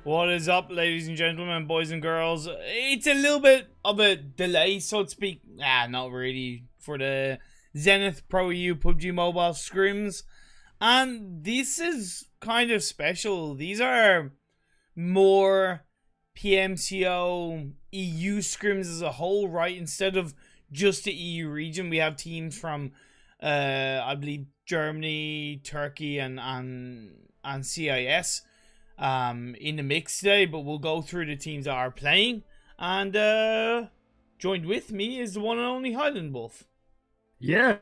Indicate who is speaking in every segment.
Speaker 1: What is up, ladies and gentlemen, boys and girls? It's a little bit of a delay, so to speak. Not really, for the Zenith ProEU PUBG Mobile Scrims. And this is kind of special. These are more PMCO EU Scrims as a whole, right? Instead of just the EU region, we have teams from, I believe, Germany, Turkey, and CIS. In the mix today, but we'll go through the teams that are playing, and joined with me is the one and only HighlandWolf.
Speaker 2: Yeah,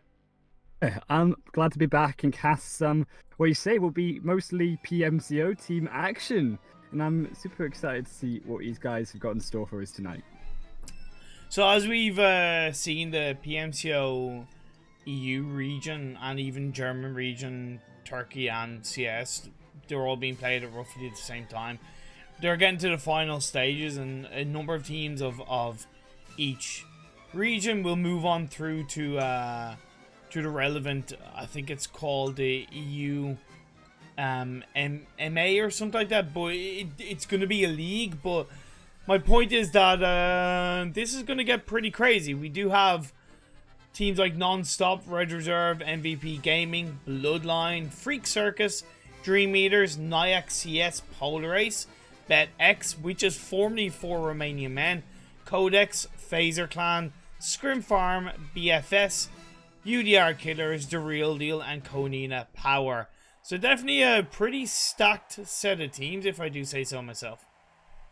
Speaker 2: I'm glad to be back and cast some, what you say will be mostly PMCO team action, and I'm super excited to see what these guys have got in store for us tonight.
Speaker 1: So as we've seen, the PMCO EU region and even German region, Turkey and CS, they're all being played at roughly the same time. They're getting to the final stages, and a number of teams of each region will move on through to the relevant, I think it's called the EU MA or something like that, but it's going to be a league. But my point is that this is going to get pretty crazy. We do have teams like Non-Stop, Red Reserve, MVP Gaming, Bloodline, Freak Circus, Dream Eaters, Naix CS, Polar Ace, BetX, which is formerly for Romanian Men, Codex, Phaser Clan, Scrim Farm, BFS, UDR Killers, The Real Deal, and Konina Power. So definitely a pretty stacked set of teams, if I do say so myself.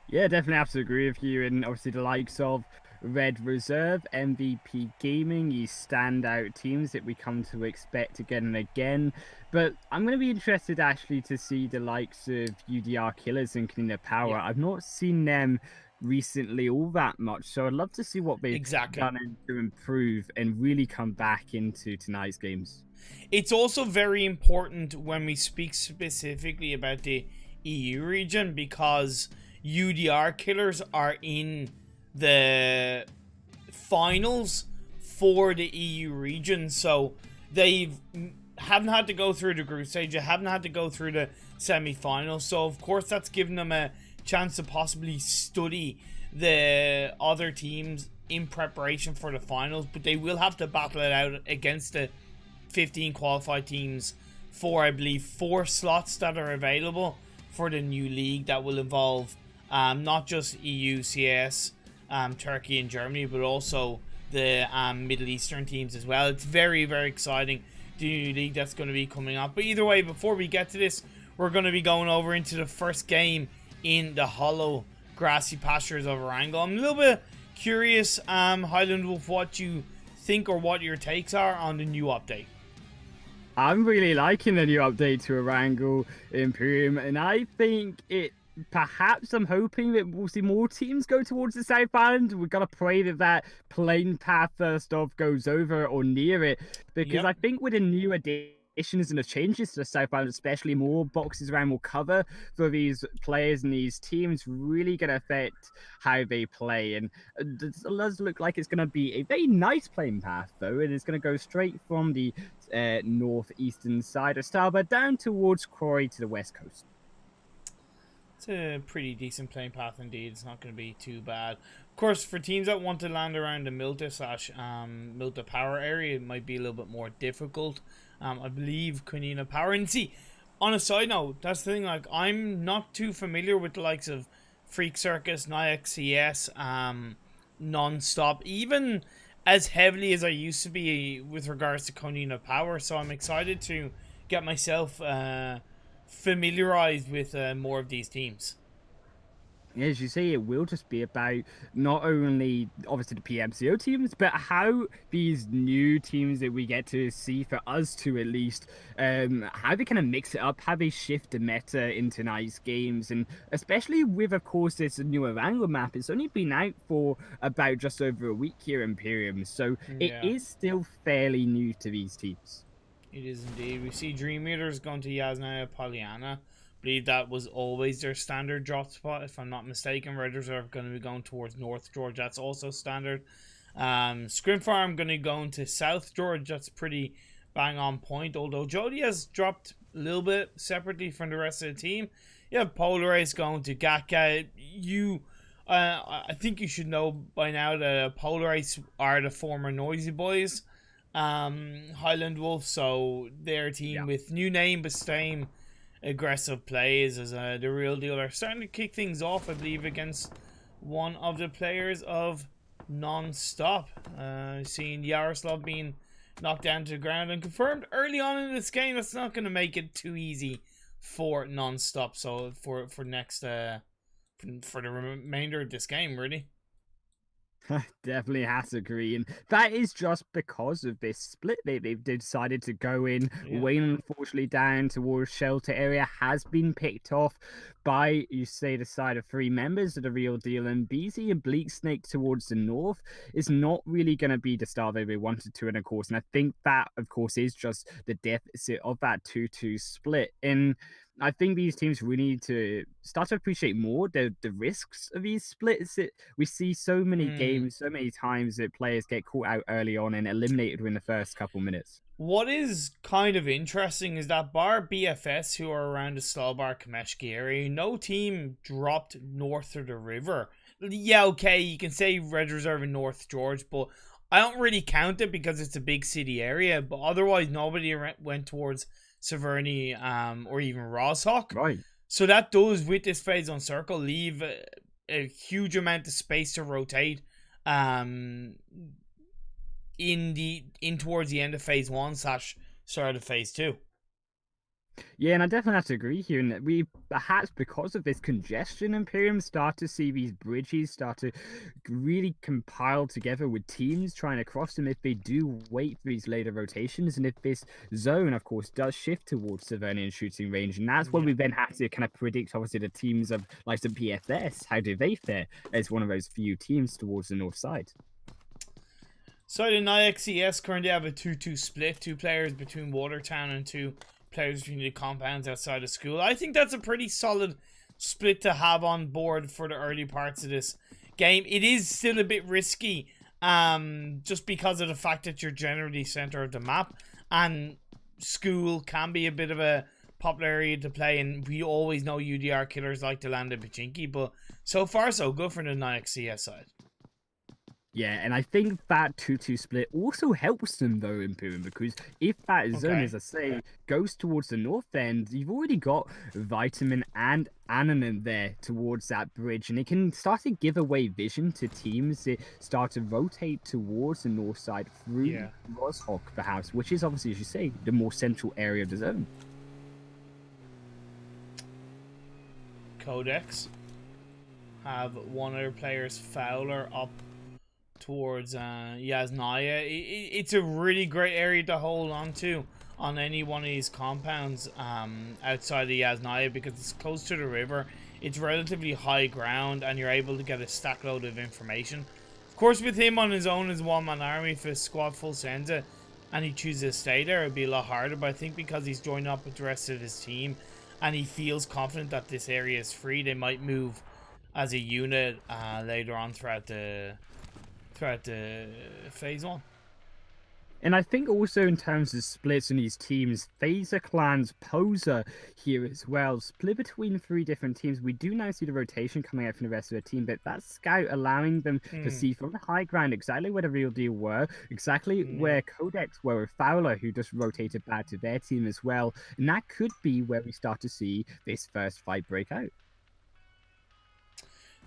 Speaker 2: Yeah, definitely have to agree with you, and obviously the likes of Red Reserve, MVP Gaming, these standout teams that we come to expect again and again. But I'm going to be interested actually to see the likes of UDR Killers and Konina Power. Yeah. I've not seen them recently all that much, so I'd love to see what they've done to improve and really come back into tonight's games.
Speaker 1: It's also very important when we speak specifically about the EU region, because UDR Killers are in the finals for the EU region, so they haven't had to go through the group stage, they haven't had to go through the semi-finals, so of course that's given them a chance to possibly study the other teams in preparation for the finals. But they will have to battle it out against the 15 qualified teams for, I believe, 4 slots that are available for the new league that will involve not just EU, CS, Turkey and Germany, but also the Middle Eastern teams as well. It's very, very exciting, the new league that's going to be coming up. But either way, before we get to this, we're going to be going over into the first game in the hollow grassy pastures of Erangel. I'm a little bit curious, HighlandWolf, what you think or what your takes are on the new update.
Speaker 2: I'm really liking the new update to Erangel Imperium, and I think it perhaps, I'm hoping that we'll see more teams go towards the South Island. We've got to pray that that plane path first off goes over or near it, because I think with the new additions and the changes to the South Island, especially more boxes around more cover for these players and these teams, really going to affect how they play. And it does look like it's going to be a very nice plane path, though. It is going to go straight from the northeastern side of Starboard down towards Croy to the west coast.
Speaker 1: It's a pretty decent playing path indeed. It's not going to be too bad. Of course, for teams that want to land around the Milta Power area, it might be a little bit more difficult. I believe Konina Power. And see, on a side note, that's the thing, like, I'm not too familiar with the likes of Freak Circus, Naix CS, Non-Stop, even as heavily as I used to be with regards to Konina Power. So I'm excited to get myself familiarized with more of these teams.
Speaker 2: As you say, it will just be about not only obviously the PMCO teams, but how these new teams that we get to see, for us to at least, how they kind of mix it up, how they shift the meta into nice games, and especially with, of course, this new Erangel map. It's only been out for about just over a week here in Imperium, so it is still fairly new to these teams.
Speaker 1: It is indeed. We see Dream Eaters going to Yasnaya Polyana. I believe that was always their standard drop spot, if I'm not mistaken. Red Reserve going to be going towards North George. That's also standard. Scrim Farm going to go into South George. That's pretty bang on point. Although Jody has dropped a little bit separately from the rest of the team. You have Polaris going to Gatka. I think you should know by now that Polaris are the former Noisy Boys, HighlandWolf. So their team with new name but same aggressive plays as the real deal are starting to kick things off, I believe, against one of the players of Non-Stop. Seeing Yaroslav being knocked down to the ground and confirmed early on in this game. That's not going to make it too easy for Non-Stop. So for next for the remainder of this game, really.
Speaker 2: Definitely has to agree, and that is just because of this split. They've decided to go in. Wayne, unfortunately, down towards shelter area, has been picked off by, you say, the side of 3 members of the real deal, and BZ and Bleak Snake towards the north is not really going to be the start that we wanted to, and of course, and I think that, of course, is just the deficit of that 2-2 split. And I think these teams really need to start to appreciate more the risks of these splits. We see so many games, so many times that players get caught out early on and eliminated within the first couple minutes.
Speaker 1: What is kind of interesting is that bar BFS, who are around the Svalbard Kameshki area, no team dropped north of the river. Yeah, okay, you can say Red Reserve in North George, but I don't really count it because it's a big city area. But otherwise, nobody went towards Severny or even Roshawk.
Speaker 2: Right.
Speaker 1: So that does, with this phase on circle, leave a huge amount of space to rotate in towards the end of phase 1 / start of phase 2.
Speaker 2: Yeah, and I definitely have to agree here. And we perhaps, because of this congestion, Imperium start to see these bridges start to really compile together with teams trying to cross them if they do wait for these later rotations. And if this zone, of course, does shift towards Severnian shooting range, and that's when we then have to kind of predict, obviously, the teams of like the PFS, how do they fare as one of those few teams towards the north side.
Speaker 1: So the Naix ES currently have a 2-2 split, 2 players between Watertown and 2 players between the compounds outside of school. I think that's a pretty solid split to have on board for the early parts of this game. It is still a bit risky, just because of the fact that you're generally center of the map, and school can be a bit of a popular area to play, and we always know UDR killers like to land in Pachinki, but so far so good for the Naix CS side.
Speaker 2: Yeah, and I think that 2-2 split also helps them, though, Imperium, because if that zone, as I say, goes towards the north end, you've already got Vitamin and Ananan there towards that bridge, and it can start to give away vision to teams that start to rotate towards the north side through Roshawk, perhaps, which is obviously, as you say, the more central area of the zone.
Speaker 1: Codex have one of their players, Fowler, up towards Yasnaya. It's a really great area to hold on to on any one of these compounds outside of Yasnaya, because it's close to the river, it's relatively high ground, and you're able to get a stack load of information. Of course, with him on his own as one-man army, if his squad full sends it and he chooses to stay there, it'd be a lot harder. But I think because he's joined up with the rest of his team and he feels confident that this area is free, they might move as a unit later on throughout the phase 1.
Speaker 2: And I think also in terms of splits in these teams, Phaser Clan's Poser here as well. Split between 3 different teams. We do now see the rotation coming out from the rest of the team, but that scout allowing them to see from the high ground exactly where the real deal were, exactly where Codex were with Fowler, who just rotated back to their team as well. And that could be where we start to see this first fight break out.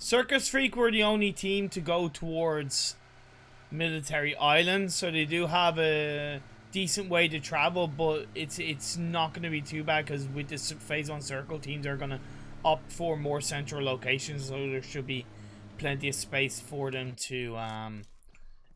Speaker 1: Circus Freak were the only team to go towards Military Island, so they do have a decent way to travel, but it's not going to be too bad, because with this phase 1 circle, teams are going to opt for more central locations, so there should be plenty of space for them to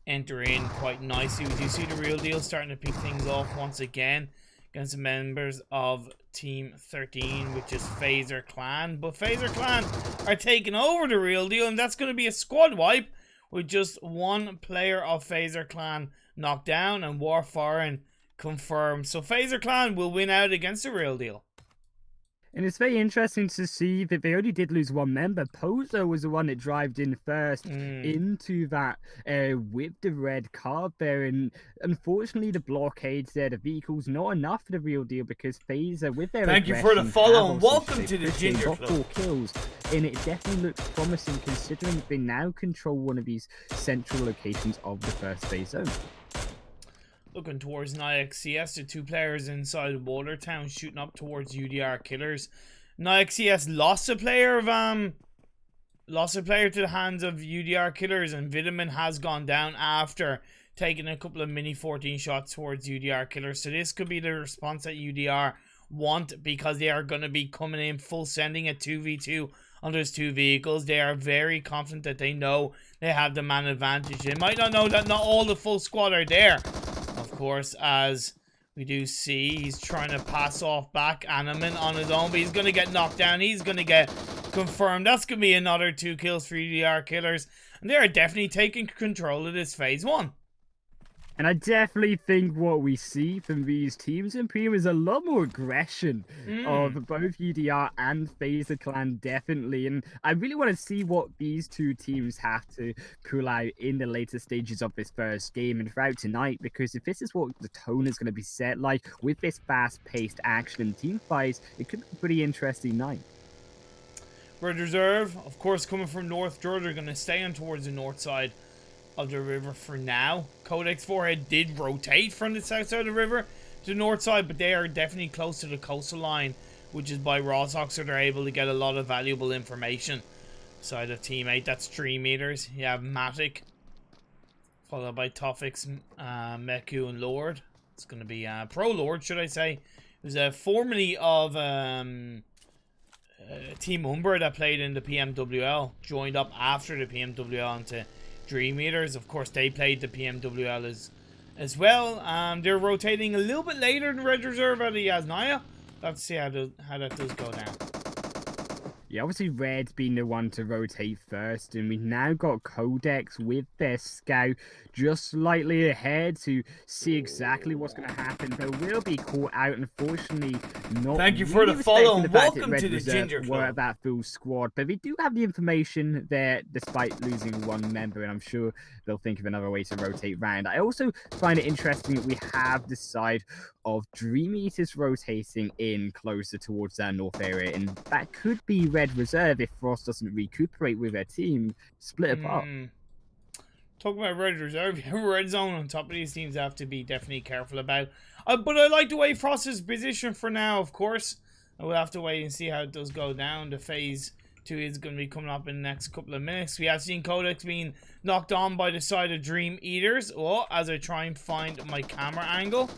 Speaker 1: enter in quite nicely. We do see the real deal starting to pick things off once again against the members of Team 13, which is Phaser Clan. But Phaser Clan are taking over the real deal, and that's going to be a squad wipe with just one player of Phaser Clan knocked down and Warfarin confirmed. So Phaser Clan will win out against the real deal.
Speaker 2: And it's very interesting to see that they only did lose one member. Pozo was the one that drived in first into that with the red card there. And unfortunately, the blockades there, the vehicles, not enough for the real deal because Phaser, with their
Speaker 1: Thank you for the follow and welcome to the Ginger
Speaker 2: got
Speaker 1: Club.
Speaker 2: 4 kills. And it definitely looks promising considering they now control one of these central locations of the first phase zone.
Speaker 1: Looking towards Naix CS, the 2 players inside Watertown shooting up towards UDR Killers. Naix CS lost a player to the hands of UDR Killers, and Vitamin has gone down after taking a couple of mini 14 shots towards UDR Killers. So this could be the response that UDR want, because they are going to be coming in full sending a 2v2 on those 2 vehicles. They are very confident that they know they have the man advantage. They might not know that not all the full squad are there. Of course, as we do see, he's trying to pass off back Animan on his own, but he's going to get knocked down. He's going to get confirmed. That's going to be another 2 kills for UDR Killers. And they are definitely taking control of this phase 1.
Speaker 2: And I definitely think what we see from these teams in Premium is a lot more aggression of both UDR and Phaser Clan, definitely. And I really want to see what these 2 teams have to pull out in the later stages of this first game and throughout tonight, because if this is what the tone is going to be set like with this fast-paced action and team fights, it could be a pretty interesting night.
Speaker 1: Red Reserve, of course, coming from North Georgia, are going to stay on towards the north side of the river for now. Codex Forehead did rotate from the south side of the river to the north side, but they are definitely close to the coastal line, which is by Rawsock, so they're able to get a lot of valuable information. Side of Team 8, that's 3 meters. You have Matic, followed by Tofix, Meku, and Lord. It's going to be Pro Lord, should I say. It was formerly of Team Umber that played in the PMWL, joined up after the PMWL into Dream Eaters. Of course, they played the PMWL as well. They're rotating a little bit later than Red Reserve out of Yasnaya. Let's see how that does go down.
Speaker 2: Yeah, obviously Red's been the one to rotate first, and we've now got Codex with their scout just slightly ahead to see exactly what's going to happen. They will be caught out, unfortunately. Not
Speaker 1: Thank you for the follow and welcome to the Ginger Club.
Speaker 2: Were at that full squad, but we do have the information there despite losing 1 member, and I'm sure they'll think of another way to rotate round. I also find it interesting that we have the side of Dream Eaters rotating in closer towards their north area, and that could be Red Reserve if Frost doesn't recuperate with their team, split apart.
Speaker 1: Talking about Red Reserve, Red Zone on top of these teams have to be definitely careful about. But I like the way Frost is positioned for now, of course. I will have to wait and see how it does go down. The phase 2 is going to be coming up in the next couple of minutes. We have seen Codex being knocked on by the side of Dream Eaters. Oh, as I try and find my camera angle.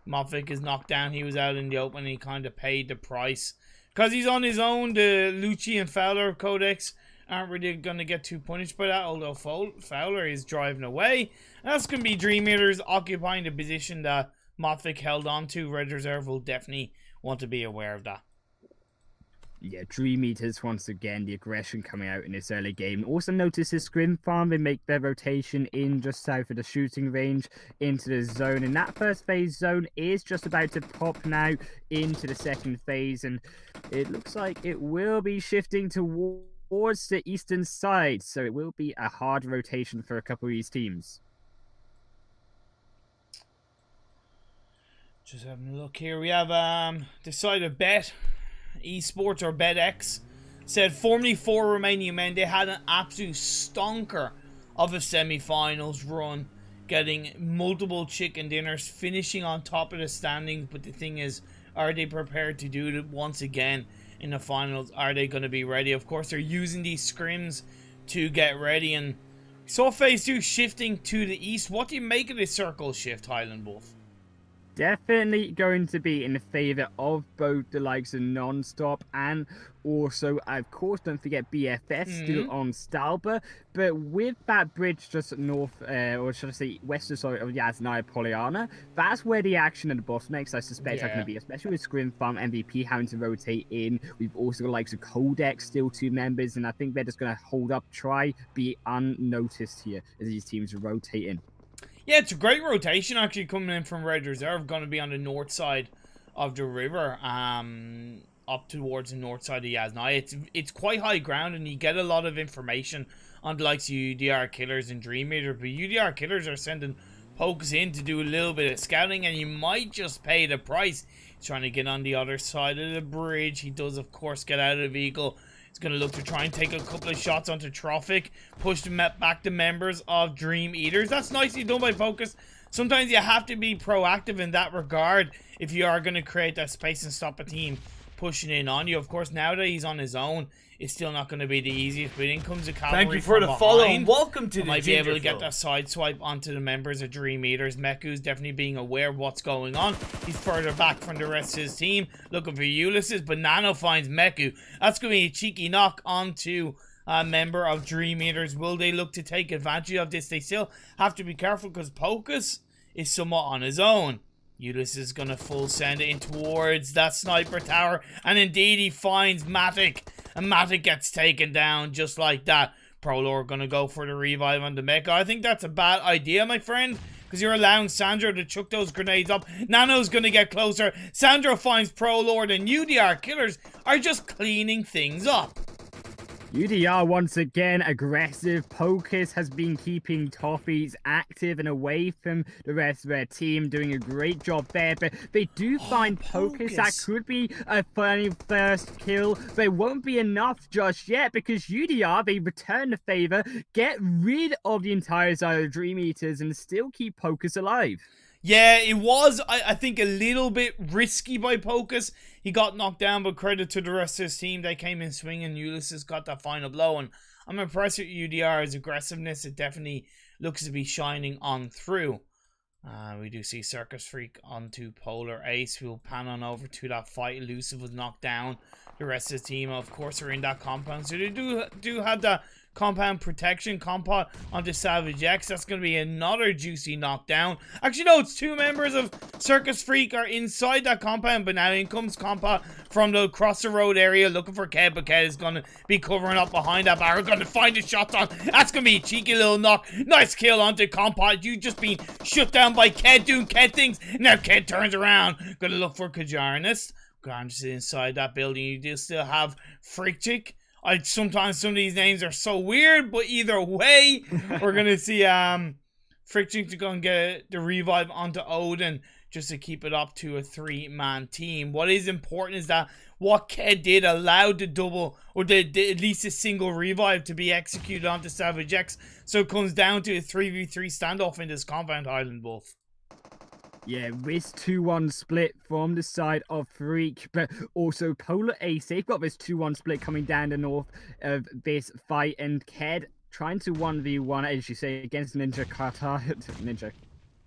Speaker 1: Moffic is knocked down. He was out in the open. He kind of paid the price. Because he's on his own, the Lucci and Fowler of Codex aren't really going to get too punished by that, although Fowler is driving away. And that's going to be Dream Eaters occupying the position that Moffic held on to. Red Reserve will definitely want to be aware of that.
Speaker 2: Yeah, Dream Eaters, once again, the aggression coming out in this early game. Also notice the Scrim Farm, they make their rotation in just south of the shooting range into the zone. And that first phase zone is just about to pop now into the second phase. And it looks like it will be shifting towards the eastern side. So it will be a hard rotation for a couple of these teams.
Speaker 1: Just having a look here. We have the side of Bet Esports, or BetX, said formerly 4 Romanian men. They had an absolute stonker of a semi-finals run, getting multiple chicken dinners, finishing on top of the standings. But the thing is, are they prepared to do it once again in the finals? Are they going to be ready? Of course, they're using these scrims to get ready. And we saw phase 2 shifting to the east. What do you make of this circle shift, HighlandWolf?
Speaker 2: Definitely going to be in the favor of both the likes of Non-Stop and also, of course, don't forget BFS still on Stalber. But with that bridge just north, or should I say west of Yasnaya Poliana, that's where the action and the bottlenecks, I suspect, are going to be, especially with Scrim Farm MVP having to rotate in. We've also got likes of Codex, still 2 members, and I think they're just going to hold up, try, be unnoticed here as these teams rotate in.
Speaker 1: Yeah, it's a great rotation actually coming in from Red Reserve. Going to be on the north side of the river. up towards the north side of Yasnaya. It's quite high ground, and you get a lot of information on the likes of UDR Killers and Dream Eater, but UDR Killers are sending Pocus in to do a little bit of scouting, and you might just pay the price. He's trying to get on the other side of the bridge. He does, of course, get out of the vehicle. He's going to look to try and take a couple of shots onto Trophic, push back the members of Dream Eaters. That's nicely done by Pocus. Sometimes you have to be proactive in that regard if you are going to create that space and stop a team pushing in on you. Of course, now that he's on his own, it's still not going to be the easiest, but in comes the cavalry.
Speaker 3: Thank you for the follow and welcome to the
Speaker 1: might be able to get that side swipe onto the members of Dream Eaters. Meku's definitely being aware of what's going on. He's further back from the rest of his team, looking for Ulysses, but Nano finds Meku. That's going to be a cheeky knock onto a member of Dream Eaters. Will they look to take advantage of this? They still have to be careful because Pocus is somewhat on his own. Ulysses is going to full send it in towards that sniper tower, and indeed he finds Matic, and Matic gets taken down just like that. Prolor going to go for the revive on the mecha. I think that's a bad idea, my friend, because you're allowing Sandro to chuck those grenades up. Nano's going to get closer. Sandro finds Prolord, and UDR Killers are just cleaning things up.
Speaker 2: UDR once again aggressive. Pocus has been keeping Toffees active and away from the rest of their team, doing a great job there. But they do find Pocus. That could be a funny first kill, but it won't be enough just yet because UDR, they return the favor, get rid of the entire side of Dream Eaters, and still keep Pocus alive.
Speaker 1: Yeah, it was, I think, a little bit risky by Pocus. He got knocked down, but credit to the rest of his team. They came in swinging. Ulysses got that final blow, and I'm impressed with UDR's aggressiveness. It definitely looks to be shining on through. We do see Circus Freak onto Polar Ace. We'll pan on over to that fight. Elusive was knocked down. The rest of the team, of course, are in that compound. So they do have that compound protection. Compound onto Savage X. That's going to be another juicy knockdown. Actually, no, it's two members of Circus Freak are inside that compound, but now in comes Compa from the across the road area looking for Ked, but Ked is going to be covering up behind that barrel. Going to find the shots on. That's going to be a cheeky little knock. Nice kill onto Compa. You just been shut down by Ked doing Ked things. Now Ked turns around. Going to look for Kajarnist. Just inside that building. You do still have Freak Chick. Sometimes some of these names are so weird, but either way, we're gonna see Friction to go and get the revive onto Odin just to keep it up to a 3-man team. What is important is that what Ked did allowed the double, or at least a single revive to be executed onto Savage X. So it comes down to a 3v3 standoff in this compound, HighlandWolf.
Speaker 2: Yeah, this 2-1 split from the side of Freak, but also Polar Ace. They've got this 2-1 split coming down the north of this fight, and Ked trying to 1v1, as you say, against Ninja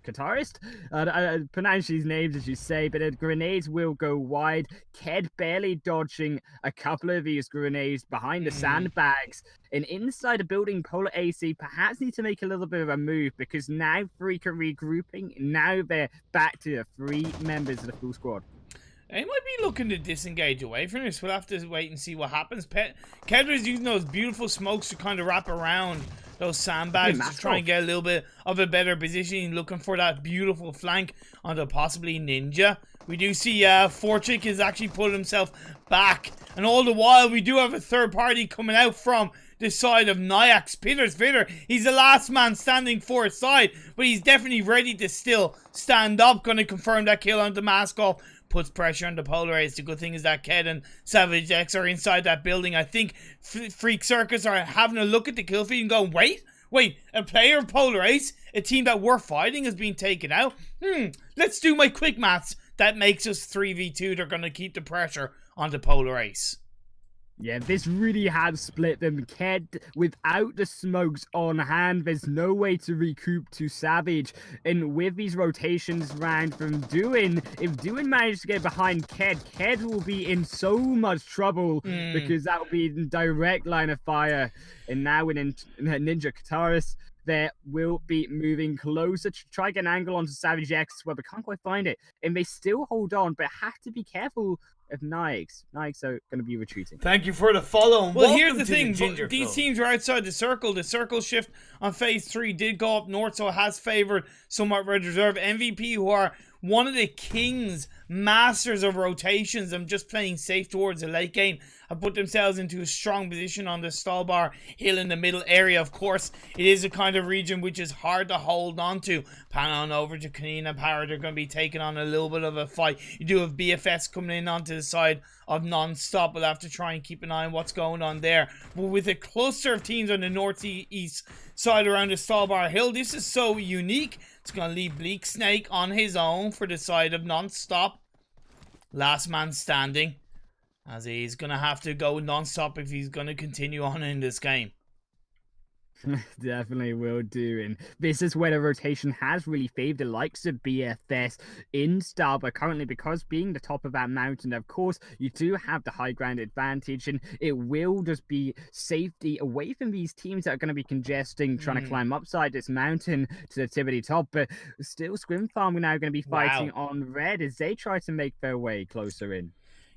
Speaker 2: Katarist? I pronounce these names as you say, but the grenades will go wide. Ked barely dodging a couple of these grenades behind the sandbags. And inside the building, Polar AC perhaps need to make a little bit of a move because now Freak are regrouping. Now they're back to the 3 members of the full squad.
Speaker 1: They might be looking to disengage away from this. We'll have to wait and see what happens. Ked is using those beautiful smokes to kind of wrap around those sandbags to try and get a little bit of a better position, looking for that beautiful flank onto possibly Ninja. We do see Forchick has actually put himself back, and all the while we do have a third party coming out from the side of Naix. Peter's Fitter, he's the last man standing for his side, but he's definitely ready to still stand up. Going to confirm that kill onto Maskov. Puts pressure on the Polar Ace. The good thing is that Ked and Savage X are inside that building. I think Freak Circus are having a look at the kill feed and going, wait, a player of Polar Ace, a team that we're fighting, has been taken out. Let's do my quick maths. That makes us 3v2. They're going to keep the pressure on the Polar Ace.
Speaker 2: Yeah, this really has split them. Ked, without the smokes on hand, there's no way to recoup to Savage. And with these rotations round from Duin, if Duin manages to get behind Ked, Ked will be in so much trouble because that will be in direct line of fire. And now with Ninja Kataris, they will be moving closer to try to get an angle onto Savage X as well, but can't quite find it. And they still hold on, but have to be careful of Naix. Naix are going to be retreating.
Speaker 3: Thank you for the follow.
Speaker 1: Well, here's the thing. These teams are outside the circle. The circle shift on phase 3 did go up north, so it has favored somewhat Red Reserve. MVP, who are one of the kings, masters of rotations, and just playing safe towards the late game, have put themselves into a strong position on the Stalbar hill in the middle area. Of course, it is a kind of region which is hard to hold on to. Pan on over to Kanina Power. They're going to be taking on a little bit of a fight. You do have BFS coming in onto the side of Non-Stop. We'll have to try and keep an eye on what's going on there. But with a cluster of teams on the northeast side around the Stalbar hill, this is so unique. It's going to leave Bleak Snake on his own for the side of Non-Stop. Last man standing, as he's going to have to go Non-Stop if he's going to continue on in this game.
Speaker 2: Definitely will do, and this is where the rotation has really favored the likes of BFS in Starbuck currently, because being the top of that mountain, of course, you do have the high ground advantage, and it will just be safety away from these teams that are going to be congesting, trying to climb upside this mountain to the tippity top. But still, Scrim Farm are now going to be fighting on red as they try to make their way closer in.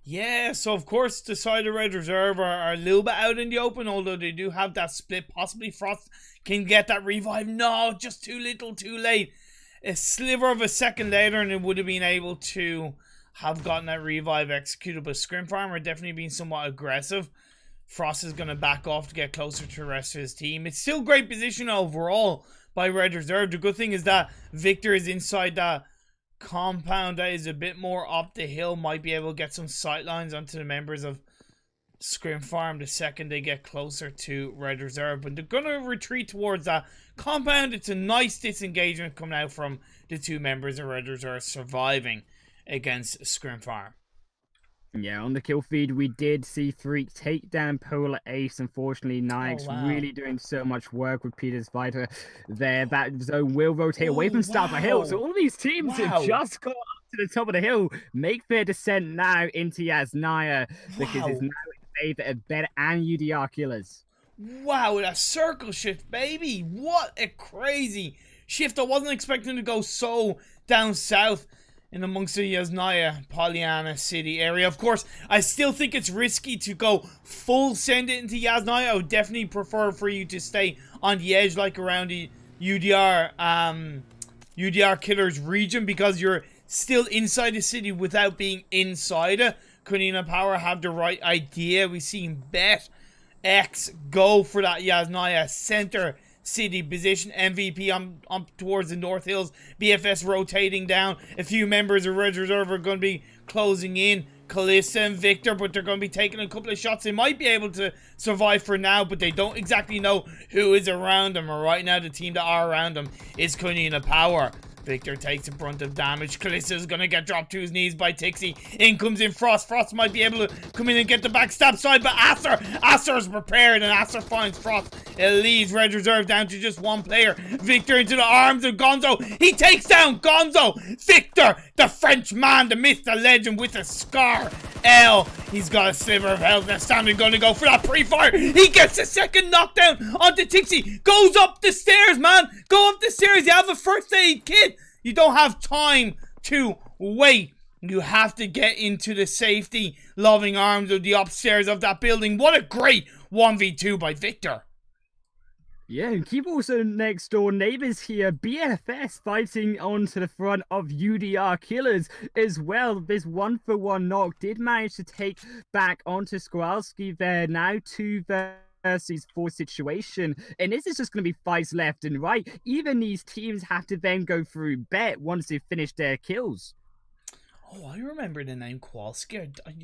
Speaker 1: Yeah, so of course the side of Red Reserve are a little bit out in the open, although they do have that split. Possibly Frost can get that revive. No, just too little, too late. A sliver of a second later and it would have been able to have gotten that revive executed. But Scrim Farm are definitely being somewhat aggressive. Frost is going to back off to get closer to the rest of his team. It's still great position overall by Red Reserve. The good thing is that Victor is inside that compound that is a bit more up the hill, might be able to get some sightlines onto the members of Scrim Farm the second they get closer to Red Reserve. But they're going to retreat towards that compound. It's a nice disengagement coming out from the two members of Red Reserve surviving against Scrim Farm.
Speaker 2: Yeah, on the kill feed, we did see Freak take down Polar Ace. Unfortunately, Naix really doing so much work with Peter's Fighter there. That zone will rotate away from Starbuck Hill. So all these teams have just got up to the top of the hill, make their descent now into Yasnaya, because it's now in favor of Bet and UDR killers.
Speaker 1: Wow, that circle shift, baby. What a crazy shift. I wasn't expecting to go so down south in amongst the Yasnaya, Pollyanna City area. Of course, I still think it's risky to go full send it into Yasnaya. I would definitely prefer for you to stay on the edge, like around the UDR Killers region, because you're still inside the city without being inside it. Kunina Power have the right idea. We've seen Bet X go for that Yasnaya center city position. MVP on towards the North Hills. BFS rotating down. A few members of Red Reserve are going to be closing in. Kalista and Victor, but they're going to be taking a couple of shots. They might be able to survive for now, but they don't exactly know who is around them. Or right now, the team that are around them is Kunina Power. Victor takes the brunt of damage. Kalista is going to get dropped to his knees by Tixie. In comes in Frost. Frost might be able to come in and get the backstab side, but Aster is prepared, and Aster finds Frost. It leaves Red Reserve down to just one player. Victor into the arms of Gonzo. He takes down Gonzo. Victor, the French man, the myth, the legend with a scar. He's got a sliver of health. Now Standing going to go for that pre-fire. He gets a second knockdown onto Tixie. Goes up the stairs, man. Go up the stairs. You have a first aid kit. You don't have time to wait. You have to get into the safety loving arms of the upstairs of that building. What a great 1v2 by Victor.
Speaker 2: Yeah, and keep also next door neighbors here. BFS fighting onto the front of UDR Killers as well. This 1-for-1 knock did manage to take back onto Skralski there. Now 2 versus 4 situation, and this is just going to be fights left and right. Even these teams have to then go through Bet once they've finished their kills.
Speaker 1: Oh, I remember the name Kowalski. I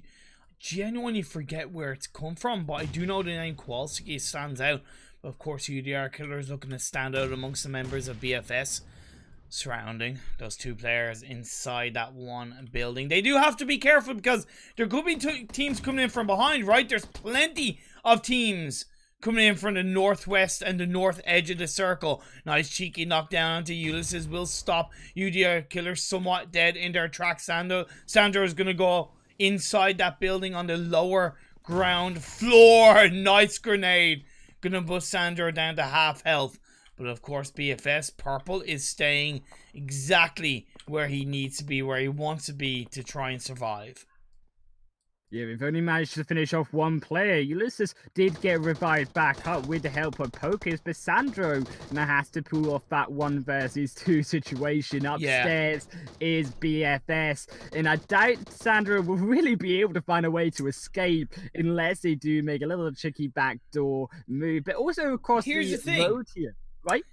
Speaker 1: genuinely forget where it's come from, but I do know the name Kowalski stands out. Of course, UDR Killers looking to stand out amongst the members of BFS surrounding those two players inside that one building. They do have to be careful because there could be teams coming in from behind, right? There's plenty of teams coming in from the northwest and the north edge of the circle. Nice cheeky knockdown onto Ulysses will stop UDR Killers somewhat dead in their tracks. Sandro is going to go inside that building on the lower ground floor. Nice grenade. Gonna bust Sandro down to half health. But of course, BFS Purple is staying exactly where he needs to be, where he wants to be to try and survive.
Speaker 2: Yeah, we've only managed to finish off one player. Ulysses did get revived back up with the help of Pokers, but Sandro now has to pull off that 1 versus 2 situation. Upstairs is BFS, and I doubt Sandro will really be able to find a way to escape unless they do make a little tricky backdoor move. But also across the road here, right?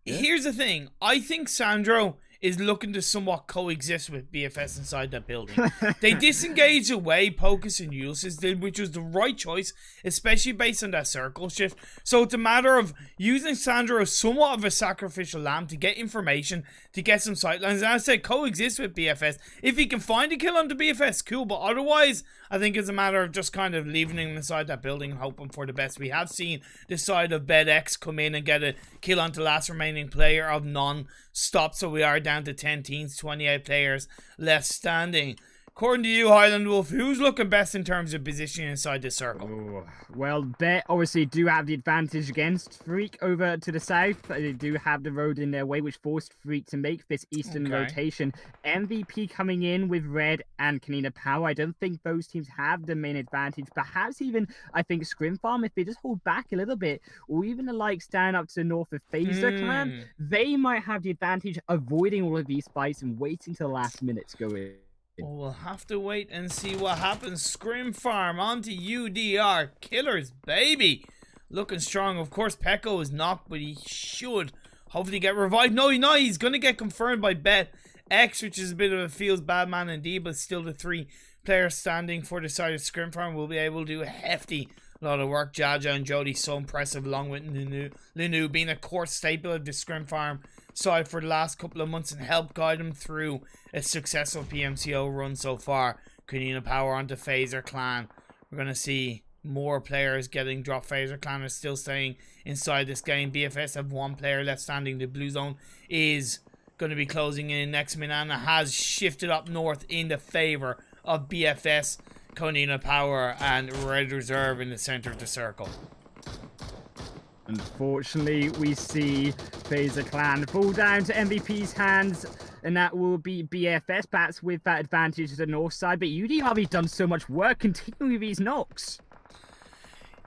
Speaker 1: Here's the thing. I think Sandro is looking to somewhat coexist with BFS inside that building. They disengaged away Pocus and Ulysses did, which was the right choice, especially based on that circle shift. So it's a matter of using Sandro as somewhat of a sacrificial lamb to get information, to get some sightlines. And I said coexist with BFS. If he can find a kill on the BFS, cool. But otherwise, I think it's a matter of just kind of leaving him inside that building and hoping for the best. We have seen the side of BedX come in and get a kill on the last remaining player of non-stop. So we are down to 10 teams, 28 players left standing. According to you, HighlandWolf, who's looking best in terms of positioning inside this circle?
Speaker 2: Oh, well, Bet obviously do have the advantage against Freak over to the south. They do have the road in their way, which forced Freak to make this eastern rotation. MVP coming in with Red and Kanina Power. I don't think those teams have the main advantage. Perhaps even, I think, Scrim Farm, if they just hold back a little bit, or even the likes down up to the north of Phaser Clan, they might have the advantage avoiding all of these fights and waiting till the last minute to go in.
Speaker 1: Well, we'll have to wait and see what happens. Scrim Farm onto UDR. Killers, baby. Looking strong. Of course, Pecco is knocked, but he should hopefully get revived. No, he's going to get confirmed by Bet X, which is a bit of a feels bad man indeed, but still the 3 players standing for the side of Scrim Farm will be able to do a hefty lot of work. Jaja and Jody, so impressive, along with Linu being a core staple of the Scrim Farm side for the last couple of months and helped guide him through a successful PMCO run so far. Kanina Power onto Phaser Clan. We're going to see more players getting dropped. Phaser Clan is still staying inside this game. BFS have 1 player left standing. The blue zone is going to be closing in. Next Minana has shifted up north in the favor of BFS. Kanina Power and Red Reserve in the center of the circle.
Speaker 2: Unfortunately, we see Phaser Clan fall down to MVP's hands, and that will be BFS bats with that advantage to the north side. But UDR have done so much work continuing with these knocks.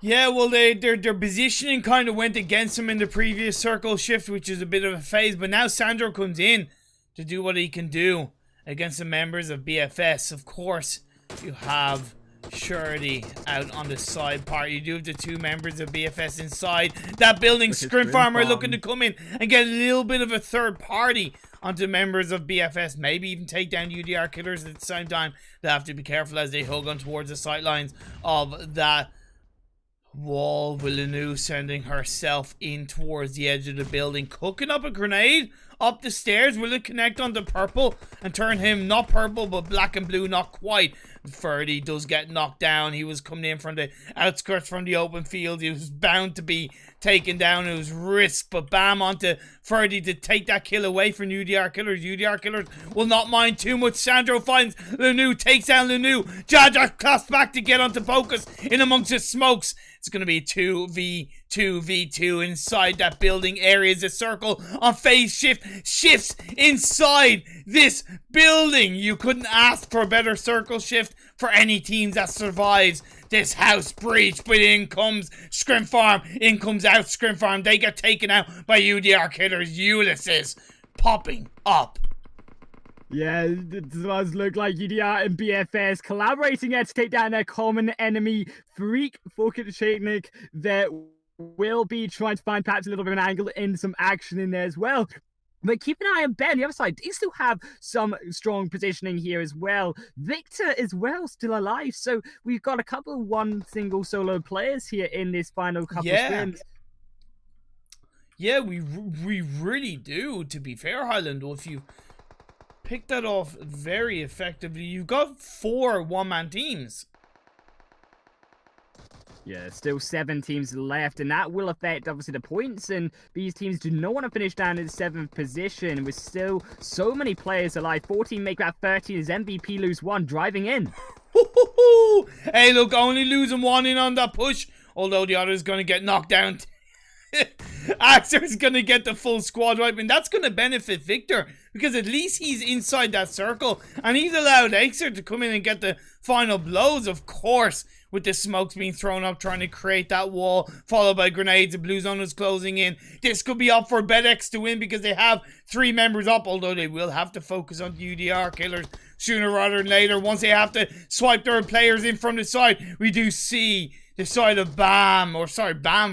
Speaker 1: Yeah, well, their positioning kind of went against them in the previous circle shift, which is a bit of a phase. But now Sandro comes in to do what he can do against the members of BFS. Of course, you have Surety out on the side part. You do have the 2 members of BFS inside that building. Scrim Farmer looking to come in and get a little bit of a third party onto members of BFS. Maybe even take down UDR killers at the same time. They have to be careful as they hug on towards the sightlines of that wall. Willanu sending herself in towards the edge of the building, cooking up a grenade up the stairs. Will it connect onto purple and turn him not purple but black and blue? Not quite. Ferdy does get knocked down. He was coming in from the outskirts, from the open field. He was bound to be taken down. It was risk, but bam onto Ferdy to take that kill away from UDR killers. UDR killers will not mind too much. Sandro finds Lanu, takes down Lanu. Jaja clasps back to get onto Focus in amongst the smokes. It's going to be 2v2v2 inside that building. Areas a circle on phase shift. Shifts inside this building. You couldn't ask for a better circle shift for any teams that survives this house breach. But in comes Scrim Farm. In comes out Scrim Farm. They get taken out by UDR killers. Ulysses popping up.
Speaker 2: Yeah, it does look like UDR and BFS collaborating there to take down their common enemy, Freak Volketechnik. There will be trying to find perhaps a little bit of an angle and some action in there as well. But keep an eye on Ben on the other side. They still have some strong positioning here as well. Victor as well, still alive. So we've got a couple of 1 single solo players here in this final couple of scrims.
Speaker 1: Yeah, we really do, to be fair, HighlandWolf. You picked that off very effectively. You've got 4 one-man teams.
Speaker 2: Yeah, still 7 teams left, and that will affect, obviously, the points, and these teams do not want to finish down in the 7th position, with still so many players alive. 14 make that 13 as MVP lose 1, driving in.
Speaker 1: Hey, look, only losing 1 in on that push, although the other is going to get knocked down. Axer's gonna get the full squad wipe, and that's gonna benefit Victor because at least he's inside that circle and he's allowed Axer to come in and get the final blows. Of course, with the smokes being thrown up, trying to create that wall, followed by grenades. The blue zone is closing in. This could be up for BetX to win because they have 3 members up, although they will have to focus on the UDR killers sooner rather than later. Once they have to swipe their players in from the side, we do see the side of Bam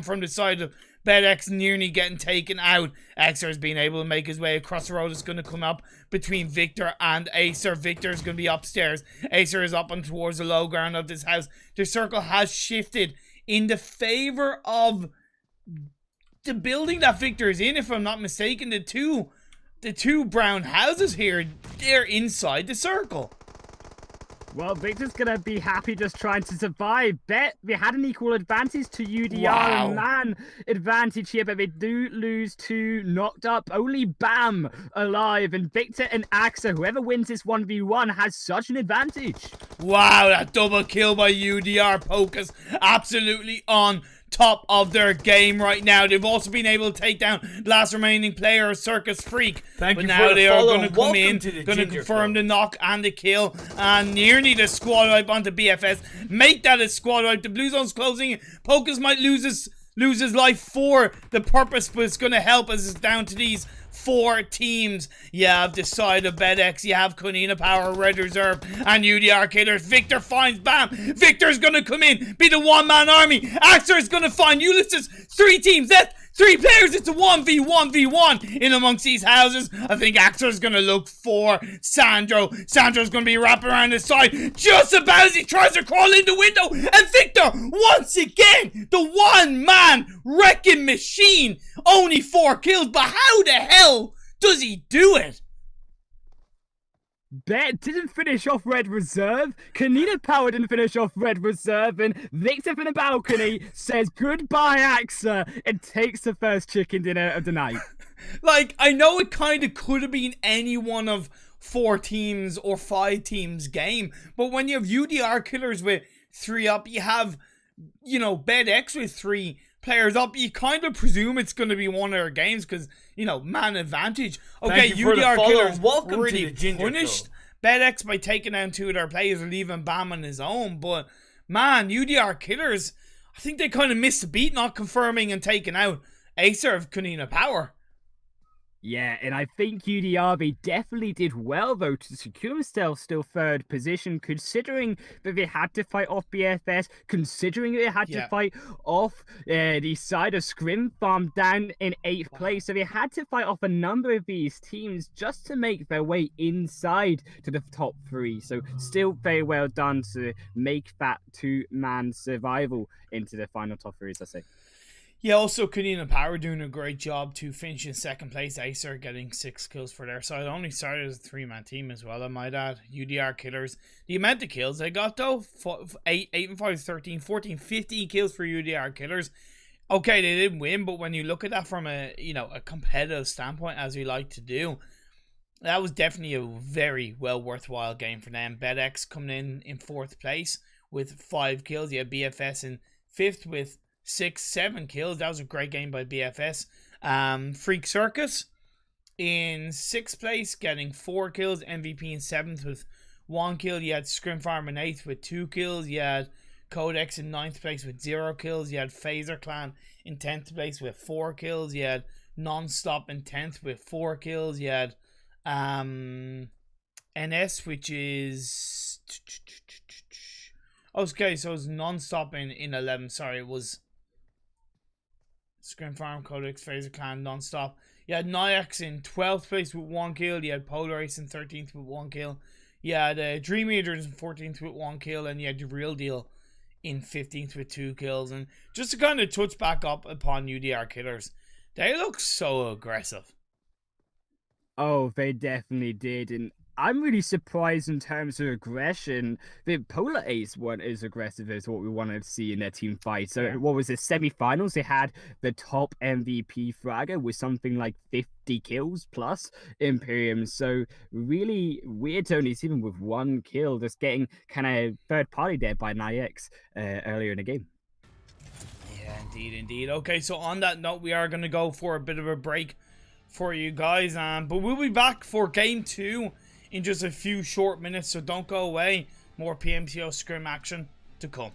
Speaker 1: from the side of BetX nearly getting taken out. Axer has been able to make his way across the road. It's going to come up between Victor and Acer. Victor is going to be upstairs. Acer is up and towards the low ground of this house. The circle has shifted in the favor of the building that Victor is in, if I'm not mistaken. The two brown houses here, they're inside the circle.
Speaker 2: Well, Victor's gonna be happy just trying to survive. Bet we had an equal advantage to UDR.
Speaker 1: Wow.
Speaker 2: Man advantage here, but they do lose 2 knocked up. Only Bam alive, and Victor and Axer, whoever wins this 1v1 has such an advantage.
Speaker 1: Wow, that double kill by UDR. Pocus absolutely on top of their game right now. They've also been able to take down the last remaining player, Circus Freak.
Speaker 3: Thank
Speaker 1: but
Speaker 3: you
Speaker 1: now
Speaker 3: for
Speaker 1: they
Speaker 3: the
Speaker 1: are
Speaker 3: follow.
Speaker 1: going to come in, going to confirm the knock and the kill, and nearly the squad wipe onto BFS. Make that a squad wipe. The blue zone's closing. Pocus might lose his life for the purpose, but it's going to help as it's down to these 4 teams. You have the side of BetX, you have Kunina Power, Red Reserve, and UDR Killers. Victor finds Bam. Victor's gonna come in, be the one-man army. Axer is gonna find Ulysses. 3 teams, that's 3 players. It's a 1v1v1 in amongst these houses. I think Axer's gonna look for Sandro. Sandro's gonna be wrapping around the side just about as he tries to crawl in the window. And Victor, once again, the one-man wrecking machine. Only 4 kills, but how the hell does he do it?
Speaker 2: Bet didn't finish off Red Reserve. Kanina Power didn't finish off Red Reserve. And Victor from the balcony says goodbye, Axer, and takes the first chicken dinner of the night.
Speaker 1: Like, I know it kind of could have been any one of 4 teams or 5 teams game, but when you have UDR Killers with 3 up, you have, you know, BetX with 3 players up, you kind of presume it's going to be one of their games because, you know, man advantage. Okay, UDR Killers really punished BetX by taking down 2 of their players and leaving Bam on his own, but man, UDR Killers, I think they kind of missed the beat not confirming and taking out Acer of Kunina Power.
Speaker 2: Yeah, and I think UDR definitely did well, though, to secure themselves still 3rd position, considering that they had to fight off BFS, considering they had to fight off the side of Scrim Farm down in 8th place. So they had to fight off a number of these teams just to make their way inside to the top 3. So still very well done to make that 2-man survival into the final top 3, as I say.
Speaker 1: Yeah, also Kunina Power doing a great job to finish in 2nd place. Acer getting 6 kills for their side. Only started as a 3-man team as well, I might add. UDR Killers. The amount of kills they got though, 8 and 5, 13, 14, 15 kills for UDR Killers. Okay, they didn't win, but when you look at that from a, you know, a competitive standpoint, as we like to do, that was definitely a very well worthwhile game for them. BetX coming in 4th place with 5 kills. You had BFS in 5th with 6-7 kills. That was a great game by BFS. Freak Circus in 6th place getting 4 kills. MVP in 7th with 1 kill. You had Scrim Farm in 8th with 2 kills. You had Codex in 9th place with 0 kills. You had Phaser Clan in 10th place with 4 kills. You had Nonstop in 10th with 4 kills. You had NS, which is okay, so it was Nonstop in 11th. Sorry, it was Scrim Farm, Codex, Phaser Clan, Nonstop. You had Naix in 12th place with 1 kill. You had Polar Ace in 13th with 1 kill. You had Dream Eaters in 14th with 1 kill. And you had The Real Deal in 15th with 2 kills. And just to kind of touch back up upon UDR Killers, they look so aggressive.
Speaker 2: Oh, they definitely did. And I'm really surprised in terms of aggression that Polar Ace weren't as aggressive as what we wanted to see in their team fight. So what was it, semi-finals? They had the top MVP fragger with something like 50 kills plus Imperium. So really weird to only see them with 1 kill, just getting kind of third party there by Naix earlier in the game.
Speaker 3: Yeah,
Speaker 1: Indeed, indeed. Okay, so on that note, we are going to go for a bit of a break for you guys. But we'll be back for Game 2 in just a few short minutes, so don't go away. More PMCO Scrim action to come.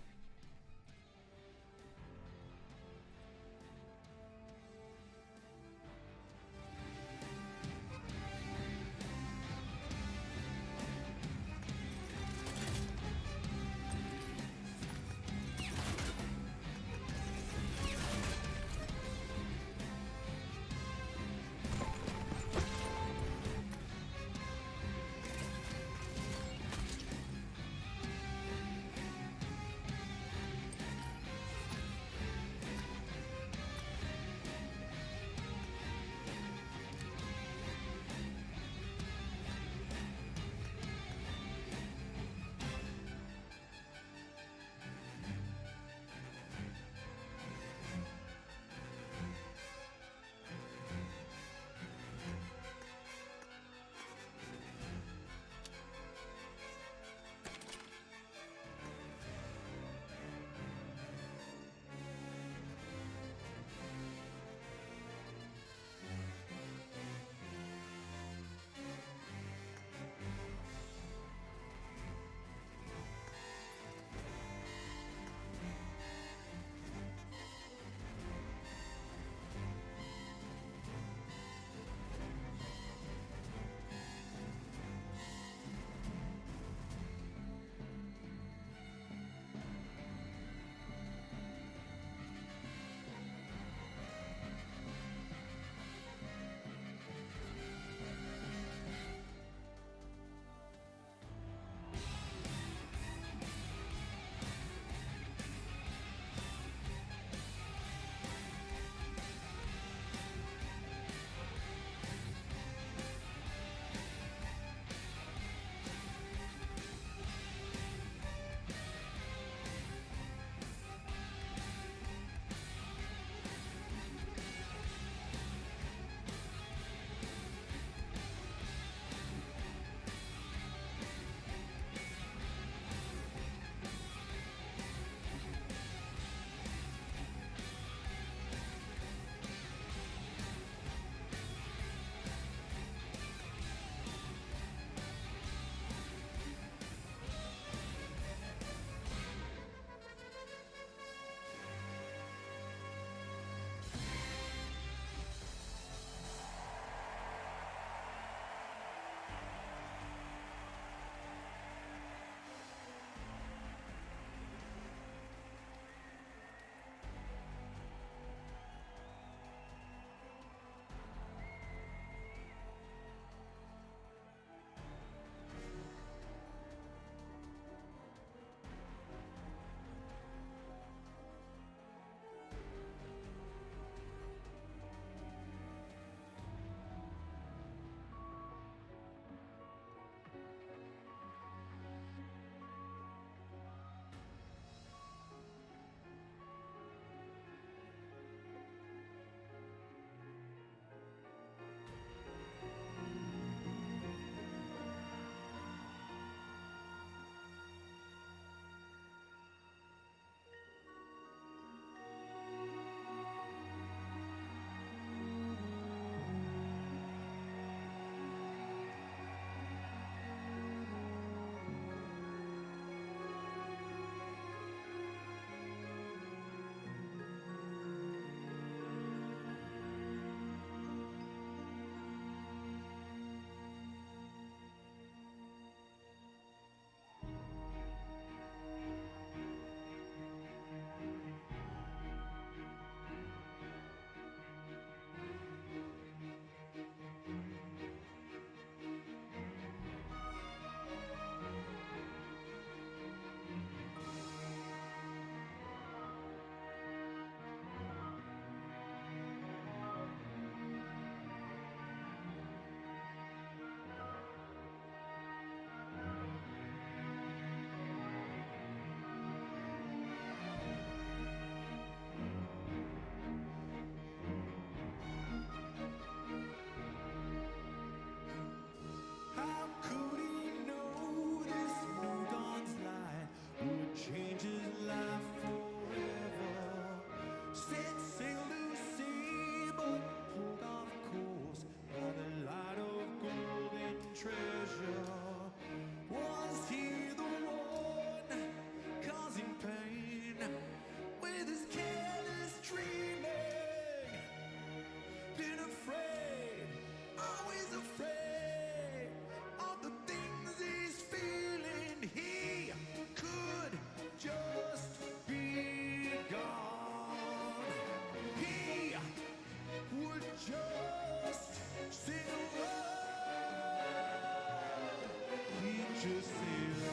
Speaker 4: just sail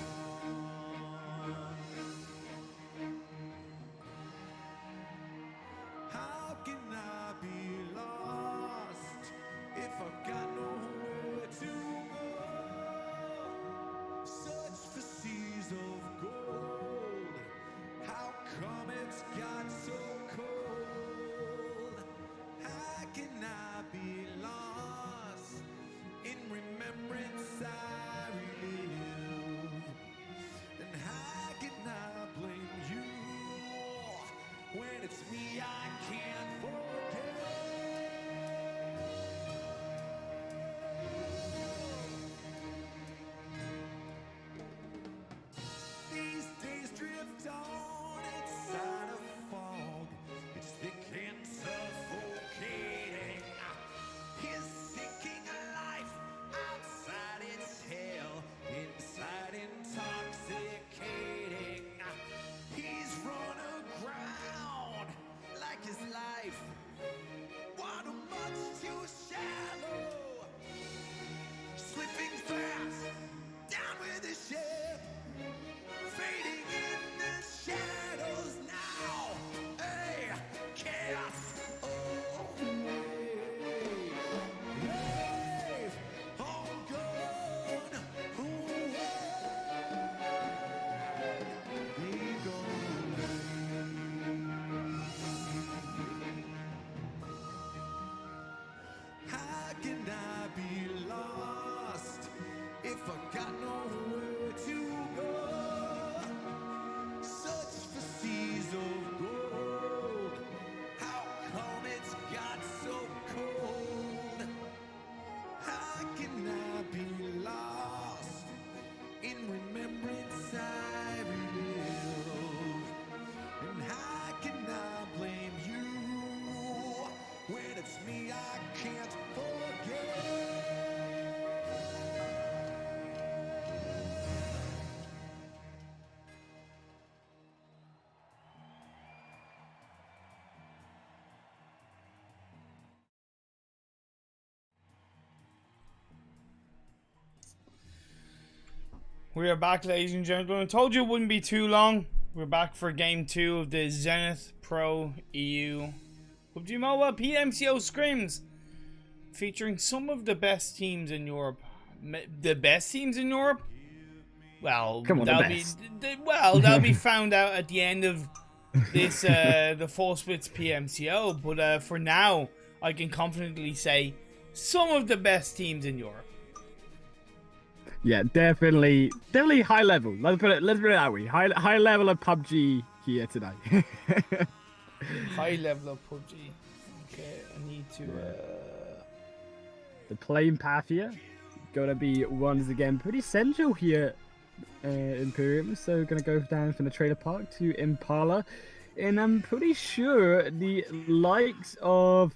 Speaker 4: on. How can I be lost if I've got nowhere to go? Search for seas of gold. How come it's got so cold? How can I be lost in remembrance I relive? And how can I blame you when it's me I can't forget? These days drift on inside a fog. It's thick and suffocating. He's sinking a life outside its hell, inside intoxicating. He's run aground like his life. Water much too shallow. Slipping fast down with the ship. Fading in the shadows now. Hey, chaos. Oh, hey, all gone. Away. They gone. How can I be lost if I got nowhere to go? Search for seas of gold. How come it's got so cold? How can I be lost in remembrance I relive? And how can I blame you when it's me I can't forget?
Speaker 1: We are back, ladies and gentlemen. I told you it wouldn't be too long. We're back for game 2 of the Zenith ProEU PUBG Mobile PMCO Scrims, featuring some of the best teams in Europe. The best teams in Europe? Well,
Speaker 2: Come on, the
Speaker 1: that'll
Speaker 2: best.
Speaker 1: that'll be found out at the end of this the full splits PMCO. But for now, I can confidently say some of the best teams in Europe.
Speaker 2: Yeah, definitely high level. Let's put it that way. High level of PUBG here today.
Speaker 1: High level of PUBG. Okay, I need to.
Speaker 2: The playing path here gonna be once again pretty central here, Imperium. So gonna go down from the trailer park to Impala, and I'm pretty sure the likes of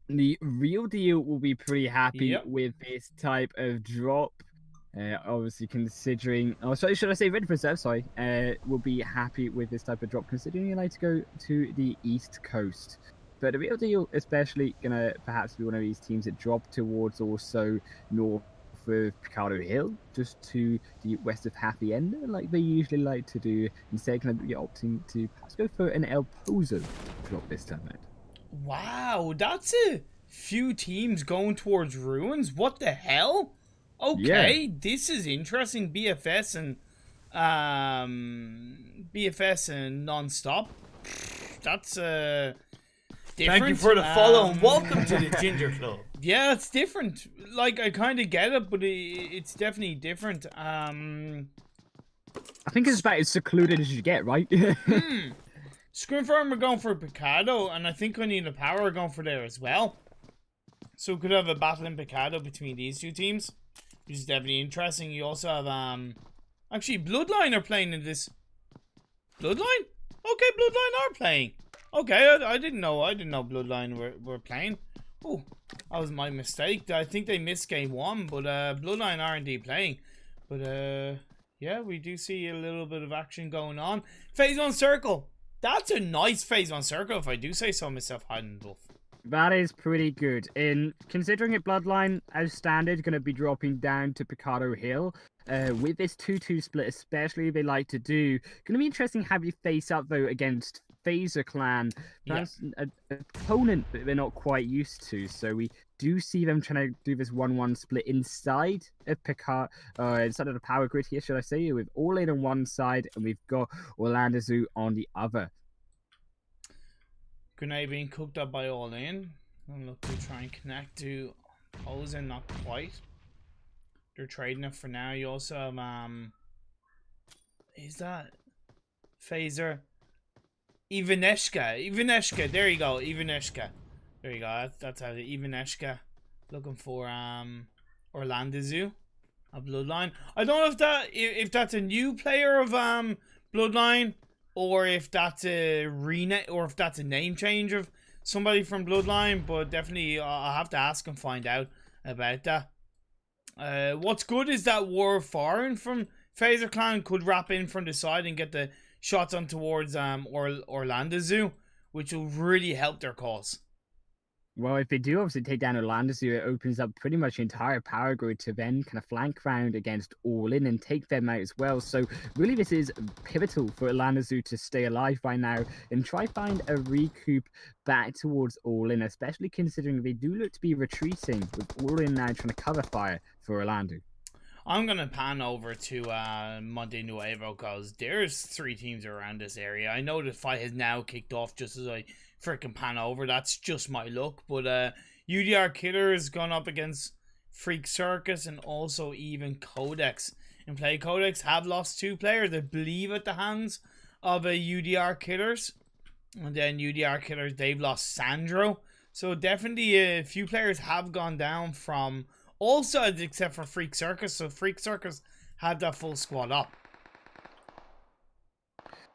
Speaker 2: the real deal will be pretty happy
Speaker 1: Yep.
Speaker 2: with this type of drop. Obviously, considering, oh, sorry, should I say Red Reserve? Sorry, will be happy with this type of drop, considering you like to go to the East Coast. But the real deal, especially, gonna perhaps be one of these teams that drop towards also north of Picardo Hill, just to the west of Happy End, like they usually like to do. Instead, gonna be opting to perhaps go for an El Pozo drop this time out.
Speaker 1: Wow, that's a few teams going towards ruins. What the hell? Okay, this is interesting. BFS and non-stop. That's different.
Speaker 3: Thank you for the follow and welcome to the Ginger Club.
Speaker 1: Yeah, it's different. Like, I kind of get it, but it's definitely different.
Speaker 2: I think it's about as secluded as you get, right?
Speaker 1: Scrim Farm are going for Picado, and I think I need a Power are going for there as well. So we could have a battle in Picado between these two teams, which is definitely interesting. You also have actually Bloodline are playing in this. Bloodline? Okay, Bloodline are playing. Okay, I didn't know. I didn't know Bloodline were playing. Oh, that was my mistake. I think they missed game 1, but Bloodline are indeed playing. But yeah, we do see a little bit of action going on. Phase 1 circle. That's a nice Phase 1 circle, if I do say so myself, HighlandWolf.
Speaker 2: That is pretty good. In considering it, Bloodline as standard going to be dropping down to Picado Hill. With this 2-2 split, especially they like to do, going to be interesting how you face up though against Phaser Clan. That's an opponent that they're not quite used to. So we do see them trying to do this 1-1 split inside of inside of the power grid here, should I say, with All In on one side and we've got Orlando Zoo on the other.
Speaker 1: Grenade being cooked up by All In. I'm looking to try and connect to Posen, not quite. They're trading it for now. You also have is that Phaser? Ivaneshka. There you go. Ivaneshka. There you go. That's how Ivaneshka. Looking for Orlando Zoo, a Bloodline. I don't know if that's a new player of Bloodline, or if that's a or if that's a name change of somebody from Bloodline. But definitely, I'll have to ask and find out about that. What's good is that War Foreign from Phaser Clan could wrap in from the side and get the shots on towards Orlando Zoo, which will really help their cause.
Speaker 2: Well, if they do obviously take down Orlando Zoo, it opens up pretty much the entire power grid to then kind of flank round against All In and take them out as well. So really this is pivotal for Orlando Zoo to stay alive by now and try find a recoup back towards All In, especially considering they do look to be retreating with All In now trying to cover fire for Orlando.
Speaker 1: I'm going to pan over to Monte Nuevo because there's 3 teams around this area. I know the fight has now kicked off just as I freaking pan over. That's just my luck. But UDR Killers gone up against Freak Circus and also even Codex. In play, Codex have lost 2 players, I believe, at the hands of UDR Killers. And then UDR Killers, they've lost Sandro. So definitely a few players have gone down from all sides except for Freak Circus. So Freak Circus had that full squad up.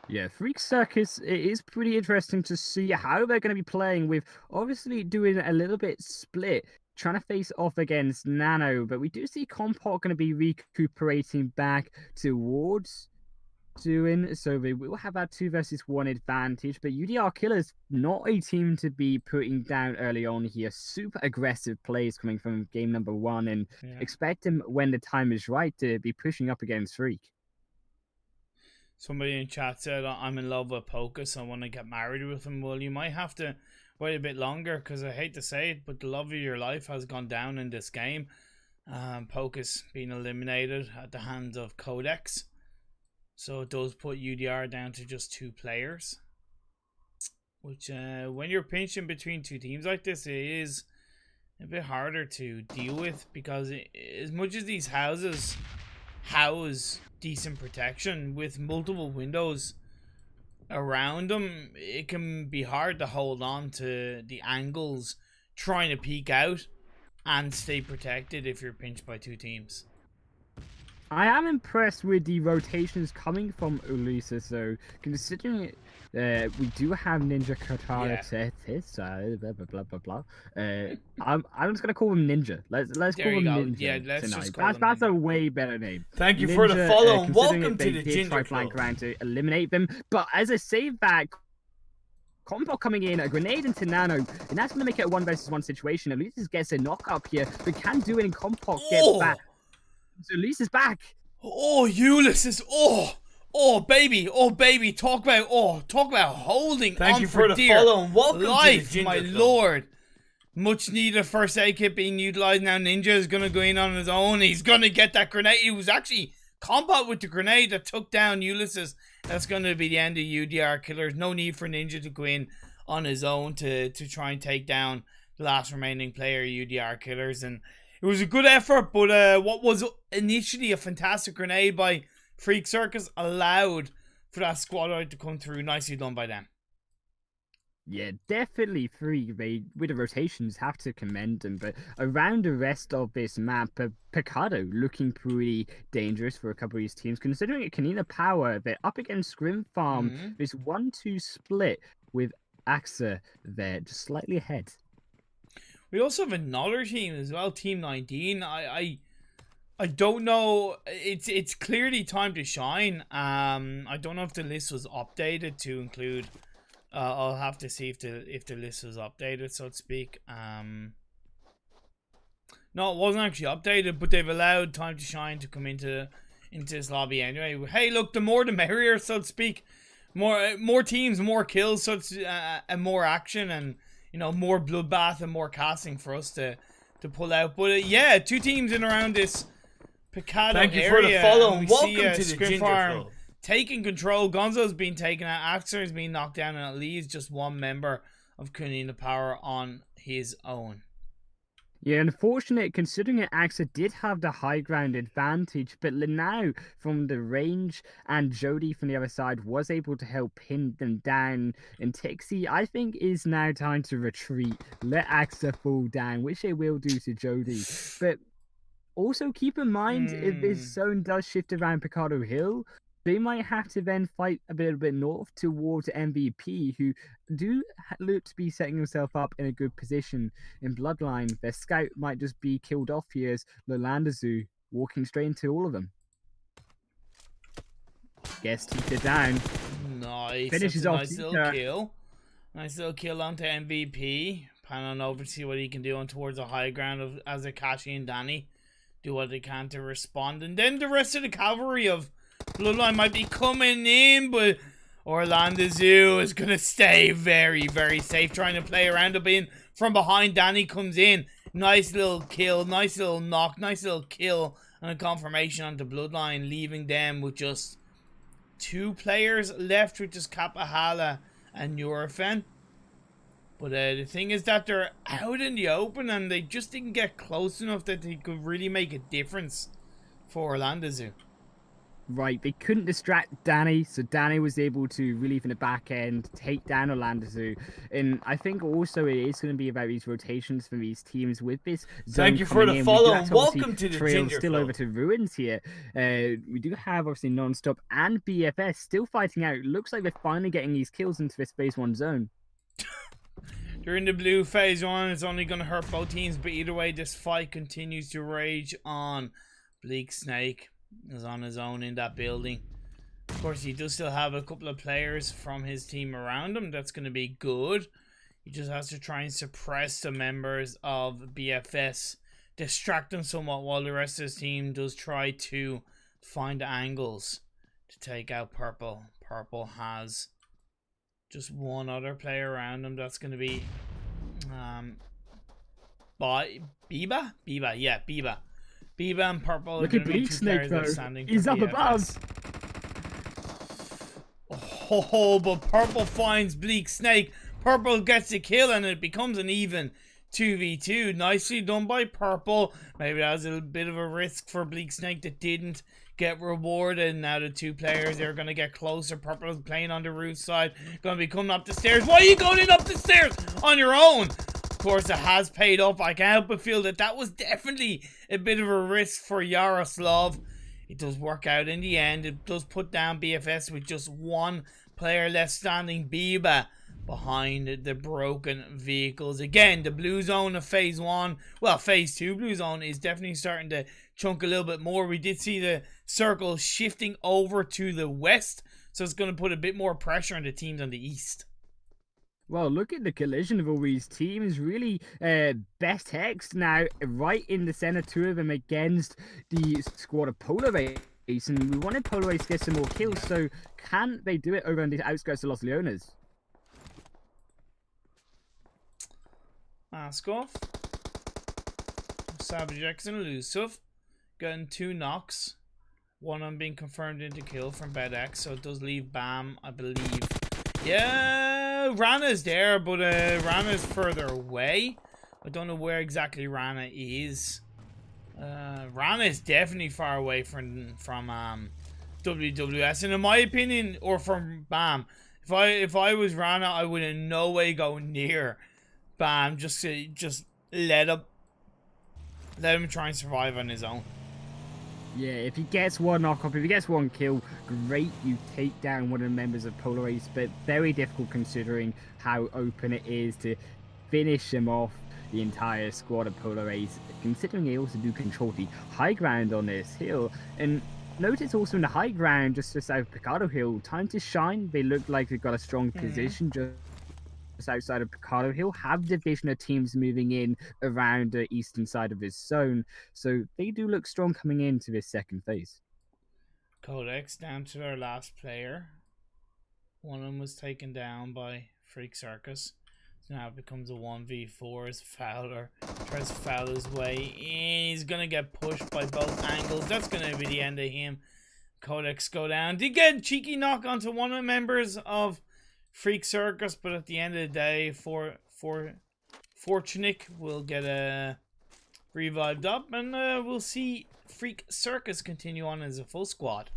Speaker 2: Yeah, Freak Circus, it is pretty interesting to see how they're going to be playing with obviously doing a little bit split, trying to face off against Nano, but we do see Compot going to be recuperating back towards doing, so they will have that 2 versus 1 advantage, but UDR Killers not a team to be putting down early on here. Super aggressive plays coming from game number 1 and expect them when the time is right to be pushing up against Freak.
Speaker 1: Somebody in chat said, I'm in love with Pocus. I want to get married with him. Well, you might have to wait a bit longer because I hate to say it, but the love of your life has gone down in this game. Pocus being eliminated at the hands of Codex. So it does put UDR down to just 2 players. Which, when you're pinching between 2 teams like this, it is a bit harder to deal with because as much as these houses house decent protection with multiple windows around them, it can be hard to hold on to the angles trying to peek out and stay protected if you're pinched by 2 teams.
Speaker 2: I am impressed with the rotations coming from Ulysses, though, considering it. We do have Ninja Katana blah blah blah. I'm just gonna call him Ninja. Let's call him Ninja.
Speaker 1: Yeah, let's
Speaker 2: tonight.
Speaker 1: just call
Speaker 2: That's a way better name.
Speaker 3: Thank you
Speaker 2: Ninja,
Speaker 3: for the follow and welcome
Speaker 2: they
Speaker 3: to the
Speaker 2: did
Speaker 3: Ginger
Speaker 2: try
Speaker 3: Club.
Speaker 2: flank around to eliminate them, but as a save back, Combo coming in, a grenade into Nano, and that's gonna make it a 1 versus 1 situation. Ulysses gets a knock up here, but can do it, and Compot gets back. So Ulysses back.
Speaker 1: Oh, Ulysses! Oh, baby! Talk about holding.
Speaker 3: Thank
Speaker 1: on
Speaker 3: you for the
Speaker 1: dear
Speaker 3: follow and welcome
Speaker 1: life,
Speaker 3: to the Ginger
Speaker 1: my
Speaker 3: Club.
Speaker 1: lord. Much needed first aid kit being utilized now. Ninja is gonna go in on his own. He's gonna get that grenade. He was actually combat with the grenade that took down Ulysses. That's gonna be the end of UDR Killers. No need for Ninja to go in on his own to try and take down the last remaining player, UDR Killers, and it was a good effort, but what was initially a fantastic grenade by Freak Circus allowed for that squad out to come through. Nicely done by them.
Speaker 2: Yeah, definitely Freak. They, with the rotations, have to commend them. But around the rest of this map, Picado looking pretty dangerous for a couple of these teams. Considering it Canina Power, they're up against Scrim Farm. This 1-2 split with AXA there, just slightly ahead.
Speaker 1: We also have another team as well, Team 19. I don't know. It's clearly time to shine. I don't know if the list was updated to include I'll have to see if the list was updated, so to speak. No, it wasn't actually updated, but they've allowed Time to Shine to come into this lobby anyway. Hey, look, the more the merrier, so to speak. More teams, more kills, so it's and more action, and you know, more bloodbath and more casting for us to pull out. But yeah, 2 teams in around this Picado
Speaker 3: Thank you
Speaker 1: area,
Speaker 3: for the follow, and
Speaker 1: we
Speaker 3: welcome
Speaker 1: see,
Speaker 3: to the
Speaker 1: Scrim
Speaker 3: Ginger
Speaker 1: Farm
Speaker 3: Club.
Speaker 1: taking control. Gonzo's been taken out. Axer has been knocked down, and it leaves just one member of Kunin the Power on his own.
Speaker 2: Yeah, unfortunate considering that Axa did have the high ground advantage, but Lanao from the range and Jody from the other side was able to help pin them down. And Tixie, I think, is now time to retreat. Let Axa fall down, which they will do to Jody. But also keep in mind, if this zone does shift around Picado Hill, they might have to then fight a little bit north towards MVP, who do look to be setting himself up in a good position. In Bloodline, their scout might just be killed off here as Lolandazu walking straight into all of them. Gets Tika down.
Speaker 1: Nice.
Speaker 2: Finishes
Speaker 1: That's a
Speaker 2: off
Speaker 1: nice little
Speaker 2: Tika.
Speaker 1: kill. Nice little kill onto MVP. Pan on over to see what he can do on towards the high ground of as Akashi and Danny do what they can to respond. And then the rest of the cavalry of Bloodline might be coming in, but Orlando Zoo is going to stay very, very safe, trying to play around up in from behind. Danny comes in. Nice little kill, nice little knock, nice little kill, and a confirmation onto Bloodline, leaving them with just 2 players left, which is Kapahala and Nurofen. But the thing is that they're out in the open, and they just didn't get close enough that they could really make a difference for Orlando Zoo.
Speaker 2: Right, they couldn't distract Danny, so Danny was able to really from the back end take down Orlando Zoo. And I think also it is going to be about these rotations for these teams with this zone.
Speaker 3: Thank you for the
Speaker 2: in.
Speaker 3: follow,
Speaker 2: We do
Speaker 3: and
Speaker 2: have obviously
Speaker 3: welcome to the
Speaker 2: trail
Speaker 3: Ginger
Speaker 2: still
Speaker 3: Club.
Speaker 2: over to Ruins here. We do have obviously Non-Stop and BFS still fighting out. Looks like they're finally getting these kills into this phase 1 zone.
Speaker 1: During the blue phase 1, it's only going to hurt both teams, but either way, this fight continues to rage on. Bleak Snake is on his own in that building. Of course, he does still have a couple of players from his team around him. That's going to be good. He just has to try and suppress the members of BFS, distract them somewhat while the rest of his team does try to find angles to take out Purple. Purple has just one other player around him. That's going to be Biba? Biba, yeah, Biba. Biba and Purple are
Speaker 2: Look
Speaker 1: going
Speaker 2: at
Speaker 1: to be
Speaker 2: Bleak
Speaker 1: 2
Speaker 2: Snake
Speaker 1: players that are
Speaker 2: though.
Speaker 1: standing
Speaker 2: He's
Speaker 1: for
Speaker 2: up
Speaker 1: BFS.
Speaker 2: above.
Speaker 1: Oh, but Purple finds Bleak Snake. Purple gets the kill, and it becomes an even 2v2. Nicely done by Purple. Maybe that was a bit of a risk for Bleak Snake that didn't get rewarded. Now the 2 players are going to get closer. Purple is playing on the roof side. Going to be coming up the stairs. Why are you going up the stairs on your own? Of course, it has paid off. I can't help but feel that that was definitely a bit of a risk for Yaroslav. It does work out in the end. It does put down BFS with just 1 player left standing. Biba behind the broken vehicles. Again, the blue zone of phase 1, well, phase 2 blue zone is definitely starting to chunk a little bit more. We did see the circle shifting over to the west, so it's going to put a bit more pressure on the teams on the east.
Speaker 2: Well, look at the collision of all these teams. Really, Best Hex now right in the center, 2 of them against the squad of Polar Race. And we wanted Polar Race to get some more kills, so can they do it over on the outskirts of Los Leones?
Speaker 1: Mask off. Savage X and Elusive getting 2 knocks. One of them being confirmed into kill from Bed X, so it does leave Bam, I believe. Yeah, Rana's there, but Rana's further away. I don't know where exactly Rana is. Rana is definitely far away from WWS, and in my opinion, or from Bam. If I was Rana, I would in no way go near Bam. Just let him try and survive on his own.
Speaker 2: Yeah, if he gets 1 knock up, if he gets 1 kill, great, you take down one of the members of Polar Race, but very difficult considering how open it is to finish him off, the entire squad of Polar Race, considering they also do control the high ground on this hill. And notice also in the high ground, just south of Picado Hill, time to shine. They look like they've got a strong position just outside of Picado Hill. Have division of teams moving in around the eastern side of this zone, so they do look strong coming into this second phase.
Speaker 1: Codex down to their last player. One of them was taken down by Freak Circus. So now it becomes a 1v4 as Fowler tries to foul his way in. He's going to get pushed by both angles. That's going to be the end of him. Codex go down. Did get a cheeky knock onto one of the members of Freak Circus, but at the end of the day, Fortunic will get revived up, and we'll see Freak Circus continue on as a full squad.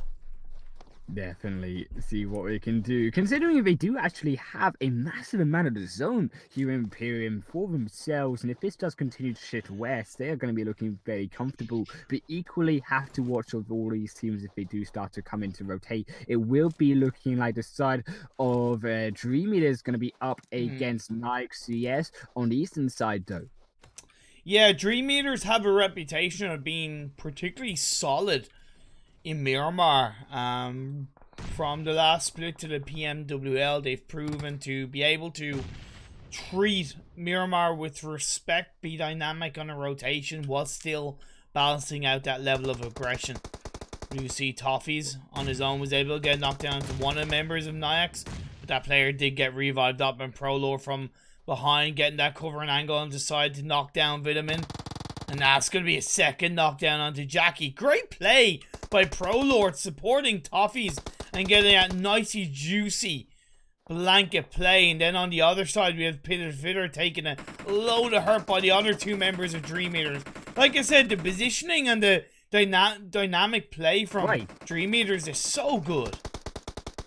Speaker 2: Definitely see what we can do, considering they do actually have a massive amount of the zone here in Imperium for themselves, and if this does continue to shift west, they are going to be looking very comfortable, but equally have to watch of all these teams if they do start to come in to rotate. It will be looking like the side of Dream Eater is going to be up against Naix CS on the eastern side though.
Speaker 1: Yeah, Dream Eaters have a reputation of being particularly solid in Miramar. From the last split to the PMWL, they've proven to be able to treat Miramar with respect, be dynamic on a rotation while still balancing out that level of aggression. You see Toffees on his own was able to get knocked down to one of the members of Naix, but that player did get revived up, and Prolor from behind getting that covering angle and decided to knock down Vitamin. And that's going to be a second knockdown onto Jackie. Great play by ProLord supporting Toffees and getting that nicey juicy blanket play. And then on the other side, we have Peter Fitter taking a load of hurt by the other two members of Dream Eaters. Like I said, the positioning and the dynamic play from Dream Eaters is so good.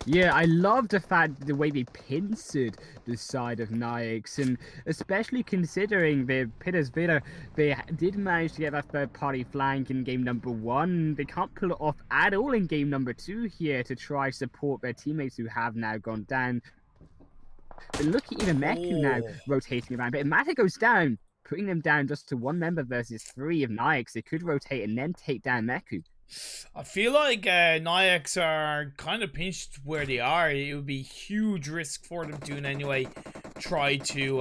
Speaker 2: Yeah, I love the fact the way they pincered the side of Naix, and especially considering the Pitters Vita, they did manage to get that third party flank in game number 1. They can't pull it off at all in game number 2 here to try support their teammates who have now gone down. But look at even Meku now rotating around, but if Mata goes down, putting them down just to 1 member versus 3 of Naix, they could rotate and then take down Meku.
Speaker 1: I feel like Naix are kind of pinched where they are. It would be huge risk for them to in any way try to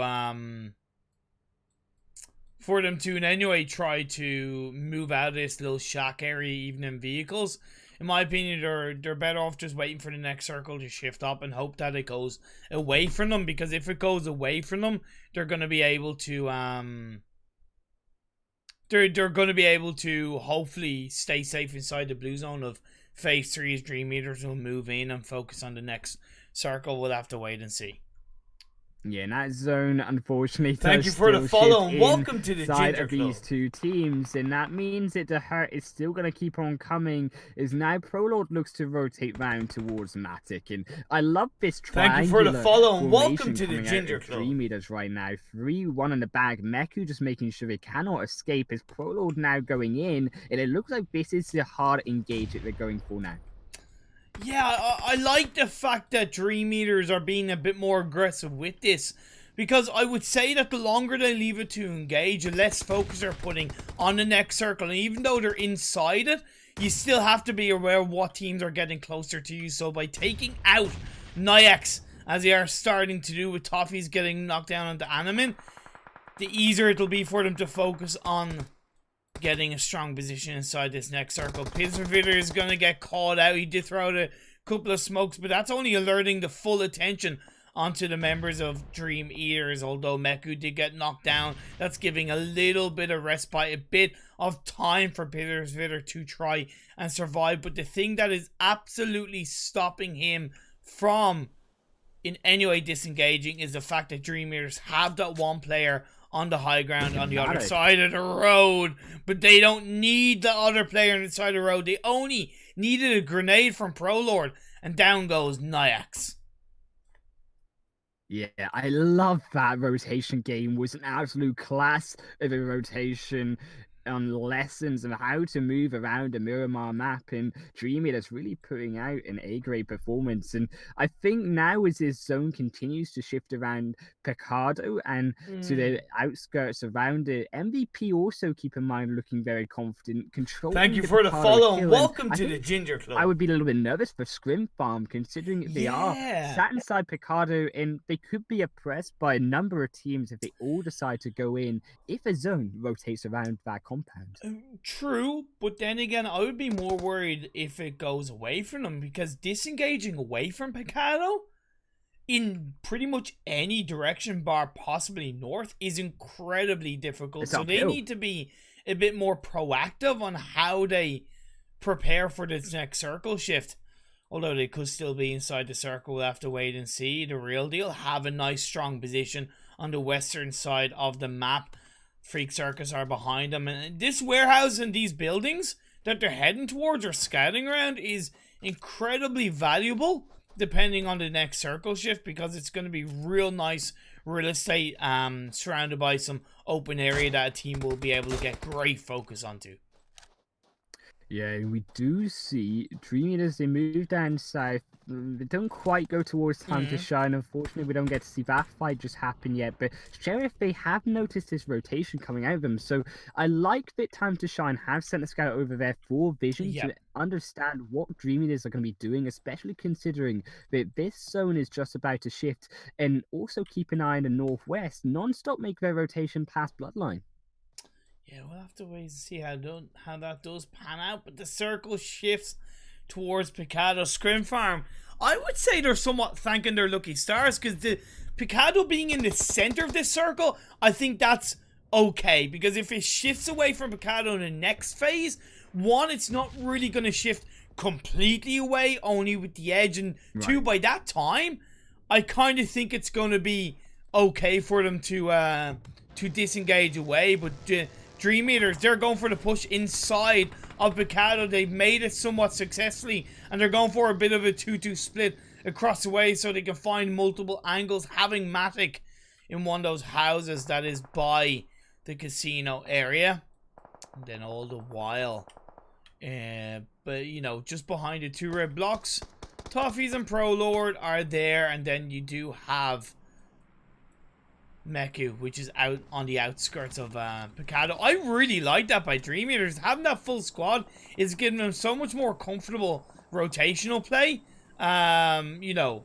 Speaker 1: move out of this little shack area even in vehicles. In my opinion, they're better off just waiting for the next circle to shift up and hope that it goes away from them, because if it goes away from them, they're going to be able to They're going to be able to hopefully stay safe inside the blue zone of phase 3 as Dream Eaters will move in and focus on the next circle. We'll have to wait and see.
Speaker 2: Yeah, in that zone, unfortunately,
Speaker 3: thank you for the follow and welcome to the Ginger
Speaker 2: of these two teams, and that means that the hurt is still going to keep on coming. As now ProLord looks to rotate round towards Matic, and I love this triangular.
Speaker 3: Thank you for the follow and welcome to the Ginger Club.
Speaker 2: Dream Eaters right now, 3-1 in the bag. Meku just making sure they cannot escape. As ProLord now going in, and it looks like this is the hard engage that they're going for now.
Speaker 1: Yeah, I like the fact that Dream Eaters are being a bit more aggressive with this, because I would say that the longer they leave it to engage, the less focus they're putting on the next circle. And even though they're inside it, you still have to be aware of what teams are getting closer to you. So by taking out Naix, as they are starting to do with Toffees getting knocked down onto Animin, the easier it'll be for them to focus on getting a strong position inside this next circle. Pizzavitter is going to get caught out. He did throw out a couple of smokes, but that's only alerting the full attention onto the members of Dream Eaters. Although Meku did get knocked down, that's giving a little bit of respite, a bit of time for Pizzavitter to try and survive. But the thing that is absolutely stopping him from in any way disengaging is the fact that Dream Eaters have that one player on the high ground on the other side of the road, but they don't need the other player on the side of the road. They only needed a grenade from ProLord, and down goes Naix.
Speaker 2: Yeah, I love that rotation game. Was an absolute class of a rotation. on lessons on how to move around a Miramar map, and Dreamy that's really putting out an A-grade performance. And I think now as his zone continues to shift around Picardo and to the outskirts around it, MVP also, keep in mind, looking very confident, controlling.
Speaker 3: Thank you
Speaker 2: the
Speaker 3: for the
Speaker 2: Picardo
Speaker 3: follow,
Speaker 2: kill,
Speaker 3: and welcome
Speaker 2: I
Speaker 3: to the
Speaker 2: think
Speaker 3: Ginger Club.
Speaker 2: I would be a little bit nervous for Scrim Farm, considering they are sat inside Picardo, and they could be oppressed by a number of teams if they all decide to go in if a zone rotates around that compound.
Speaker 1: True, but then again, I would be more worried if it goes away from them, because disengaging away from Picardo in pretty much any direction bar possibly north is incredibly difficult. So they need to be a bit more proactive on how they prepare for this next circle shift. Although they could still be inside the circle, we'll have to wait and see. The real deal, have a nice strong position on the western side of the map. Freak Circus are behind them, and this warehouse and these buildings that they're heading towards or scouting around is incredibly valuable depending on the next circle shift, because it's going to be real nice real estate surrounded by some open area that a team will be able to get great focus onto.
Speaker 2: Yeah, we do see Dreamy as they move down south. They don't quite go towards Time to Shine. Unfortunately, we don't get to see that fight just happen yet. But Sheriff, they have noticed this rotation coming out of them. So I like that Time to Shine have sent a scout over there for vision to understand what Dreaminess are going to be doing, especially considering that this zone is just about to shift. And also keep an eye on the northwest. Non-stop make their rotation past Bloodline.
Speaker 1: Yeah, we'll have to wait and see how that does pan out. But the circle shifts towards Picado Scrim Farm. I would say they're somewhat thanking their lucky stars, because the Picado being in the center of this circle, I think that's okay. Because if it shifts away from Picado in the next phase, one, it's not really going to shift completely away, only with the edge. And two, by that time, I kind of think it's going to be okay for them to disengage away. But Dream Eaters, they're going for the push inside of Picado. They've made it somewhat successfully, and they're going for a bit of a 2-2 split across the way so they can find multiple angles, having Matic in one of those houses that is by the casino area. And then all the while, but you know, just behind the two red blocks, Toffees and Pro Lord are there, and then you do have Meku, which is out on the outskirts of Picado. I really like that by Dream Eaters. Having that full squad is giving them so much more comfortable rotational play, you know,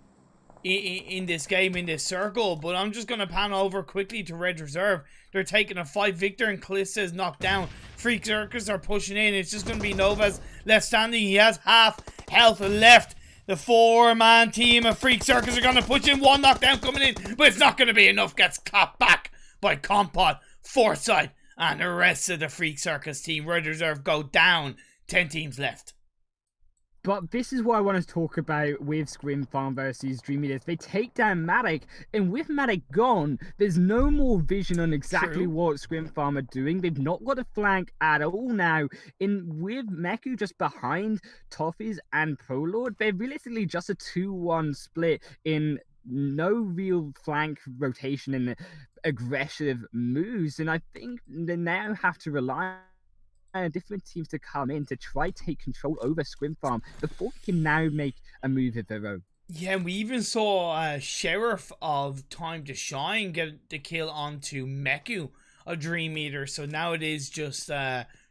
Speaker 1: in this game, in this circle. But I'm just going to pan over quickly to Red Reserve. They're taking a fight. Victor and Calista is knocked down. Freak Circus are pushing in. It's just going to be Novas left standing. He has half health left. The four-man team of Freak Circus are going to push in. One knockdown coming in, but it's not going to be enough. Gets clapped back by Compot, Foresight, and the rest of the Freak Circus team. Red Reserve go down. 10 teams left.
Speaker 2: But this is what I want to talk about with Scrim Farm versus Dream Eaters. They take down Matic, and with Matic gone, there's no more vision on exactly what Scrim Farm are doing. They've not got a flank at all now. And with Meku just behind Toffees and Prolord, they're realistically just a 2-1 split in no real flank rotation and aggressive moves. And I think they now have to rely different teams to come in to try to take control over Scrim Farm before we can now make a move of their own.
Speaker 1: Yeah, and we even saw Sheriff of Time to Shine get the kill onto Meku, a Dream Eater. So now it is just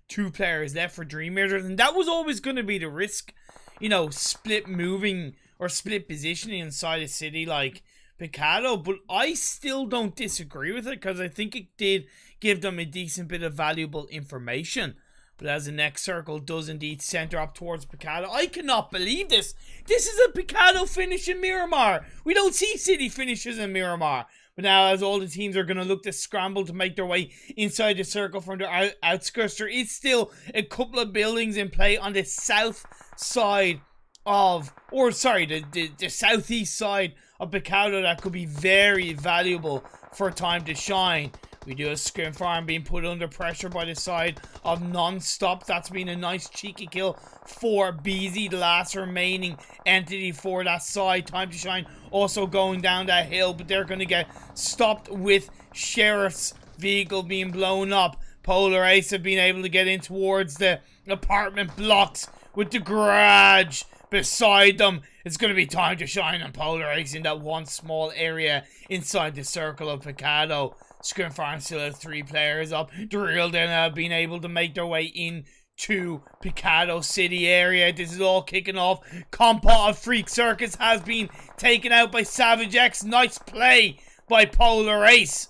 Speaker 1: 2 players left for Dream Eaters, and that was always going to be the risk, you know, split moving or split positioning inside a city like Picado. But I still don't disagree with it, because I think it did give them a decent bit of valuable information. But as the next circle does indeed center up towards Picado, I cannot believe this. This is a Picado finish in Miramar. We don't see city finishes in Miramar. But now, as all the teams are going to look to scramble to make their way inside the circle from their outskirts, there is still a couple of buildings in play on the south side of, or sorry, the southeast side of Picado that could be very valuable for Time to Shine. We do a Scrim Farm being put under pressure by the side of Non-Stop. That's been a nice cheeky kill for BZ, the last remaining entity for that side. Time to Shine also going down that hill, but they're going to get stopped with Sheriff's vehicle being blown up Polar Ace have been able to get in towards the apartment blocks with the garage beside them. It's going to be time to shine on Polar Ace in that one small area inside the circle of Picado. Scrim Farm still has 3 players up. The Real then have been able to make their way in to Picado City area. This is all kicking off. Compa of Freak Circus has been taken out by Savage X. Nice play by Polar Ace.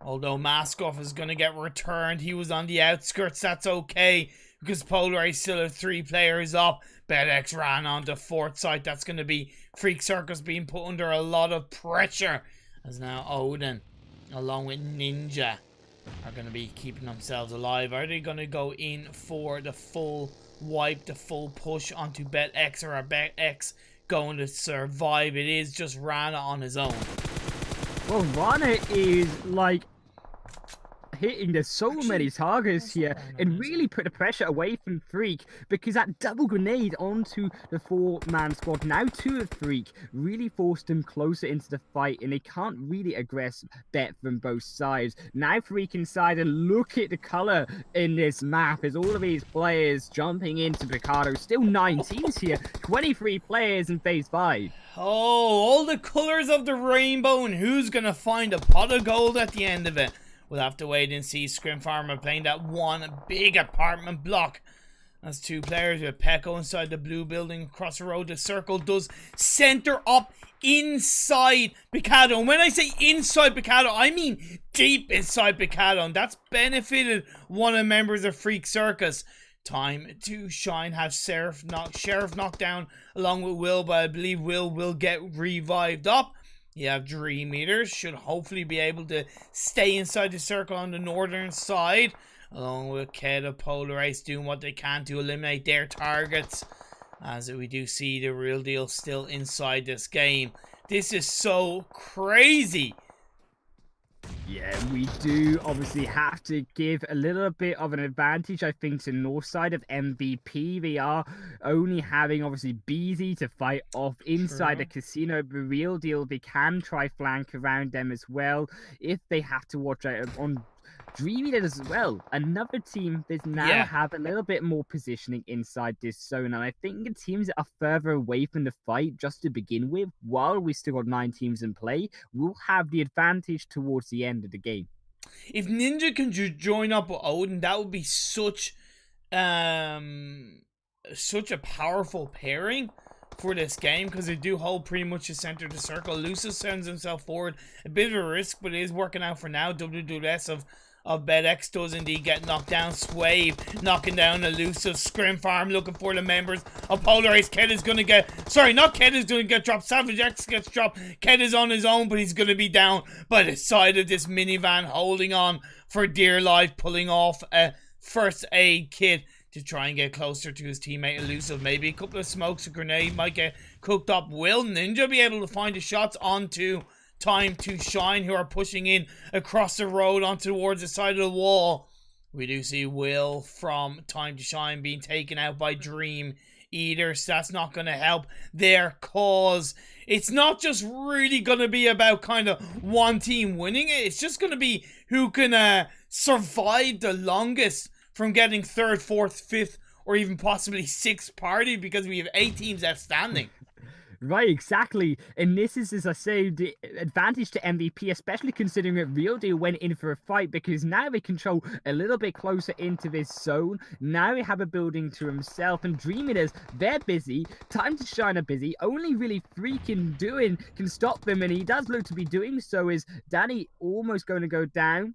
Speaker 1: Although Maskoff is going to get returned. He was on the outskirts. That's okay, because Polar Ace still have 3 players up. BetX ran on the 4th site. That's going to be Freak Circus being put under a lot of pressure. As now Odin, along with Ninja, are going to be keeping themselves alive. Are they going to go in for the full wipe, the full push onto BetX, or are BetX going to survive? It is just Rana on his own.
Speaker 2: Well, Rana is like hitting there's so many targets here and really put the pressure away from Freak, because that double grenade onto the 4-man squad, now 2 of Freak, really forced them closer into the fight, and they can't really aggress Bet from both sides. Now Freak inside, and look at the color in this map as all of these players jumping into Picado. Still 9 teams here, 23 players in phase 5.
Speaker 1: Oh, all the colors of the rainbow, and who's gonna find a pot of gold at the end of it? We'll have to wait and see. Scrim Farmer playing that one big apartment block. That's 2 players with Pecco inside the blue building across the road. The circle does center up inside Picado. And when I say inside Picado, I mean deep inside Picado. And that's benefited one of the members of Freak Circus. Time to shine. Have Sheriff knocked down along with Will, but I believe Will get revived up. You have Dream Eaters, should hopefully be able to stay inside the circle on the northern side, along with Ked of Polar Ace doing what they can to eliminate their targets, as we do see the Real Deal still inside this game. This is so crazy.
Speaker 2: Yeah, we do obviously have to give a little bit of an advantage, I think, to north side of MVP. They are only having, obviously, BZ to fight off inside the casino. The Real Deal, they can try flank around them as well, if they have to watch out on Dreamy as well. Another team that now have a little bit more positioning inside this zone, and I think the teams that are further away from the fight just to begin with, while we still got 9 teams in play, will have the advantage towards the end of the game.
Speaker 1: If Ninja can join up with Odin, that would be such a powerful pairing for this game, because they do hold pretty much the center of the circle. Lucis sends himself forward, a bit of a risk, but it is working out for now. WWS of BetX does indeed get knocked down. Swave knocking down Elusive. Scrim Farm looking for the members of Polar Ace. Ked is going to get... Sorry, not Ked is going to get dropped. Savage X gets dropped. Ked is on his own, but he's going to be down by the side of this minivan, holding on for dear life, pulling off a first aid kit to try and get closer to his teammate Elusive. Maybe a couple of smokes, a grenade might get cooked up. Will Ninja be able to find the shots onto Time to Shine, who are pushing in across the road onto towards the side of the wall? We do see Will from Time to Shine being taken out by Dream Eaters. That's not going to help their cause. It's not just really going to be about kind of one team winning it. It's just going to be who can survive the longest from getting 3rd, 4th, 5th, or even possibly 6th party, because we have 8 teams outstanding.
Speaker 2: Right, exactly. And this is, as I say, the advantage to MVP, especially considering that Real Deal went in for a fight, because now they control a little bit closer into this zone. Now they have a building to himself, and Dream Eaters, they're busy. Time to Shine are busy. Only really Freaking doing can stop them, and he does look to be doing so. Is Danny almost going to go down?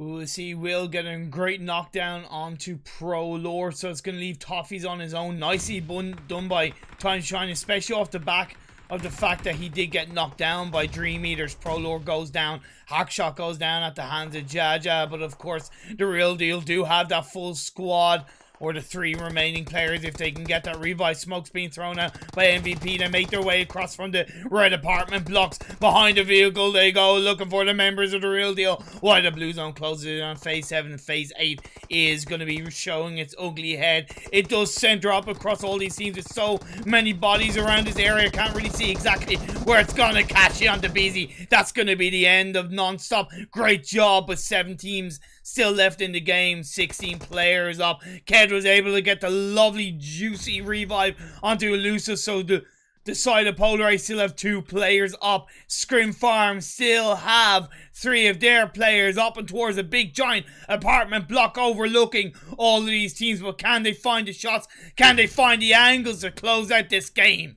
Speaker 1: We'll see Will getting a great knockdown onto Pro Lord, so it's going to leave Toffees on his own. Nicely done by Time to Shine, especially off the back of the fact that he did get knocked down by Dream Eaters. Pro Lord goes down, Hackshot goes down at the hands of Jaja, but of course the Real Deal do have that full squad or the 3 remaining players, if they can get that revive. Smoke's being thrown out by MVP. They make their way across from the red apartment blocks. Behind the vehicle they go, looking for the members of the real deal, while the blue zone closes in on phase 7. And phase 8 is going to be showing its ugly head. It does center up across all these teams with so many bodies around this area. Can't really see exactly where it's going to catch you on the busy. That's going to be the end of non-stop. Great job with 7 teams still left in the game, 16 players up. Ked was able to get the lovely juicy revive onto Elusive, so the side of Polar still have 2 players up. Scrim Farm still have 3 of their players up and towards a big giant apartment block overlooking all of these teams. But can they find the shots? Can they find the angles to close out this game?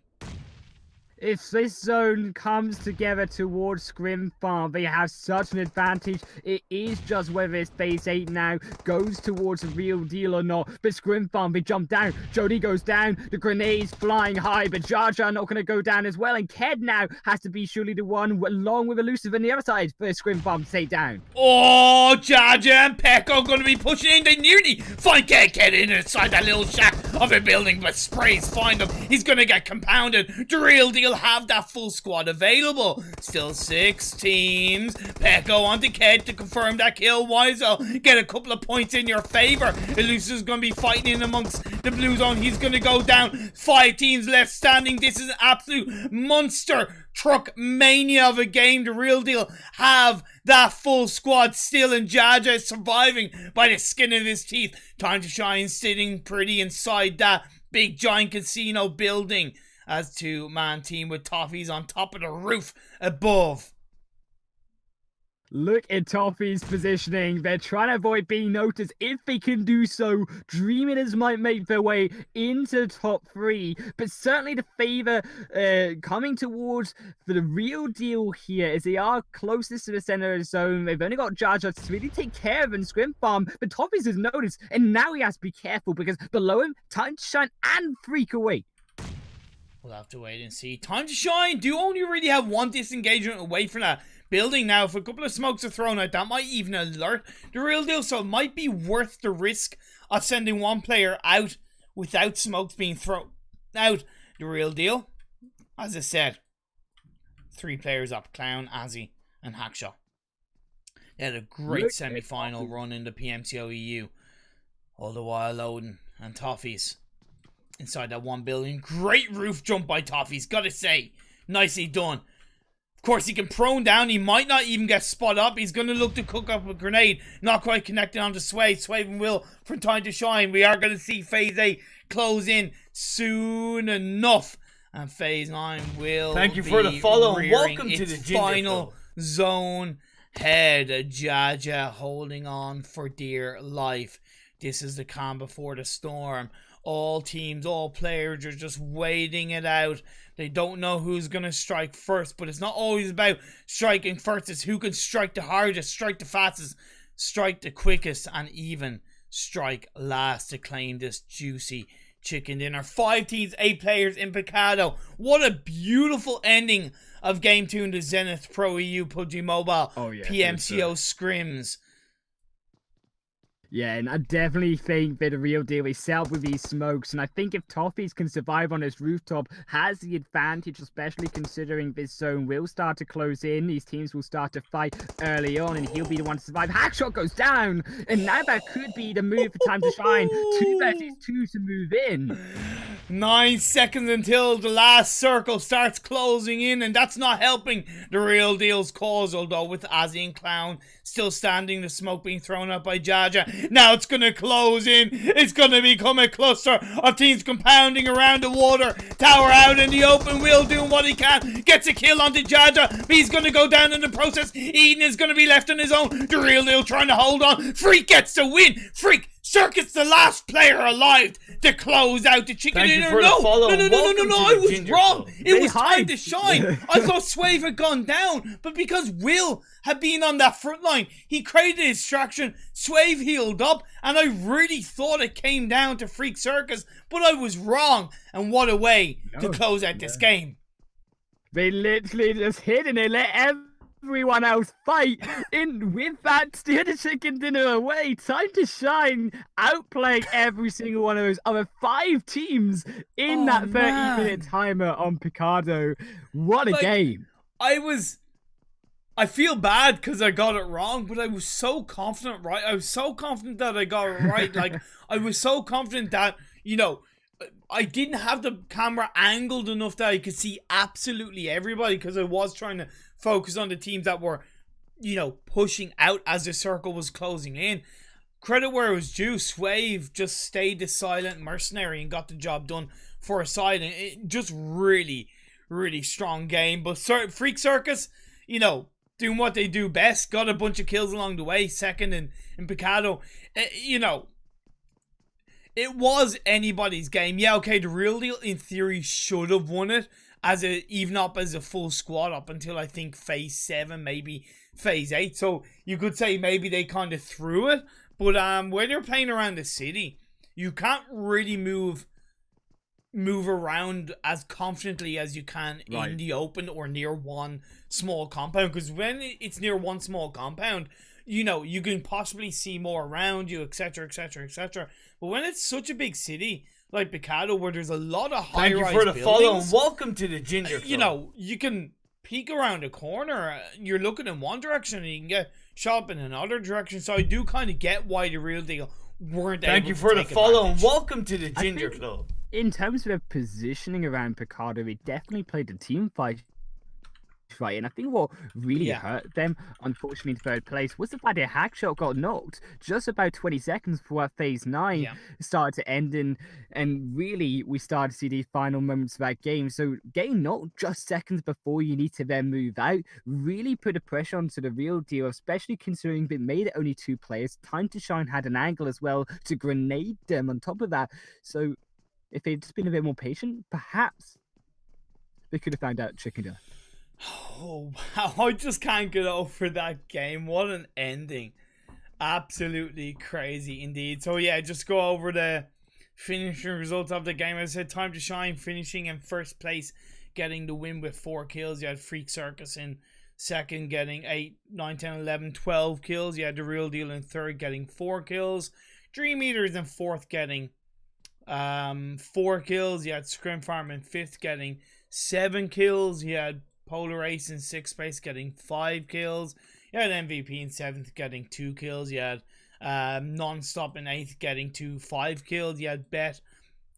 Speaker 2: If this zone comes together towards Scrim Farm, they have such an advantage. It is just whether it's phase 8 now goes towards the real deal or not. But Scrim Farm, they jump down. Jody goes down. The grenades flying high, but Jar Jar not going to go down as well. And Ked now has to be surely the one along with Elusive on the other side for Scrim Farm to stay down.
Speaker 1: Oh, Jar Jar and Pecco going to be pushing in. They nearly find Ked in inside that little shack of a building, but Sprays find him. He's going to get compounded. The real deal have that full squad available. Still 6 teams. Pecco onto Ked to confirm that kill. Wiseau get a couple of points in your favor. Elusive's going to be fighting in amongst the blue zone. He's going to go down. 5 teams left standing. This is an absolute monster truck mania of a game. The real deal have that full squad still, and Jaja is surviving by the skin of his teeth. Time to shine sitting pretty inside that big giant casino building as 2-man team with Toffees on top of the roof above.
Speaker 2: Look at Toffee's positioning. They're trying to avoid being noticed. If they can do so, Dream Eaters might make their way into the top 3. But certainly the favor coming towards the real deal here as they are closest to the center of the zone. They've only got Jar Jar to really take care of in Scrim Farm. But Toffees has noticed, and now he has to be careful because below him, Time to Shine and Freak away.
Speaker 1: We'll have to wait and see. Time to Shine do only really have 1 disengagement away from that building now. If a couple of smokes are thrown out, that might even alert the real deal, so it might be worth the risk of sending 1 player out without smokes being thrown out. The real deal, as I said, 3 players up: Clown, Azzy, and Hackshaw. They had a great semi-final run in the PMCO EU, all the while Odin and Toffees inside that 1 building. Great roof jump by Toffees, gotta say. Nicely done. Of course, he can prone down. He might not even get spot up. He's going to look to cook up a grenade. Not quite connected onto Sway. Sway and Will from Time to Shine. We are going to see phase 8 close in soon enough. And phase 9 will
Speaker 3: Thank you for the follow and welcome to the Ginger
Speaker 1: final zone head. Jaja holding on for dear life. This is the calm before the storm. All teams, all players are just waiting it out. They don't know who's going to strike first, but it's not always about striking first. It's who can strike the hardest, strike the fastest, strike the quickest, and even strike last to claim this juicy chicken dinner. 5 teams, 8 players in Picado. What a beautiful ending of Game 2 in the Zenith ProEU PUBG Mobile PMCO Scrims.
Speaker 2: Yeah, and I definitely think that the real deal is set up with these smokes, and I think if Toffees can survive on this rooftop, has the advantage, especially considering this zone will start to close in. These teams will start to fight early on, and he'll be the one to survive. Hackshot goes down, and now that could be the move for Time to Shine. 2 versus 2 to move in.
Speaker 1: 9 seconds until the last circle starts closing in, and that's not helping the real deal's cause, although with Azzy and Clown still standing, the smoke being thrown up by Jaja. Now it's going to close in. It's going to become a cluster of teams compounding around the water tower out in the open. Will doing what he can. Gets a kill onto Jaja, but he's going to go down in the process. Eden is going to be left on his own. The real deal trying to hold on. Freak gets the win. Freak Circuit's the last player alive to close out the chicken dinner. No, I was wrong. It was Time to Shine. I thought Swave had gone down, but because Will had been on that front line, he created a distraction. Swave healed up, and I really thought it came down to Freak Circus, but I was wrong. And what a way to close out this game.
Speaker 2: They literally just hit and they let everyone else fight in with that steer the chicken dinner away. Time to shine, outplaying every single one of those other 5 teams in that 30-minute timer on Picado. What a game.
Speaker 1: I feel bad because I got it wrong, but I was so confident, right? I was so confident that I got it right. Like, I was so confident that, you know, I didn't have the camera angled enough that I could see absolutely everybody because I was trying to focus on the teams that were, you know, pushing out as the circle was closing in. Credit where it was due. Swave just stayed the silent mercenary and got the job done for a side. And it just really, really strong game. But Freak Circus, you know, doing what they do best. Got a bunch of kills along the way. Second in Picado. You know, it was anybody's game. Yeah, okay, the Real Deal in theory should have won it as even up as a full squad up until I think phase 7, maybe phase 8. So you could say maybe they kind of threw it. But when you're playing around the city, you can't really move around as confidently as you can in the open or near one small compound. Because when it's near one small compound, you know, you can possibly see more around you, etc, etc, etc. But when it's such a big city like Picado, where there's a lot of high-rise buildings...
Speaker 3: Thank you for the follow and welcome to the Ginger Club.
Speaker 1: You know, you can peek around a corner, you're looking in one direction and you can get shot up in another direction. So I do kind of get why the Real Deal weren't able to
Speaker 3: Thank you for the
Speaker 1: take
Speaker 3: follow and
Speaker 1: advantage.
Speaker 3: welcome to the Ginger Club.
Speaker 2: In terms of their positioning around Picado, it definitely played the team fight right. And I think what really hurt them, unfortunately, in third place was the fact that Hackshot got knocked just about 20 seconds before phase 9 started to end. And really, we started to see the final moments of that game. So getting knocked just seconds before you need to then move out really put a pressure onto the Real Deal, especially considering they made it only 2 players. Time to Shine had an angle as well to grenade them on top of that. So if they'd just been a bit more patient, perhaps they could have found out chicken dinner.
Speaker 1: Oh, wow. I just can't get over that game. What an ending. Absolutely crazy indeed. So yeah, just go over the finishing results of the game. As I said, Time to Shine finishing in first place, getting the win with 4 kills. You had Freak Circus in second, getting 8, 9, 10, 11, 12 kills. You had The Real Deal in third, getting 4 kills. Dream Eaters in fourth, getting 4 kills. You had Scrim Farm in 5th, getting 7 kills. You had Polar Ace in 6th place, getting 5 kills. You had MVP in 7th, getting 2 kills. You had Non-Stop in 8th, getting 5 kills. You had Bet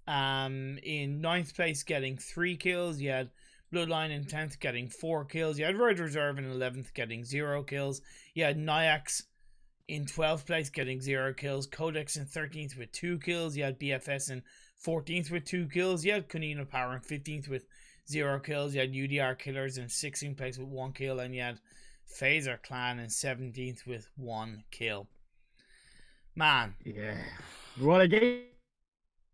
Speaker 1: in 9th place, getting 3 kills. You had Bloodline in 10th, getting 4 kills. You had Red Reserve in 11th, getting 0 kills. You had Naix in 12th place, getting 0 kills. Codex in 13th with 2 kills. You had BFS in 14th with 2 kills. You had Kunina Power in 15th with 0 kills. You had UDR Killers in 16th place with 1 kill. And you had Phaser Clan in 17th with 1 kill. Man.
Speaker 2: Yeah. What a game.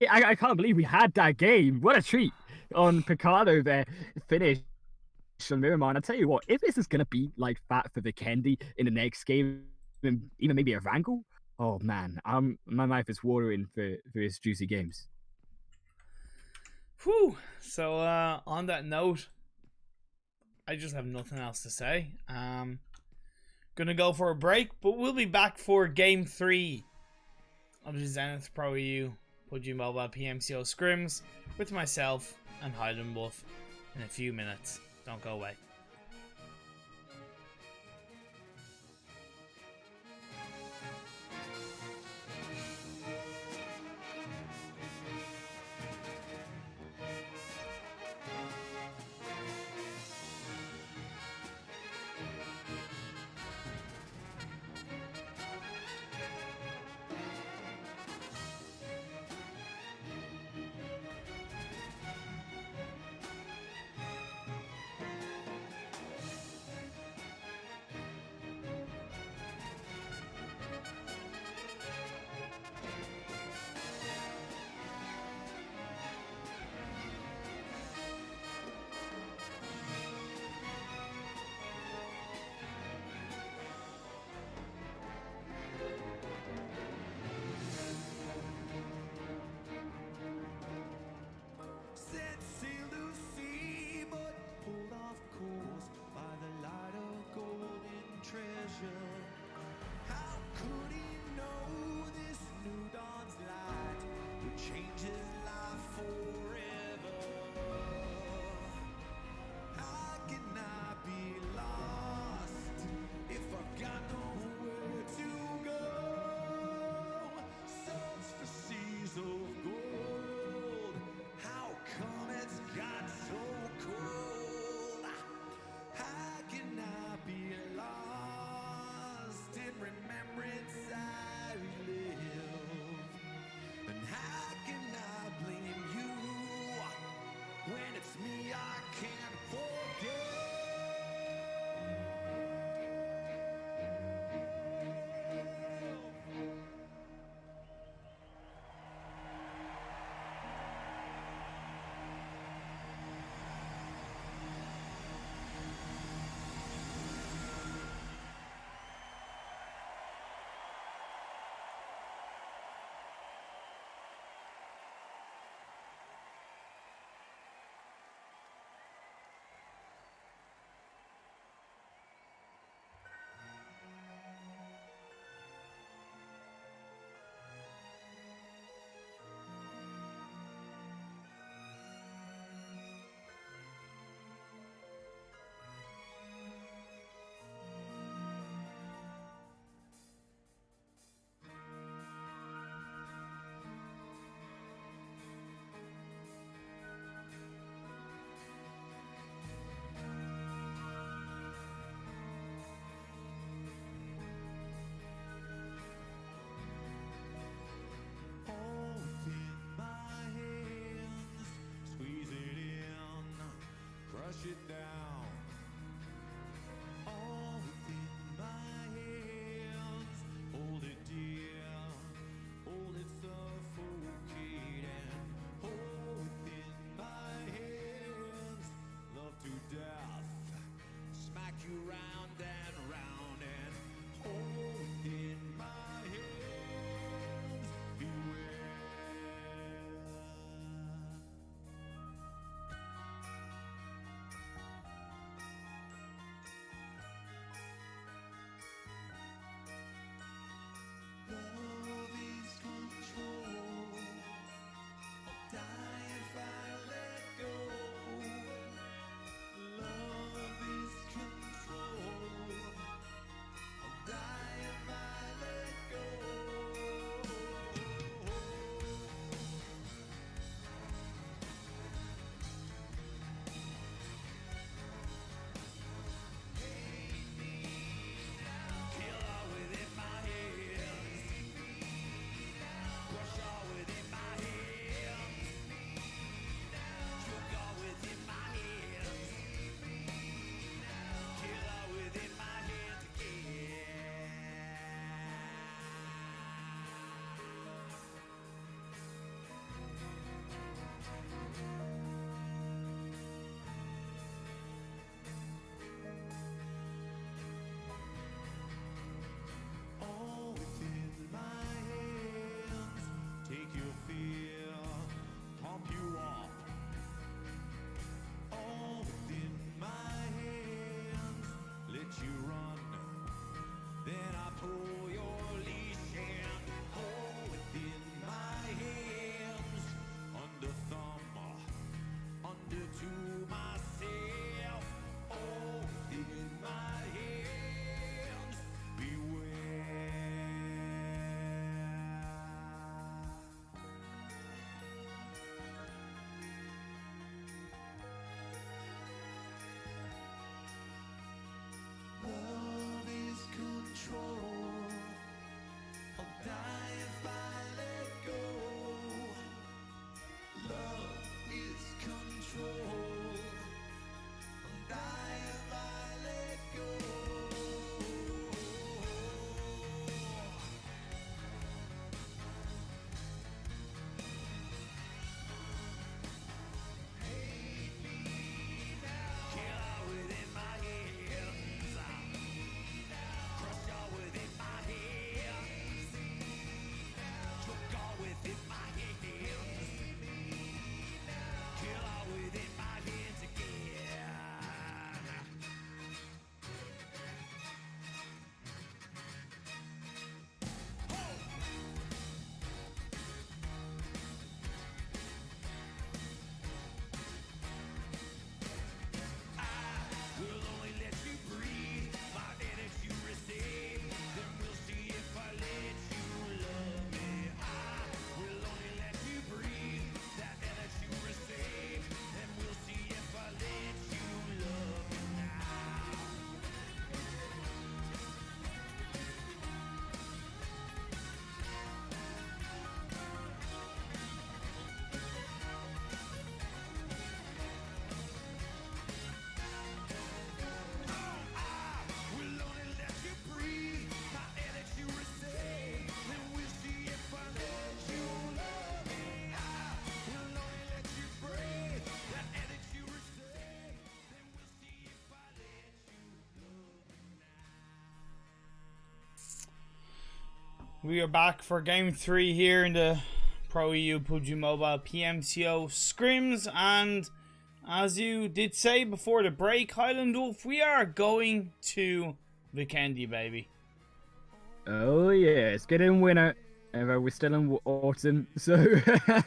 Speaker 2: I can't believe we had that game. What a treat on Picado there. Finish on Miramar. And I tell you what, if this is going to be like that for the Kendi in the next game, even maybe a Wrangle, oh man, my mouth is watering for his juicy games.
Speaker 1: Whew. So on that note, I just have nothing else to say. Gonna go for a break, but we'll be back for game 3 of the Zenith ProEU PUBG Mobile PMCO Scrims with myself and HighlandWolf in a few minutes. Don't go away.
Speaker 4: die if I let go. Love is control. Die if I let go. Hate me now. Kill all within my hands. Crush all within my hands. Choke all within my hands. Kill all within my hands again. We'll only let you breathe. My energy receive. Then we'll see if I let you love me. I will only let you breathe. That energy receive. Then we'll see if I let you love me now. We'll only let you breathe. My energy receive. Then we'll see if I let you love me. We'll only let you breathe. That energy receive. Then we'll see if I let you love me.
Speaker 1: We are back for game 3 here in the ProEU PUBG Mobile PMCO Scrims, and as you did say before the break, HighlandWolf, we are going to Vikendi, baby.
Speaker 2: Oh yeah, it's getting winter, although we're still in autumn, so a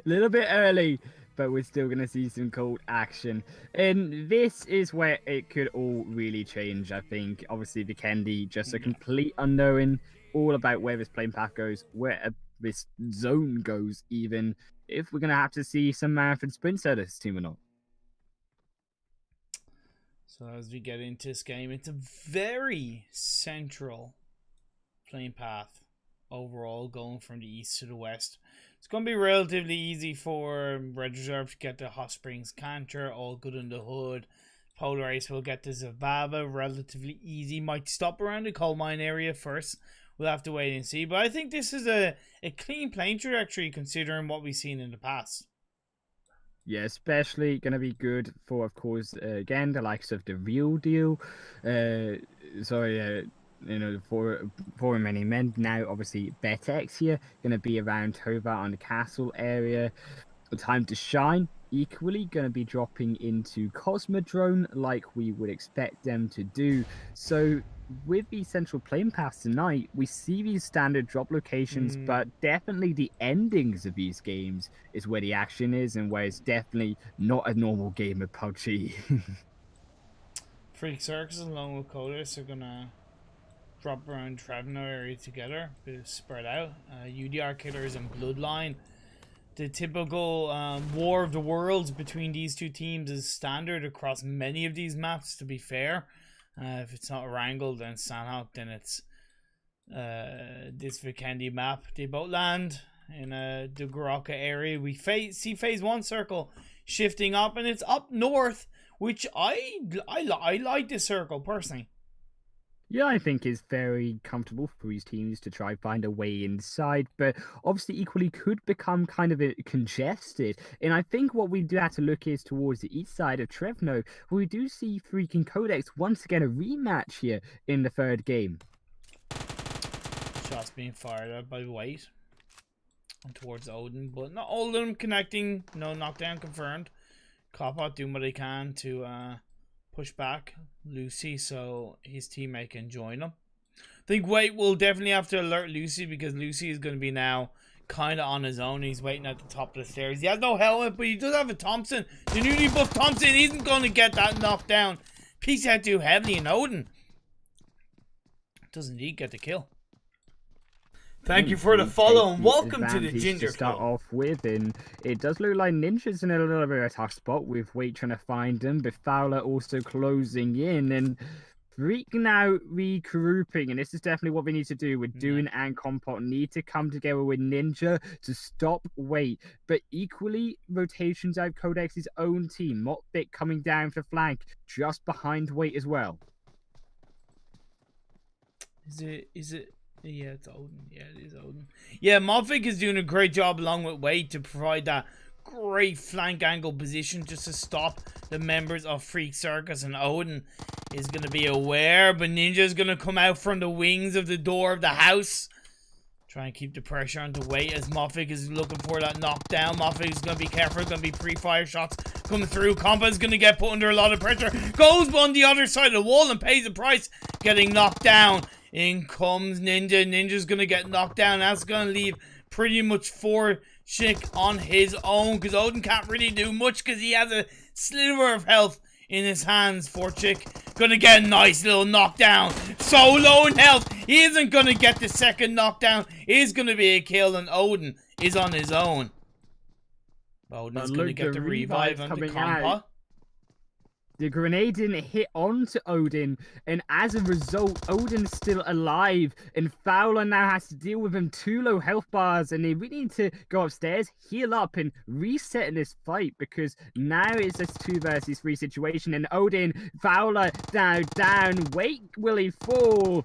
Speaker 2: little bit early, but we're still gonna see some cold action. And this is where it could all really change, I think. Obviously, Vikendi, just a complete unknown, all about where this playing path goes, where this zone goes, even if we're gonna have to see some marathon sprints out of this team or not.
Speaker 1: So as we get into this game, it's a very central playing path overall, going from the east to the west. It's going to be relatively easy for Red Reserve to get to Hot Springs Cantor, all good in the hood. Polar Ace will get to Zavava, relatively easy. Might stop around the coal mine area first. We'll have to wait and see. But I think this is a clean playing trajectory considering what we've seen in the past.
Speaker 2: Yeah, especially going to be good for, of course, again, the likes of the Real Deal. For many men now, obviously, Betex here, going to be around Hobart on the castle area. Time to Shine, equally going to be dropping into Cosmodrome like we would expect them to do. So with these central playing paths tonight, we see these standard drop locations, but definitely the endings of these games is where the action is and where it's definitely not a normal game of PUBG.
Speaker 1: Freak Circus along with Codus are going to drop around Trevno area together, bit of spread out. UDR Killers and Bloodline. The typical war of the worlds between these two teams is standard across many of these maps, to be fair. If it's not Wrangle, then Sandhawk, then it's this Vikendi map. They both land in the Goraka area. We see phase 1 circle shifting up, and it's up north, which I like this circle personally.
Speaker 2: Yeah, I think it's very comfortable for these teams to try find a way inside, but obviously equally could become kind of congested. And I think what we do have to look is towards the east side of Trevno, where we do see freaking Codex once again a rematch here in the third game.
Speaker 1: Shots being fired out by White and towards Odin, but not all of them connecting. No knockdown confirmed. Copot doing what they can to push back Lucy so his teammate can join him. I think White will definitely have to alert Lucy because Lucy is going to be now kind of on his own. He's waiting at the top of the stairs. He has no helmet, but he does have a Thompson. The newly buffed Thompson isn't going to get that knocked down. Piece out too heavily in Odin. Does indeed get the kill.
Speaker 3: Thank you for the follow and welcome to the Ginger
Speaker 2: to start
Speaker 3: Club.
Speaker 2: off with, and it does look like Ninja's in a little bit of a tough spot with Wait trying to find him, but Fowler also closing in, and Freak now regrouping, and this is definitely what we need to do with Dune and Compot. Need to come together with Ninja to stop Wait, but equally rotations out Codex's own team. Motvic coming down for flank just behind Wait as well.
Speaker 1: Is it? Yeah, it's Odin. Yeah, it is Odin. Yeah, Motvic is doing a great job along with Wade to provide that great flank angle position just to stop the members of Freak Circus, and Odin is going to be aware, but Ninja is going to come out from the wings of the door of the house. Try and keep the pressure on the Wade as Motvic is looking for that knockdown. Motvic is going to be careful. Going to be pre-fire shots coming through. Compa is going to get put under a lot of pressure. Goes on the other side of the wall and pays the price, getting knocked down. In comes Ninja. Ninja's going to get knocked down. That's going to leave pretty much 4 Chick on his own, because Odin can't really do much because he has a sliver of health in his hands. 4 Chick gonna get a nice little knockdown. So low in health, he isn't gonna get the second knockdown. It's gonna be a kill, and Odin is on his own. Odin's gonna get the revive on the compa.
Speaker 2: The grenade didn't hit onto Odin, and as a result, Odin's still alive, and Fowler now has to deal with him 2 low health bars, and they really need to go upstairs, heal up, and reset in this fight, because now it's a 2 versus 3 situation, and Odin, Fowler, now down, Wait, will he fall?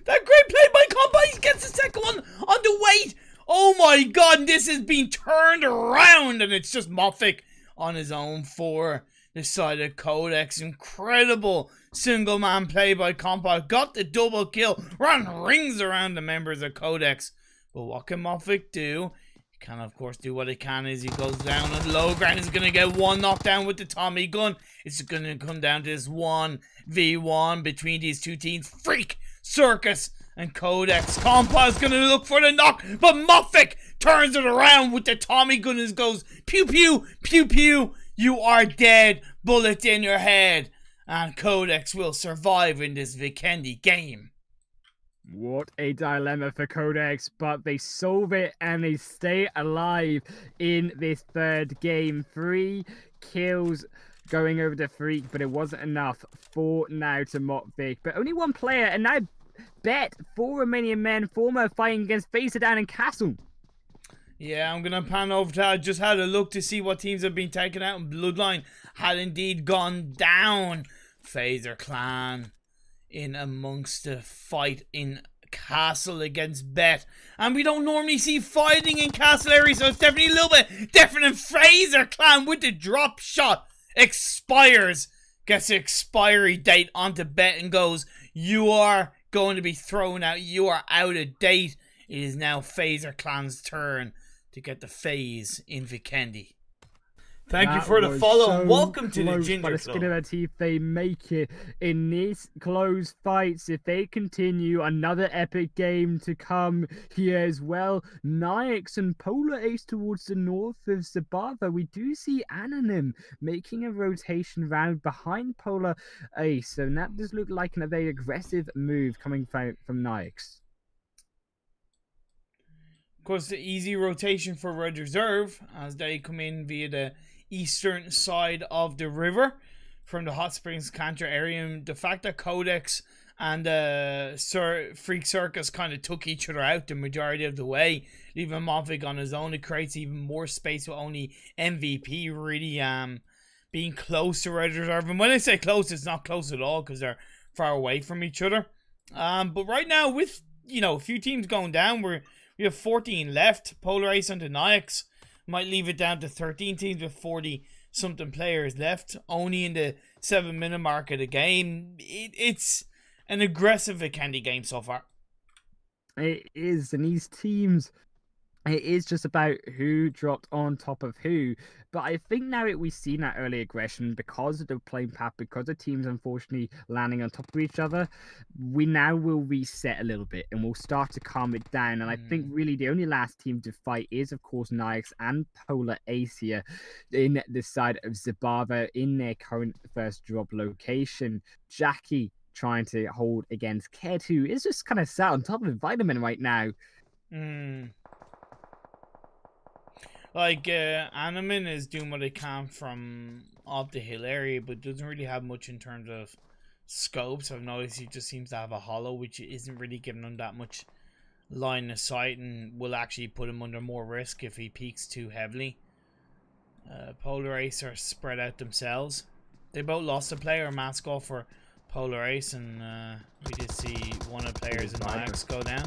Speaker 1: That great play by Compa, he gets the second one on the Wait. Oh my god, this has been turned around, and it's just Motvic on his own for the side of Codex. Incredible single man play by Compa. Got the double kill. Run rings around the members of Codex. But what can Motvic do? He can of course do what he can as he goes down on low ground. He's going to get 1 knockdown with the Tommy gun. It's going to come down to this 1v1 between these 2 teams. Freak Circus and Codex. Compa is going to look for the knock, but Motvic turns it around with the Tommy gun and goes pew pew pew pew. You are dead. Bullet in your head. And Codex will survive in this Vikendi game.
Speaker 2: What a dilemma for Codex, but they solve it and they stay alive in this 3rd game. 3 kills going over the Freak, but it wasn't enough. 4 now to Motvic, but only 1 player, and now Bet, 4 Romanian men, former fighting against Facer down in Castle.
Speaker 1: Yeah, I'm going to pan over to that. I just had a look to see what teams have been taken out, and Bloodline had indeed gone down. Phaser Clan in amongst the fight in Castle against Bet. And we don't normally see fighting in Castle area, so it's definitely a little bit different. And Phaser Clan with the drop shot expires. Gets the expiry date onto Bet and goes, you are going to be thrown out. You are out of date. It is now Phaser Clan's turn to get the phase in Vikendi.
Speaker 3: Thank you for the follow, and welcome to the Ginger
Speaker 2: By the skin of their teeth, they make it in these close fights. If they continue, another epic game to come here as well. Naix and Polar Ace towards the north of Zabava. We do see Anonym making a rotation round behind Polar Ace, so that does look like a very aggressive move coming from Naix.
Speaker 1: Of course, the easy rotation for Red Reserve as they come in via the eastern side of the river from the Hot Springs Cantor area. And the fact that Codex and Freak Circus kind of took each other out the majority of the way, leaving Motvic on his own, it creates even more space with only MVP really being close to Red Reserve. And when I say close, it's not close at all because they're far away from each other. But right now, with a few teams going down, we have 14 left. Polar Ace and the Naix might leave it down to 13 teams with 40-something players left. Only in the 7-minute mark of the game. It's an aggressive Vikendi game so far.
Speaker 2: It is, and these teams, it is just about who dropped on top of who. But I think now we've seen that early aggression because of the playing path, because the teams unfortunately landing on top of each other. We now will reset a little bit and we'll start to calm it down. And I think really the only last team to fight is, of course, Naix and Polar Ace here in the side of Zabava in their current first drop location. Jackie trying to hold against Ketu is just kind of sat on top of Vitamin right now.
Speaker 1: Like, Animin is doing what he can from of the hill area, but doesn't really have much in terms of scopes. I've noticed he just seems to have a hollow, which isn't really giving him that much line of sight and will actually put him under more risk if he peaks too heavily. Polar Ace are spread out themselves. They both lost a player, mask off for Polar Ace, and we did see one of the players in Naix go down.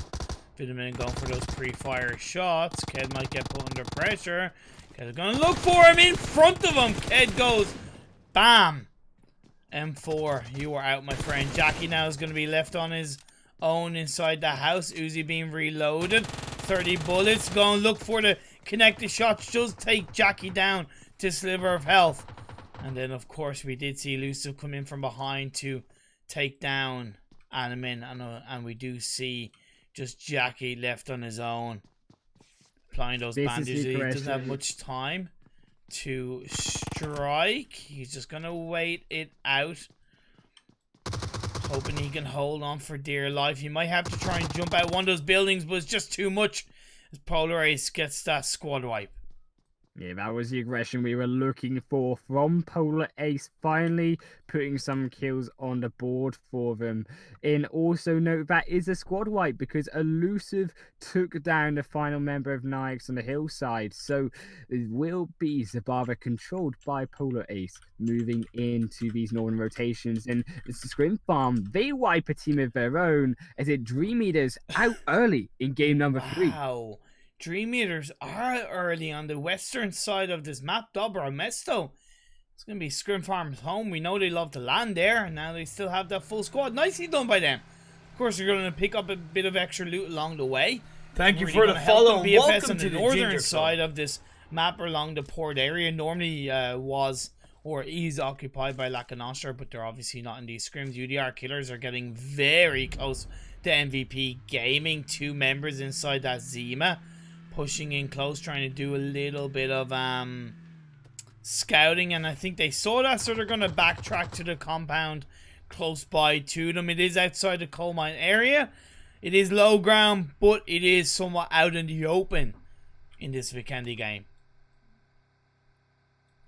Speaker 1: Vitamin going for those pre-fire shots. Ked might get put under pressure. Ked's gonna look for him in front of him. Ked goes, bam. M4, you are out, my friend. Jackie now is gonna be left on his own inside the house. Uzi being reloaded. 30 bullets. Going look for the connected shots. Just take Jackie down to sliver of health. And then, of course, we did see Elusive come in from behind to take down Animin. And we do see just Jackie left on his own. Applying those bandages. He doesn't have much time to strike. He's just going to wait it out. Hoping he can hold on for dear life. He might have to try and jump out one of those buildings, but it's just too much. As Polar Ace gets that squad wipe.
Speaker 2: Yeah, that was the aggression we were looking for from Polar Ace, finally putting some kills on the board for them. And also note that is a squad wipe because Elusive took down the final member of Naix on the hillside. So it will be Zabava controlled by Polar Ace moving into these northern rotations. And it's the Scrim Farm, they wipe a team of their own as it Dream Eaters out early in game number 3.
Speaker 1: Wow. Dream Eaters are early on the western side of this map. Dobro Mesto. It's going to be Scrim Farm's home. We know they love to land there. And now they still have that full squad. Nicely done by them. Of course, they're going to pick up a bit of extra loot along the way.
Speaker 3: Thank you for the follow. Welcome to the
Speaker 1: northern side of this map along the port area. Normally was or is occupied by Lacanostra, but they're obviously not in these scrims. UDR Killers are getting very close to MVP Gaming. 2 members inside that Zima. Pushing in close, trying to do a little bit of scouting, and I think they saw that, so they're going to backtrack to the compound close by to them. It is outside the coal mine area. It is low ground, but it is somewhat out in the open in this Vikendi game.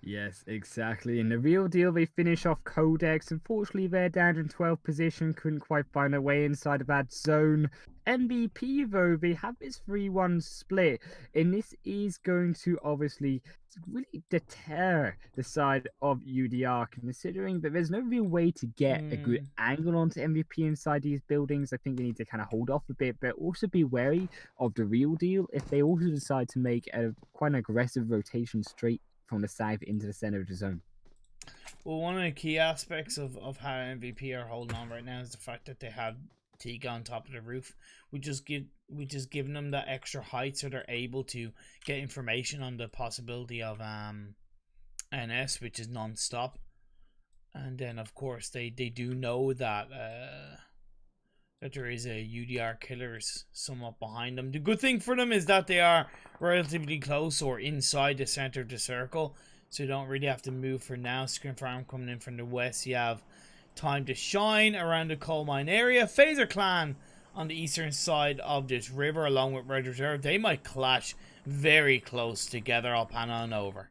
Speaker 2: Yes, exactly. And the real deal, they finish off Codex. Unfortunately, they're down in 12th position. Couldn't quite find their way inside of that zone. MVP, though, they have this 3-1 split. And this is going to obviously really deter the side of UDR, considering that there's no real way to get a good angle onto MVP inside these buildings. I think they need to kind of hold off a bit, but also be wary of the real deal if they also decide to make a quite an aggressive rotation straight from the south into the center of the zone.
Speaker 1: Well, one of the key aspects of how MVP are holding on right now is the fact that they have Tiga on top of the roof. We just giving them that extra height so they're able to get information on the possibility of NS, which is non-stop. And then of course they do know that that there is a UDR Killers somewhat behind them. The good thing for them is that they are relatively close or inside the center of the circle, so you don't really have to move for now. Scrim Farm coming in from the west. You have time to shine around the coal mine area. Phaser Clan on the eastern side of this river along with Red Reserve. They might clash very close together. I'll pan on over.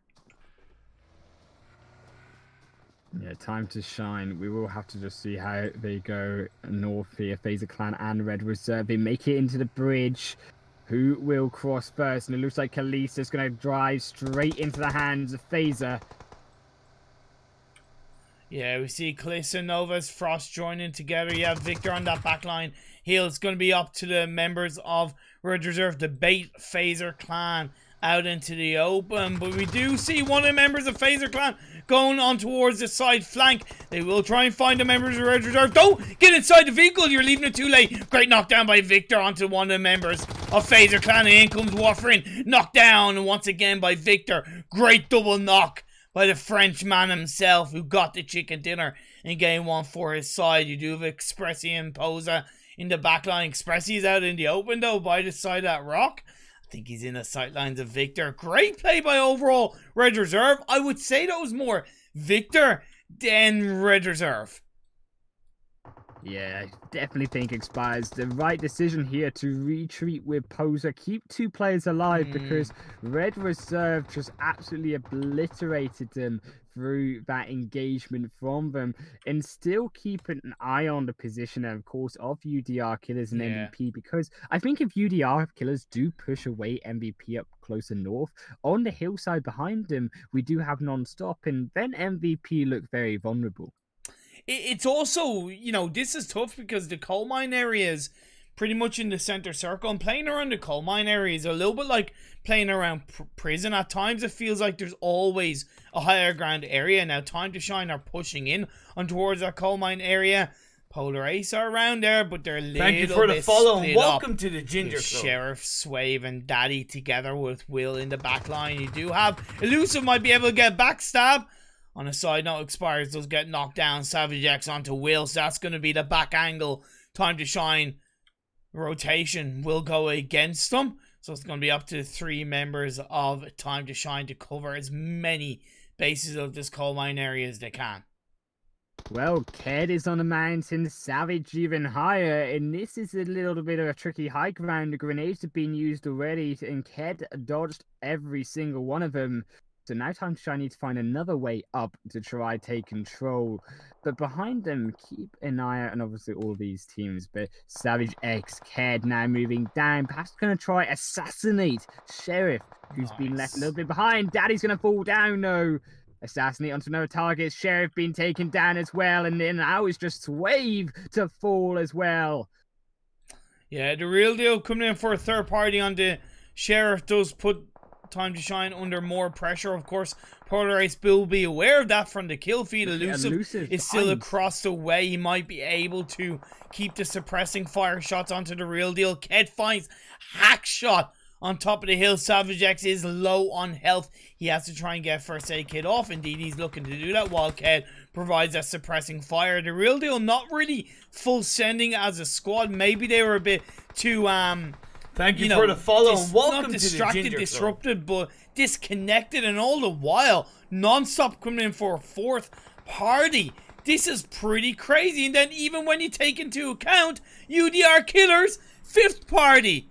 Speaker 2: Yeah, time to shine. We will have to just see how they go north here. Phaser Clan and Red Reserve. They make it into the bridge. Who will cross first? And it looks like Kalisa's going to drive straight into the hands of Phaser.
Speaker 1: Yeah, we see Kalisa, Novas, Frost joining together. You have Victor on that back line. Heal's going to be up to the members of Red Reserve to bait Phaser Clan out into the open. But we do see one of the members of Phaser Clan going on towards the side flank. They will try and find the members of Red Reserve. Don't get inside the vehicle. You're leaving it too late. Great knockdown by Victor onto one of the members of Phaser Clan. And in comes Warfarin. Knocked down once again by Victor. Great double knock by the Frenchman himself, who got the chicken dinner in game 1 for his side. You do have Expressi and Posa in the back line. Expressi's out in the open though by the side of that rock. I think he's in the sightlines of Victor. Great play by overall Red Reserve. I would say that was more Victor than Red Reserve.
Speaker 2: Yeah, I definitely think Expires the right decision here to retreat with Poser. Keep 2 players alive because Red Reserve just absolutely obliterated them through that engagement from them and still keeping an eye on the position, and of course, of UDR killers and
Speaker 1: Yeah.
Speaker 2: MVP, because I think if UDR killers do push away MVP up closer north, on the hillside behind them, we do have non-stop, and then MVP look very vulnerable.
Speaker 1: It's also, you know, this is tough because the coal mine area is pretty much in the center circle, and playing around the coal mine area is a little bit like playing around prison. At times it feels like there's always a higher ground area. Now Time to Shine are pushing in on towards that coal mine area. Polar Ace are around there, but they're a little
Speaker 3: Thank you for the
Speaker 1: bit
Speaker 3: follow and
Speaker 1: split
Speaker 3: welcome
Speaker 1: up.
Speaker 3: to the Ginger
Speaker 1: With
Speaker 3: Club.
Speaker 1: Sheriff, Swave, and Daddy together with Will in the back line. You do have Elusive might be able to get backstab. On a side note, Expires does get knocked down. Savage X onto Will, so that's going to be the back angle. Time to Shine rotation will go against them. So it's going to be up to 3 members of Time to Shine to cover as many bases of this coal mine area as they can.
Speaker 2: Well, Ked is on the mountain, Savage even higher, and this is a little bit of a tricky high ground. The grenades have been used already, and Ked dodged every single one of them. So now Time to Shine needs to find another way up to try take control. But behind them, keep an eye out on obviously all these teams. But Savage X, Ked now moving down. Perhaps going to try assassinate Sheriff, who's been left a little bit behind. Daddy's going to fall down, though. Assassinate onto another target. Sheriff being taken down as well. And then now it's just Swave to fall as well.
Speaker 1: Yeah, the real deal coming in for a third party on the Sheriff does put Time to Shine under more pressure. Of course, Polar Ace will be aware of that from the kill feed. Elusive is still across the way. He might be able to keep the suppressing fire shots onto the real deal. Ked finds hack shot on top of the hill. Savage X is low on health. He has to try and get first aid kit off. Indeed, he's looking to do that while Ked provides that suppressing fire. The real deal not really full sending as a squad. Maybe they were a bit too
Speaker 3: Thank you for the follow and welcome
Speaker 1: not
Speaker 3: to the
Speaker 1: distracted,
Speaker 3: Ginger
Speaker 1: disrupted, but disconnected, and all the while non-stop coming in for a fourth party. This is pretty crazy. And then even when you take into account UDR killers, 5th party.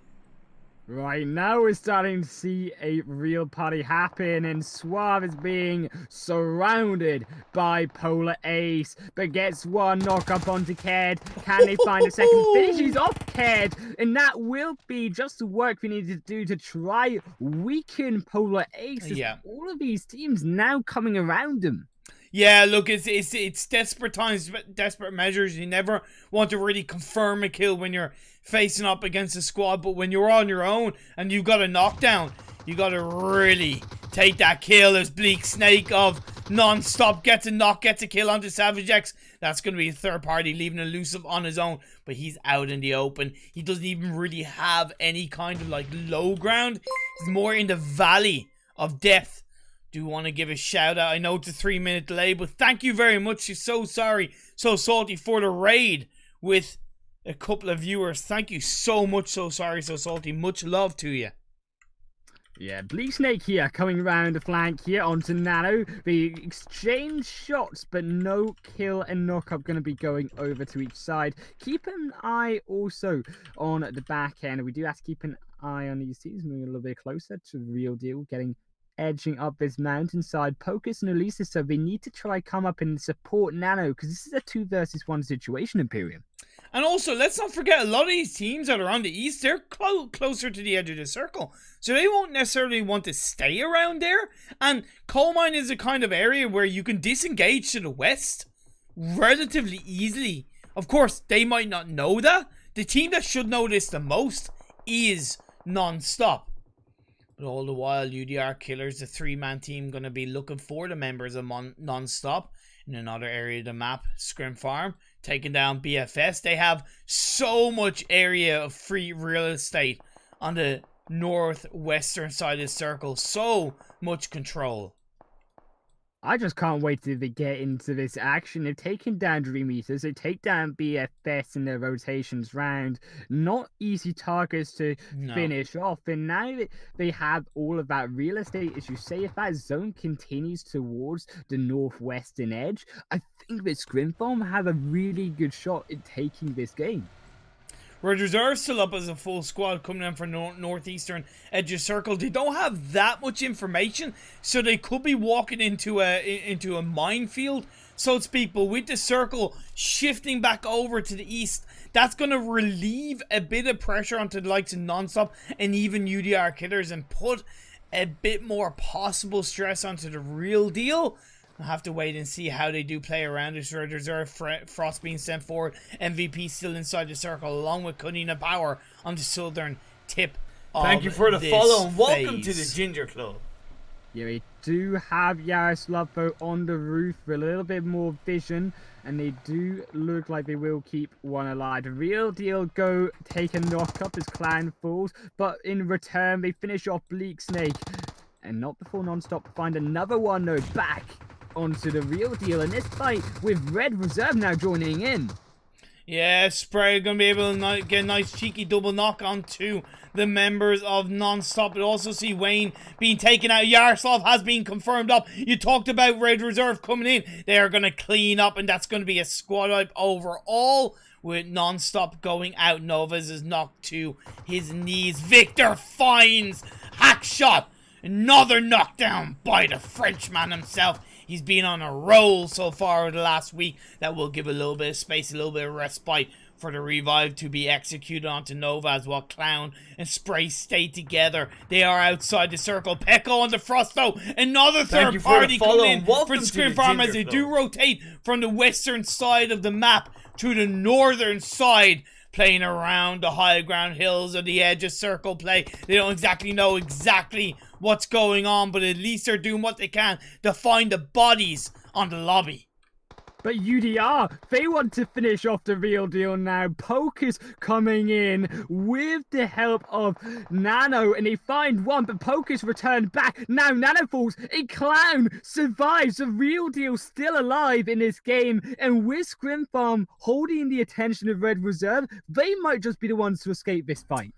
Speaker 2: Right now we're starting to see a real party happen, and Suave is being surrounded by Polar Ace, but gets one knock up onto Ked. Can they find a second finish? He's off Ked, and that will be just the work we need to do to try weaken Polar Ace.
Speaker 1: Yeah.
Speaker 2: All of these teams now coming around him.
Speaker 1: Yeah, look, it's desperate times, desperate measures. You never want to really confirm a kill when you're facing up against a squad, but when you're on your own and you've got a knockdown, you got to really take that kill. As Bleak Snake of non-stop gets a kill onto Savage X. That's going to be a third party, leaving Elusive on his own, but he's out in the open. He doesn't even really have any kind of like low ground. He's more in the valley of depth. Do want to give a shout out. I know it's a 3-minute delay, but thank you very much. You're so sorry, so salty for the raid with a couple of viewers. Thank you so much. So sorry, so salty. Much love to you.
Speaker 2: Yeah, Bleak Snake here, coming around the flank here onto Nano. They exchange shots, but no kill and knock-up going to be going over to each side. Keep an eye also on the back end. We do have to keep an eye on these teams, moving a little bit closer to the real deal, edging up this mountainside. Pocus and Elisa, so they need to try come up and support Nano, because this is a 2 versus 1 situation, Imperium.
Speaker 1: And also, let's not forget, a lot of these teams that are on the east, they're closer to the edge of the circle. So they won't necessarily want to stay around there. And coal mine is a kind of area where you can disengage to the west relatively easily. Of course, they might not know that. The team that should know this the most is non-stop. But all the while, UDR Killers, the 3-man team, going to be looking for the members of non-stop in another area of the map, Scrim Farm, taking down BFS. They have so much area of free real estate on the northwestern side of the circle. So much control.
Speaker 2: I just can't wait till they get into this action. They've taken down Dream Eaters, they take down BFS in their rotations round. Not easy targets to finish off. And now they have all of that real estate, as you say. If that zone continues towards the northwestern edge, I think that Scrimfarm have a really good shot at taking this game.
Speaker 1: Red Reserve still up as a full squad coming in from northeastern edge of circle. They don't have that much information, so they could be walking into a minefield, so to speak. But with the circle shifting back over to the east, that's going to relieve a bit of pressure onto the likes of Nonstop and even UDR Killers and put a bit more possible stress onto the real deal. I'll have to wait and see how they do play around this Red Reserve. Frost being sent forward. MVP still inside the circle, along with Kunina Power on the southern tip of
Speaker 3: Thank you for the
Speaker 1: this
Speaker 3: follow and welcome to
Speaker 1: phase.
Speaker 3: the Ginger Club.
Speaker 2: Yeah, we do have Yaroslav though on the roof with a little bit more vision, and they do look like they will keep one alive. The real deal go take a knock up as Clan falls, but in return they finish off Bleak Snake, and not before Nonstop find another one though back onto the real deal in this fight with Red Reserve now joining in.
Speaker 1: Yeah, Spray gonna be able to get a nice cheeky double knock onto the members of Nonstop. But also see Wayne being taken out. Yaroslav has been confirmed up. You talked about Red Reserve coming in. They are gonna clean up, and that's gonna be a squad wipe overall with Nonstop going out. Novas is knocked to his knees. Victor finds Hackshot. Another knockdown by the Frenchman himself. He's been on a roll so far over the last week. That will give a little bit of space, a little bit of respite for the revive to be executed onto Novas while Clown and Spray stay together. They are outside the circle. Pecco on the Frost though. Another third party coming in for the Scrim Farm as they do rotate from the western side of the map to the northern side, playing around the high ground hills or the edge of circle play. They don't exactly know what's going on, but at least they're doing what they can to find the bodies on the lobby.
Speaker 2: But UDR, they want to finish off the real deal now. Poker's coming in with the help of Nano, and they find one, but Poker's returned back. Now Nano falls, a Clown survives. The real deal still alive in this game, and with Scrim Farm holding the attention of Red Reserve, they might just be the ones to escape this fight.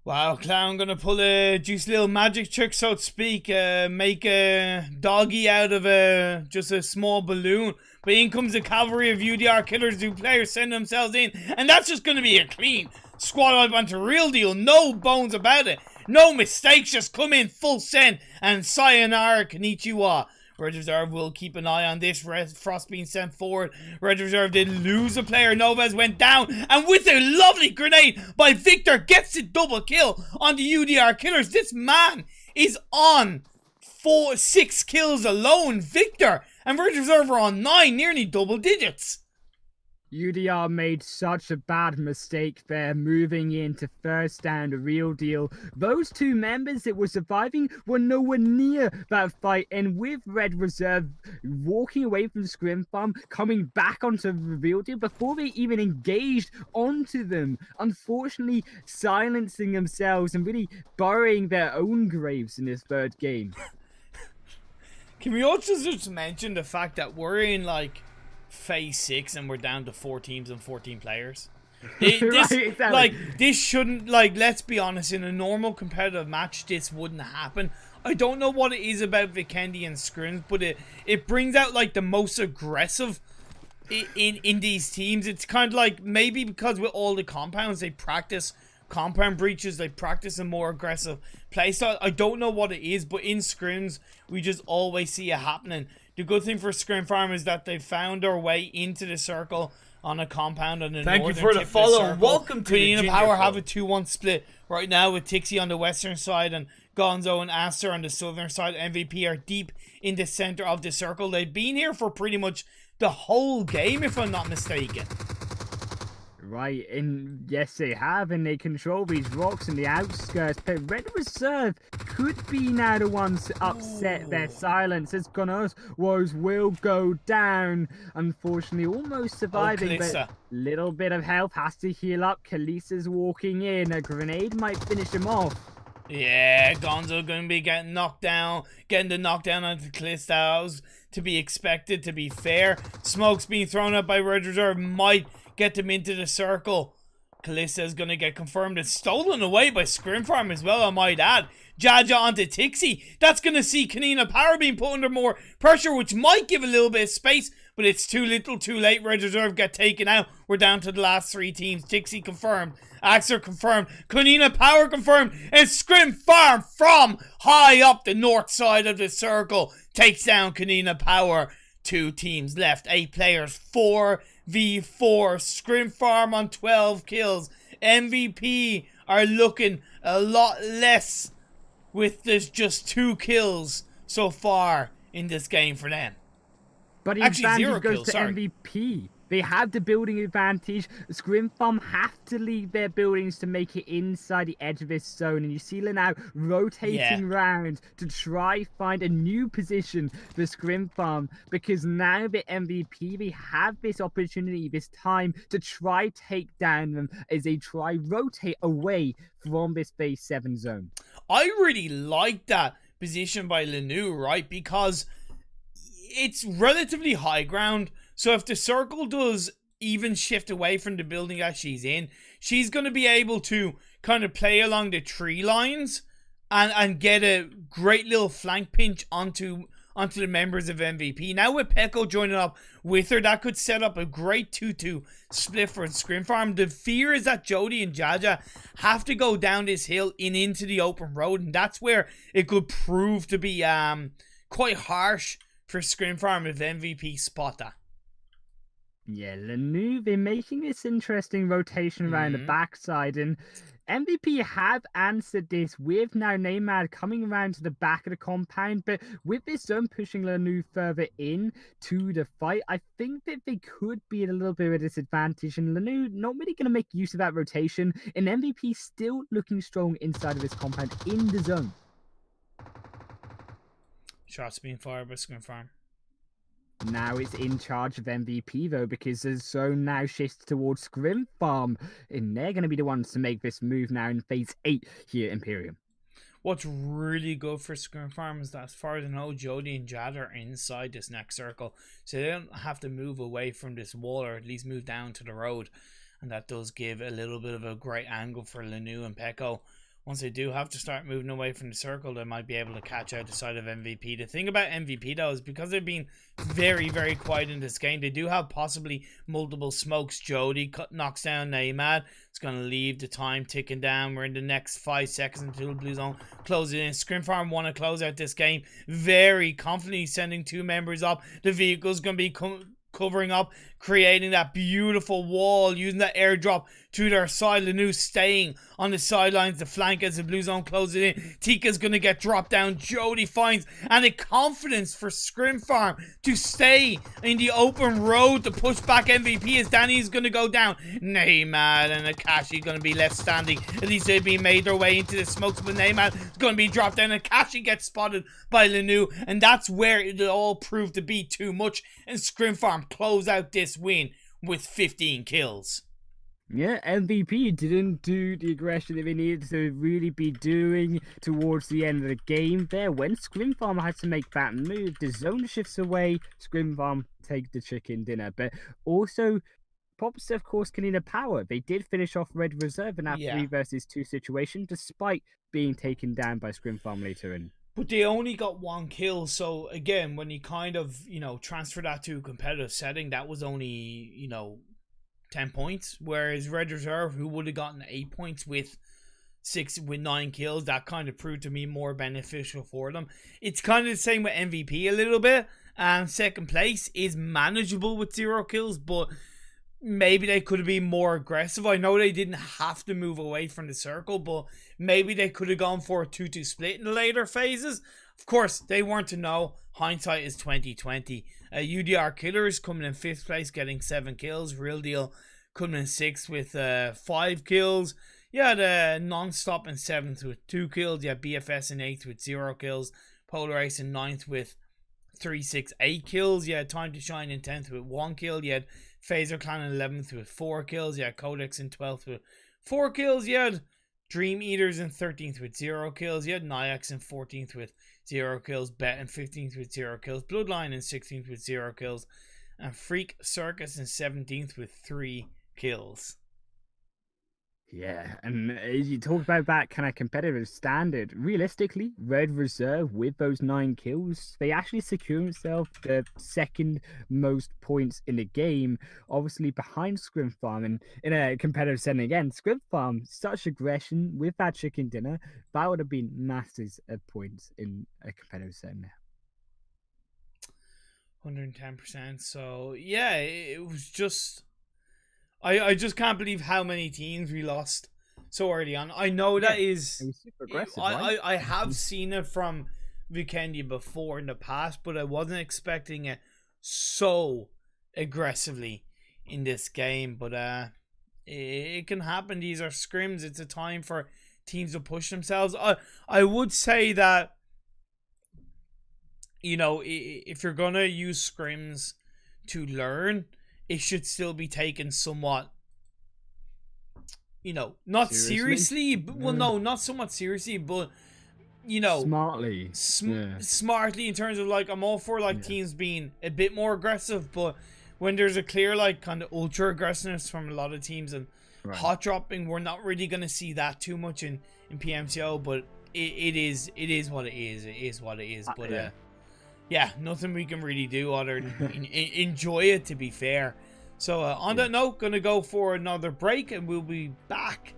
Speaker 1: Wow, Clown gonna pull a juicy little magic trick, so to speak, make a doggy out of just a small balloon. But in comes the cavalry of UDR Killers, do players send themselves in, and that's just gonna be a clean squad wipe onto real deal. No bones about it. No mistakes, just come in full send and sayonara konnichiwa. Red Reserve will keep an eye on this. Frost being sent forward. Red Reserve did lose a player. Novas went down, and with a lovely grenade by Victor, gets the double kill on the UDR Killers. This man is on 6 kills alone, Victor, and Red Reserve are on 9, nearly double digits.
Speaker 2: UDR made such a bad mistake there, moving into first down, the real deal. Those two members that were surviving were nowhere near that fight, and with Red Reserve walking away from Scrim Farm, coming back onto the real deal before they even engaged onto them, unfortunately silencing themselves and really burying their own graves in this third game.
Speaker 1: Can we also just mention the fact that we're in, like, phase 6 and we're down to 4 teams and 14 players? This,
Speaker 2: Right, exactly.
Speaker 1: like, this shouldn't, like, let's be honest, in a normal competitive match this wouldn't happen. I don't know what it is about Vikendi and Scrims, but it brings out, like, the most aggressive in these teams. It's kind of like, maybe because with all the compounds they practice compound breaches, they practice a more aggressive playstyle. I don't know what it is, but in Scrims we just always see it happening. The good thing for Scrim Farm is that they found their way into the circle on a compound on the
Speaker 3: Thank you
Speaker 1: northern
Speaker 3: for
Speaker 1: tip
Speaker 3: the
Speaker 1: of
Speaker 3: follow
Speaker 1: circle.
Speaker 3: and welcome to the
Speaker 1: Queen of
Speaker 3: Ginger
Speaker 1: Power
Speaker 3: Club.
Speaker 1: have a 2-1 split right now with Tixie on the western side and Gonzo and Aster on the southern side. MVP are deep in the center of the circle. They've been here for pretty much the whole game, if I'm not mistaken.
Speaker 2: Right, and yes they have, and they control these rocks in the outskirts, but Red Reserve could be now the ones to upset their silence, as Gunners Woes will go down, unfortunately almost surviving, but
Speaker 1: Kalista.
Speaker 2: little bit of health, has to heal up. Kalisa's walking in, a grenade might finish him off.
Speaker 1: Yeah, Gonzo gonna be getting knocked down, getting the knockdown onto Kalista. That was to be expected, to be fair. Smoke's being thrown up by Red Reserve, might get them into the circle. Kalista is going to get confirmed and stolen away by Scrim Farm as well, I might add. Jaja onto Tixie. That's going to see Kanina Power being put under more pressure, which might give a little bit of space but it's too little too late. Red Reserve get taken out. We're down to the last 3 teams. Dixie confirmed. Axer confirmed. Kunina Power confirmed. And Scrim Farm from high up the north side of the circle takes down Kunina Power. 2 teams left. 8 players. 4v4. Scrim Farm on 12 kills. MVP are looking a lot less with this just 2 kills so far in this game for them.
Speaker 2: But the
Speaker 1: Actually, 0
Speaker 2: advantage goes
Speaker 1: kills,
Speaker 2: to
Speaker 1: sorry.
Speaker 2: MVP. They have the building advantage. Scrim Farm have to leave their buildings to make it inside the edge of this zone. And you see now rotating round to try find a new position for Scrim Farm. Because now the MVP, they have this opportunity, this time to try take down them as they try rotate away from this base 7 zone.
Speaker 1: I really like that position by Lanu, right? Because it's relatively high ground. So if the circle does even shift away from the building that she's in, she's going to be able to kind of play along the tree lines and get a great little flank pinch onto the members of MVP. Now with PMCO joining up with her, that could set up a great 2-2 split for Scrim Farm. The fear is that Jody and Jaja have to go down this hill and into the open road, and that's where it could prove to be quite harsh for Scrim Farm if MVP spot that.
Speaker 2: Yeah, Lanu, they're making this interesting rotation around the backside, and MVP have answered this with now Neymar coming around to the back of the compound, but with this zone pushing Lanu further in to the fight, I think that they could be at a little bit of a disadvantage, and Lanu not really going to make use of that rotation, and MVP still looking strong inside of this compound in the zone.
Speaker 1: Shots being fired by Scrim Farm.
Speaker 2: Now it's in charge of MVP though, because the zone now shifts towards Scrim Farm, and they're going to be the ones to make this move now in phase 8 here at Imperium.
Speaker 1: What's really good for Scrim Farm is that, as far as I know, Jody and Jad are inside this next circle, so they don't have to move away from this wall, or at least move down to the road, and that does give a little bit of a great angle for Lanu and PMCO. Once they do have to start moving away from the circle, they might be able to catch out the side of MVP. The thing about MVP, though, is because they've been very, very quiet in this game, they do have possibly multiple smokes. Jody knocks down Neymar. It's going to leave the time ticking down. We're in the next 5 seconds until the blue zone closes in. Scrim Farm want to close out this game very confidently, sending 2 members up. The vehicle's going to be covering up, creating that beautiful wall, using that airdrop to their side. Lanu staying on the sidelines to flank as the blue zone closes in. Tika's going to get dropped down. Jody finds and a confidence for Scrim Farm to stay in the open road to push back MVP as Danny's going to go down. Neymar and Akashi going to be left standing. At least they've been made their way into the smokes, but Neymar is going to be dropped down. Akashi gets spotted by Lanu, and that's where it all proved to be too much, and Scrim Farm close out this win with 15 kills.
Speaker 2: Yeah, MVP didn't do the aggression that they needed to really be doing towards the end of the game there. When Scrim Farm had to make that move, the zone shifts away, Scrim Farm take the chicken dinner. But also, props to, of course, Kunina Power. They did finish off Red Reserve in that 3 versus 2 situation, despite being taken down by Scrim Farm later in.
Speaker 1: But they only got 1 kill, so again, when you kind of, transfer that to a competitive setting, that was only, 10 points. Whereas Red Reserve, who would have gotten 8 points with 9 kills, that kind of proved to be more beneficial for them. It's kind of the same with MVP a little bit. And second place is manageable with 0 kills, but maybe they could have been more aggressive. I know they didn't have to move away from the circle, but maybe they could have gone for a 2-2 split in the later phases. Of course, they weren't to know. Hindsight is 2020. UDR Killers coming in 5th place, getting 7 kills. Real Deal coming in 6th with 5 kills. You had Non-Stop in 7th with 2 kills. You had BFS in 8th with 0 kills. Polar Ace in 9th with 3-6-8 kills. You had Time to Shine in 10th with 1 kill. You had Phaser Clan in 11th with 4 kills. You had Codex in 12th with 4 kills. You had Dream Eaters in 13th with 0 kills. You had Naix in 14th with 0 kills. Bet in 15th with 0 kills. Bloodline in 16th with 0 kills. And Freak Circus in 17th with 3 kills.
Speaker 2: Yeah, and as you talk about that kind of competitive standard, realistically, Red Reserve with those 9 kills, they actually secure themselves the second most points in the game, obviously behind Scrim Farm. And in a competitive setting again, Scrim Farm, such aggression with that chicken dinner, that would have been masses of points in a competitive setting.
Speaker 1: 110%. So yeah, it was just I just can't believe how many teams we lost so early on. I know that is
Speaker 2: It was super aggressive, right?
Speaker 1: I have seen it from Vikendi before in the past, but I wasn't expecting it so aggressively in this game. But it can happen. These are scrims. It's a time for teams to push themselves. I would say that, you know, if you're gonna use scrims to learn, it should still be taken somewhat, you know, not seriously, but, well, no, not somewhat seriously, but, you know,
Speaker 2: Smartly. Yeah.
Speaker 1: smartly, in terms of, like, I'm all for, like, teams being a bit more aggressive, but when there's a clear, like, kind of ultra aggressiveness from a lot of teams, and hot dropping, we're not really gonna see that too much in PMCO, but it is what it is. It is what it is. But yeah, nothing we can really do other than enjoy it, to be fair. So on that note, gonna go for another break, and we'll be back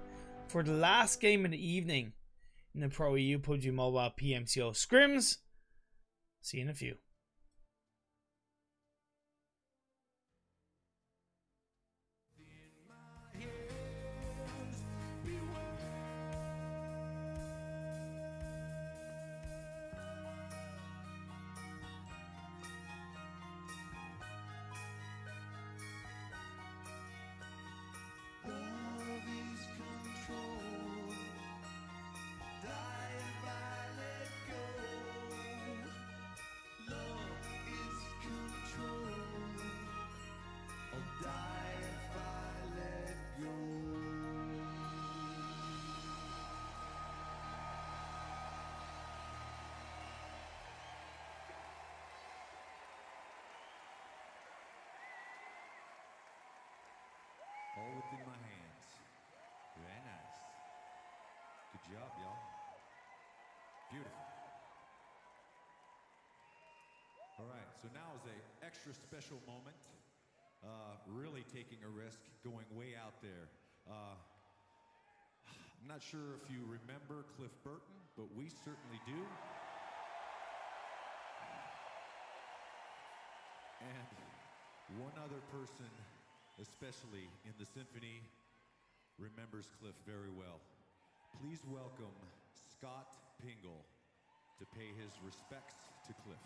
Speaker 1: for the last game of the evening in the ProEU PUBG Mobile PMCO Scrims. See you in a few.
Speaker 4: All within my hands. Very nice. Good job, y'all. Beautiful. All right, so now is a extra special moment. Really taking a risk, going way out there. I'm not sure if you remember Cliff Burton, but we certainly do. And one other person, especially in the symphony, remembers Cliff very well. Please welcome Scott Pingle to pay his respects to Cliff.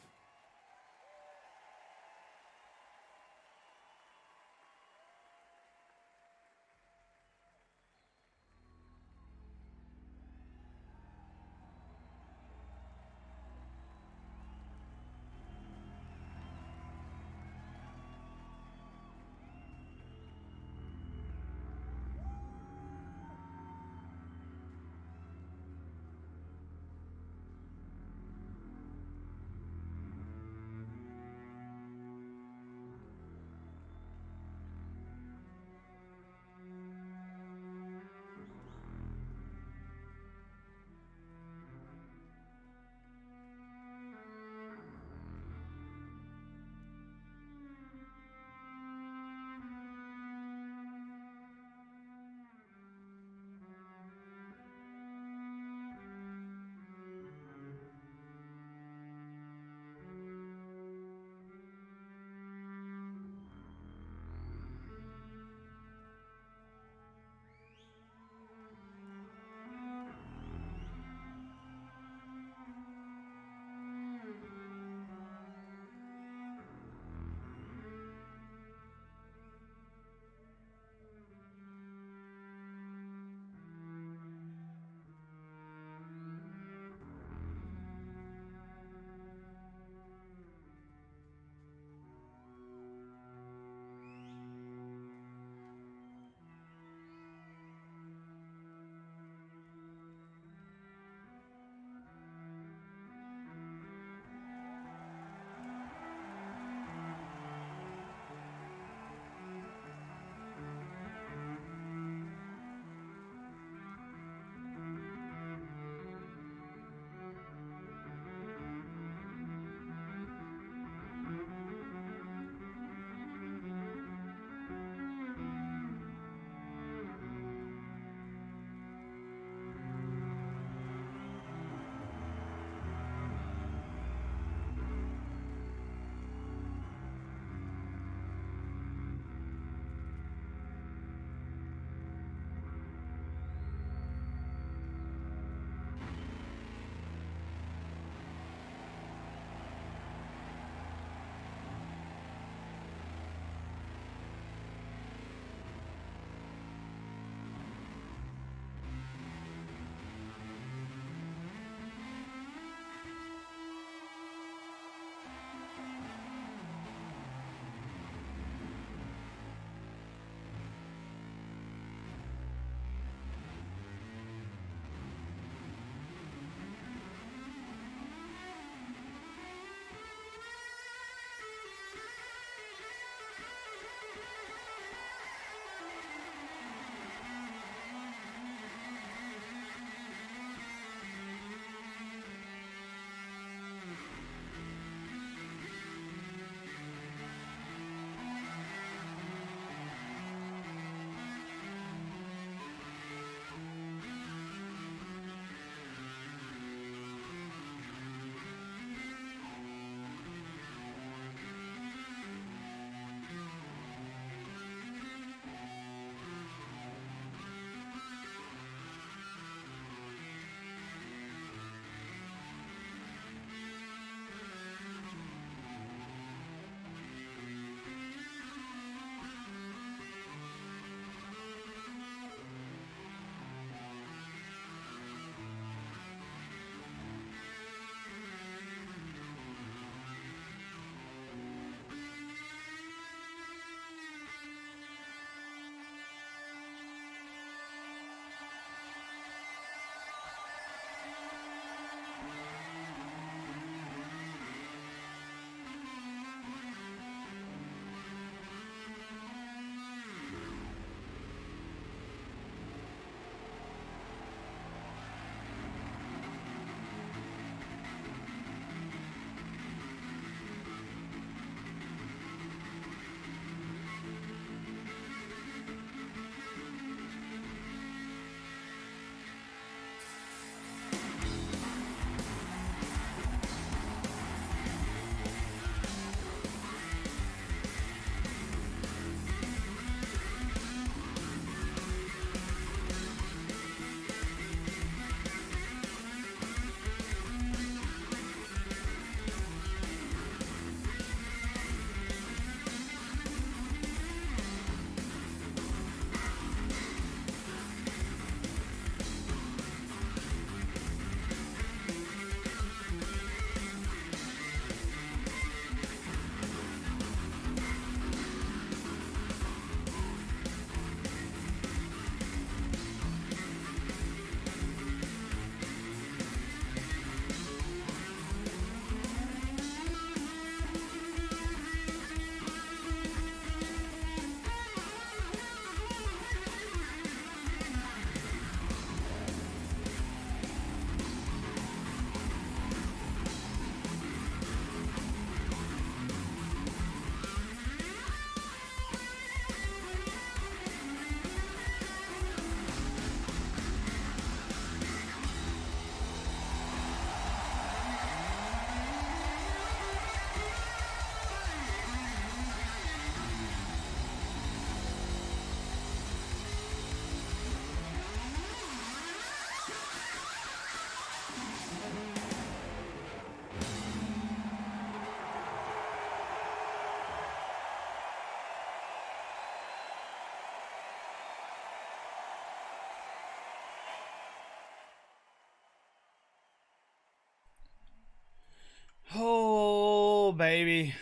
Speaker 1: baby.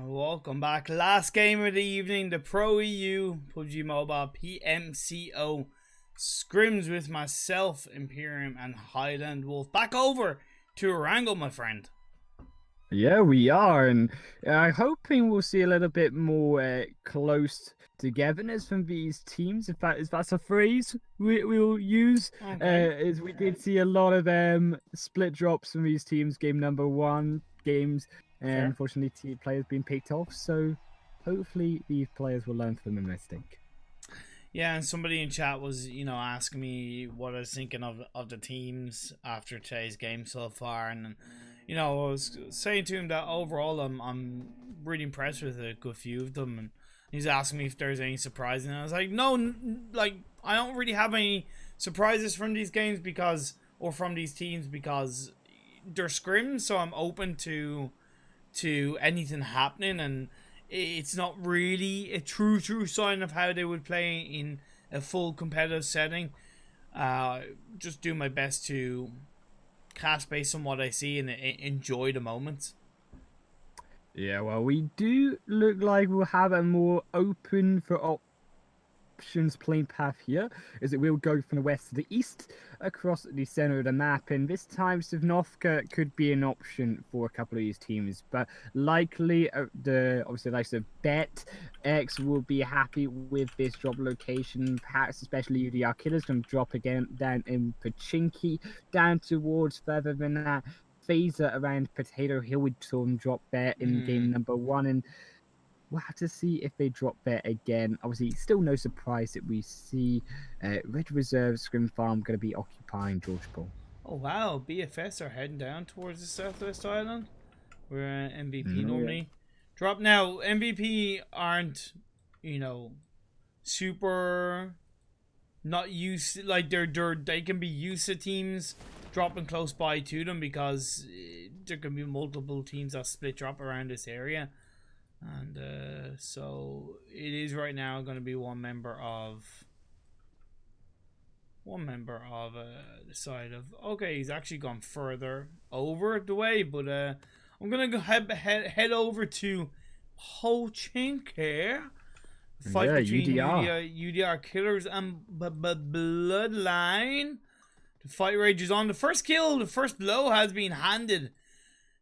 Speaker 1: Welcome back. Last game of the evening, the ProEU PUBG Mobile PMCO Scrims with myself, Imperium, and HighlandWolf. Back over to Wrangle, my friend.
Speaker 2: Yeah, we are, and I'm hoping we'll see a little bit more close togetherness from these teams. If that's a phrase we'll use,
Speaker 1: Okay.
Speaker 2: as we did see a lot of split drops from these teams. Game number 1 games, and
Speaker 1: Fair.
Speaker 2: unfortunately, team players being picked off. So hopefully, these players will learn from the mistake.
Speaker 1: Yeah, and somebody in chat was, asking me what I was thinking of the teams after today's game so far, and I was saying to him that overall I'm really impressed with a good few of them, and he's asking me if there's any surprises, and I was like, no, I don't really have any surprises from these games from these teams because they're scrims, so I'm open to anything happening, and it's not really a true sign of how they would play in a full competitive setting. Just do my best to cast based on what I see and enjoy the moments.
Speaker 2: Yeah, well, we do look like we'll have a more open for options playing path here, as it will go from the west to the east across the center of the map, and this time Sivnovka could be an option for a couple of these teams, but likely obviously likes of Bet X will be happy with this drop location, perhaps especially UDR Killers can drop again down in Pachinki, down towards further than that phaser around Potato Hill. We saw them drop there in game number 1, and we'll have to see if they drop there again. Obviously, still no surprise that we see Red Reserve Scrim Farm going to be occupying George Paul.
Speaker 1: Oh wow, BFS are heading down towards the southwest island, where MVP normally drop. Now, MVP aren't, super not used, like they can be used to teams dropping close by to them because there can be multiple teams that split drop around this area. And so it is right now going to be one member of the side of. Okay, he's actually gone further over the way, but I'm gonna go head over to Pochinki. Fight between UDR Killers and Bloodline. The fight rages on. The first kill, the first blow has been handed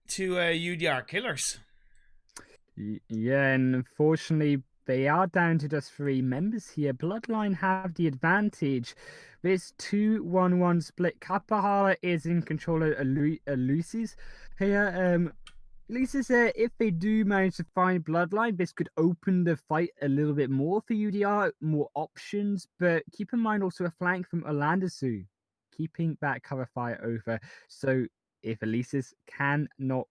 Speaker 1: to UDR Killers.
Speaker 2: Yeah, and unfortunately, they are down to just 3 members here. Bloodline have the advantage. This 2-1-1 split. Kapahala is in control of Lucy's here. Lisa's if they do manage to find Bloodline, this could open the fight a little bit more for UDR, more options. But keep in mind also a flank from Olandasu, keeping that cover fire over. So if Elisa's cannot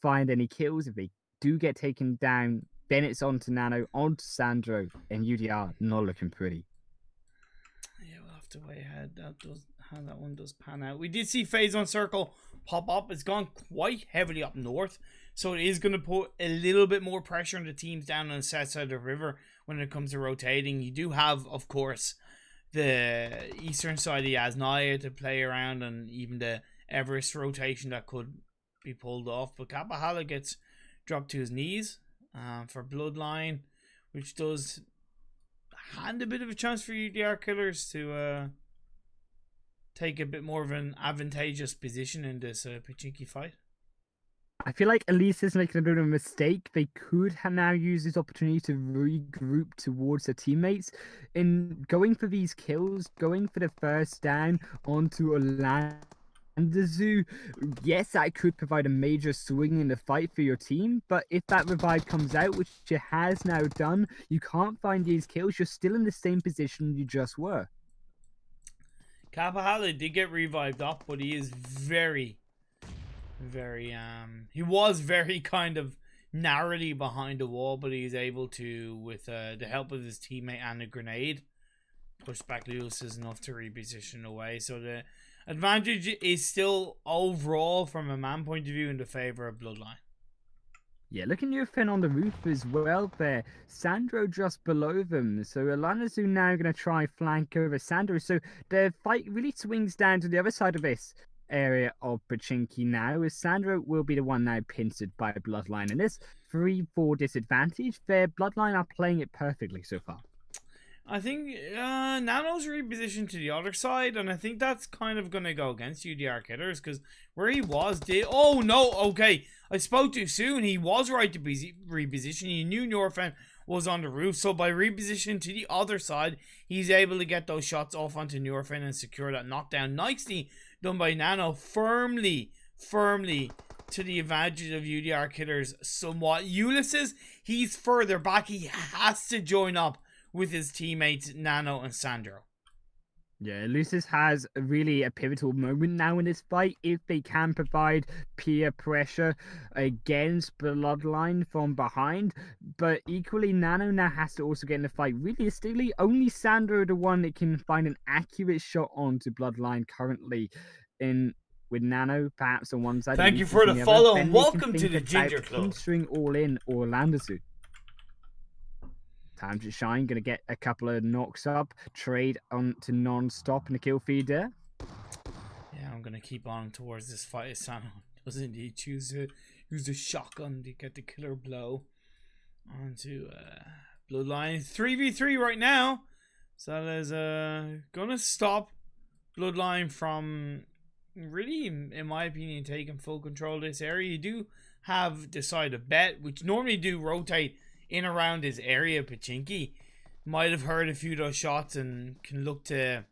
Speaker 2: find any kills, if they do get taken down, then it's on to Nano, on to Sandro, and UDR not looking pretty.
Speaker 1: Yeah, we'll have to wait how that one does pan out. We did see Phase 1 Circle pop up. It's gone quite heavily up north, so it is going to put a little bit more pressure on the teams down on the south side of the river when it comes to rotating. You do have, of course, the eastern side of Yasnaya to play around, and even the Everest rotation that could be pulled off. But Kapahala gets dropped to his knees for Bloodline, which does hand a bit of a chance for UDR Killers to take a bit more of an advantageous position in this Pachinki fight.
Speaker 2: I feel like Elise is making a bit of a mistake. They could now use this opportunity to regroup towards their teammates. In going for these kills, going for the first down onto Olandazu, yes, that could provide a major swing in the fight for your team, but if that revive comes out, which it has now done, you can't find these kills. You're still in the same position you just were.
Speaker 1: Kapahala did get revived up, but he is very he was very kind of narrowly behind the wall, but he's able to, with the help of his teammate and a grenade, push back Lewis enough to reposition away. So the advantage is still overall from a man point of view in the favor of Bloodline.
Speaker 2: Yeah, looking at Finn on the roof as well there. Sandro just below them. So Alanazu now going to try flank over Sandro. So the fight really swings down to the other side of this. area of Pachinki now, as Sandro will be the one now pincered by Bloodline. And this 3-4 disadvantage, their Bloodline are playing it perfectly so far.
Speaker 1: I think Nano's repositioned to the other side, and I think that's kind of going to go against UDR Killers, because where he was, oh no, okay, I spoke too soon. He was right to be reposition. He knew Norfan was on the roof, so by repositioning to the other side, he's able to get those shots off onto Norfan and secure that knockdown. Nicely done by Nano, firmly to the advantage of UDR Killers somewhat. Ulysses, he's further back. He has to join up with his teammates Nano and Sandro.
Speaker 2: Yeah, Lucis has really a pivotal moment now in this fight if they can provide peer pressure against Bloodline from behind. But equally, Nano now has to also get in the fight. Realistically, only Sandro the one that can find an accurate shot onto Bloodline currently. With Nano perhaps on one side.
Speaker 3: Thank you for the follow and welcome to the Ginger Club.
Speaker 2: Pinstring all in Orlando suit. Time to shine, gonna get a couple of knocks up, trade on to non-stop in the kill feed there.
Speaker 1: Yeah, I'm gonna keep on towards this fight. Sano does indeed choose to use a shotgun to get the killer blow onto Bloodline. 3v3 right now. So that is gonna stop Bloodline from really, in my opinion, taking full control of this area. You do have the side of Bet, which normally do rotate in around this area. Pachinki might have heard a few of those shots and can look to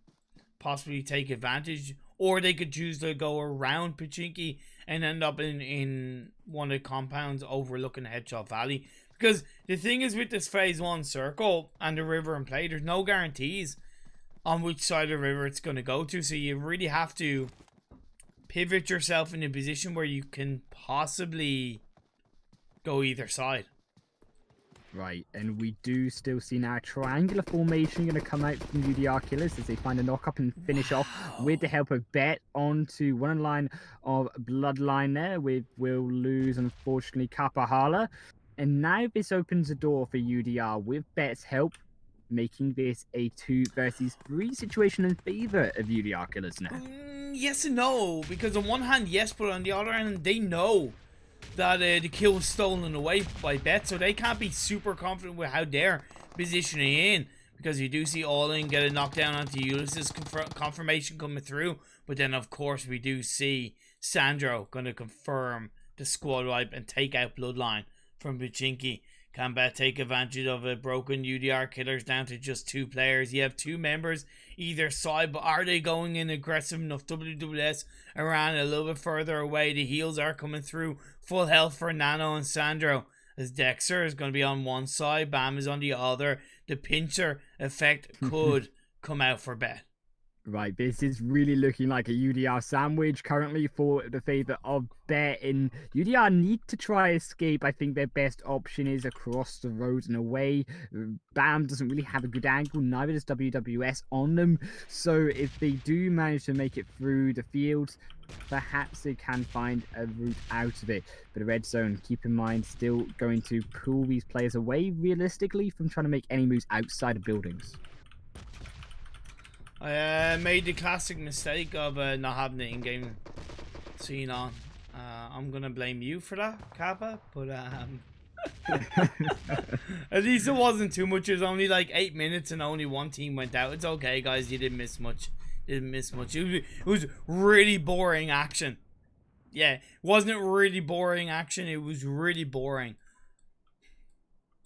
Speaker 1: possibly take advantage, or they could choose to go around Pachinki and end up in one of the compounds overlooking Headshot Valley. Because the thing is, with this phase 1 circle and the river in play, there's no guarantees on which side of the river it's going to go to, so you really have to pivot yourself in a position where you can possibly go either side.
Speaker 2: Right, and we do still see now a triangular formation going to come out from UDR Killers as they find a knock-up and finish off with the help of Bet onto one line of Bloodline there, with Will lose, unfortunately, Kapahala. And now this opens the door for UDR with Bet's help, making this a 2 versus 3 situation in favor of UDR Killers now.
Speaker 1: Yes and no, because on one hand, yes, but on the other hand, they know that the kill was stolen away by Bet, so they can't be super confident with how they're positioning in, because you do see All In get a knockdown onto Ulysses, confirmation coming through, but then of course we do see Sandro going to confirm the squad wipe and take out Bloodline from Pachinki. Can Bet take advantage of a broken UDR Killers down to just 2 players? You have 2 members either side, but are they going in aggressive enough? WWS around a little bit further away. The heals are coming through. Full health for Nano and Sandro, as Dexter is going to be on one side, Bam is on the other. The pincher effect could come out for Bet.
Speaker 2: Right, this is really looking like a UDR sandwich currently for the favor of Bet, and UDR need to try escape. I think their best option is across the road and away. Bam doesn't really have a good angle, neither does WWS on them, so if they do manage to make it through the field, perhaps they can find a route out of it. But the red zone, keep in mind, still going to pull these players away realistically from trying to make any moves outside of buildings.
Speaker 1: I made the classic mistake of not having the in-game scene on. I'm gonna blame you for that, Kappa, but at least it wasn't too much. It was only like 8 minutes and only one team went out. It's okay, guys, you didn't miss much. It was really boring action. Yeah, it wasn't really boring action, it was really boring.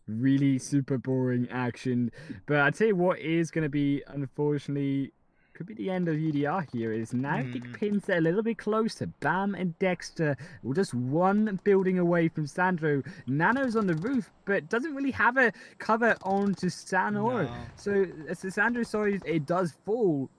Speaker 2: Really super boring action. But I'd say what is going to be, unfortunately, could be the end of UDR here is now the pins are a little bit closer. Bam and Dexter were just one building away from Sandro. Nano's on the roof, but doesn't really have a cover onto Sanor.
Speaker 1: No.
Speaker 2: So as the Sandro story, it does fall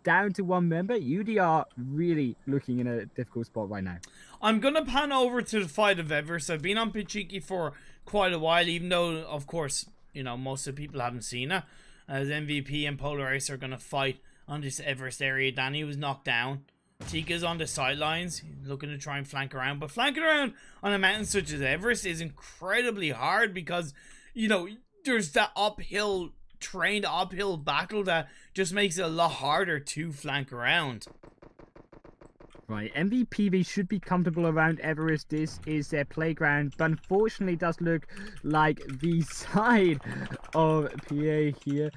Speaker 2: down to one member. UDR really looking in a difficult spot right now.
Speaker 1: I'm gonna pan over to the fight of Everest. I've been on Pachinki for quite a while, even though, of course, you know, most of the people haven't seen it. As MVP and Polar Ace are gonna fight on this Everest area. Danny was knocked down. Tika's on the sidelines, looking to try and flank around. But flanking around on a mountain such as Everest is incredibly hard because, you know, there's that trained uphill battle that just makes it a lot harder to flank around.
Speaker 2: Right, MVP, they should be comfortable around Everest. This is their playground, but unfortunately it does look like the side of PA here,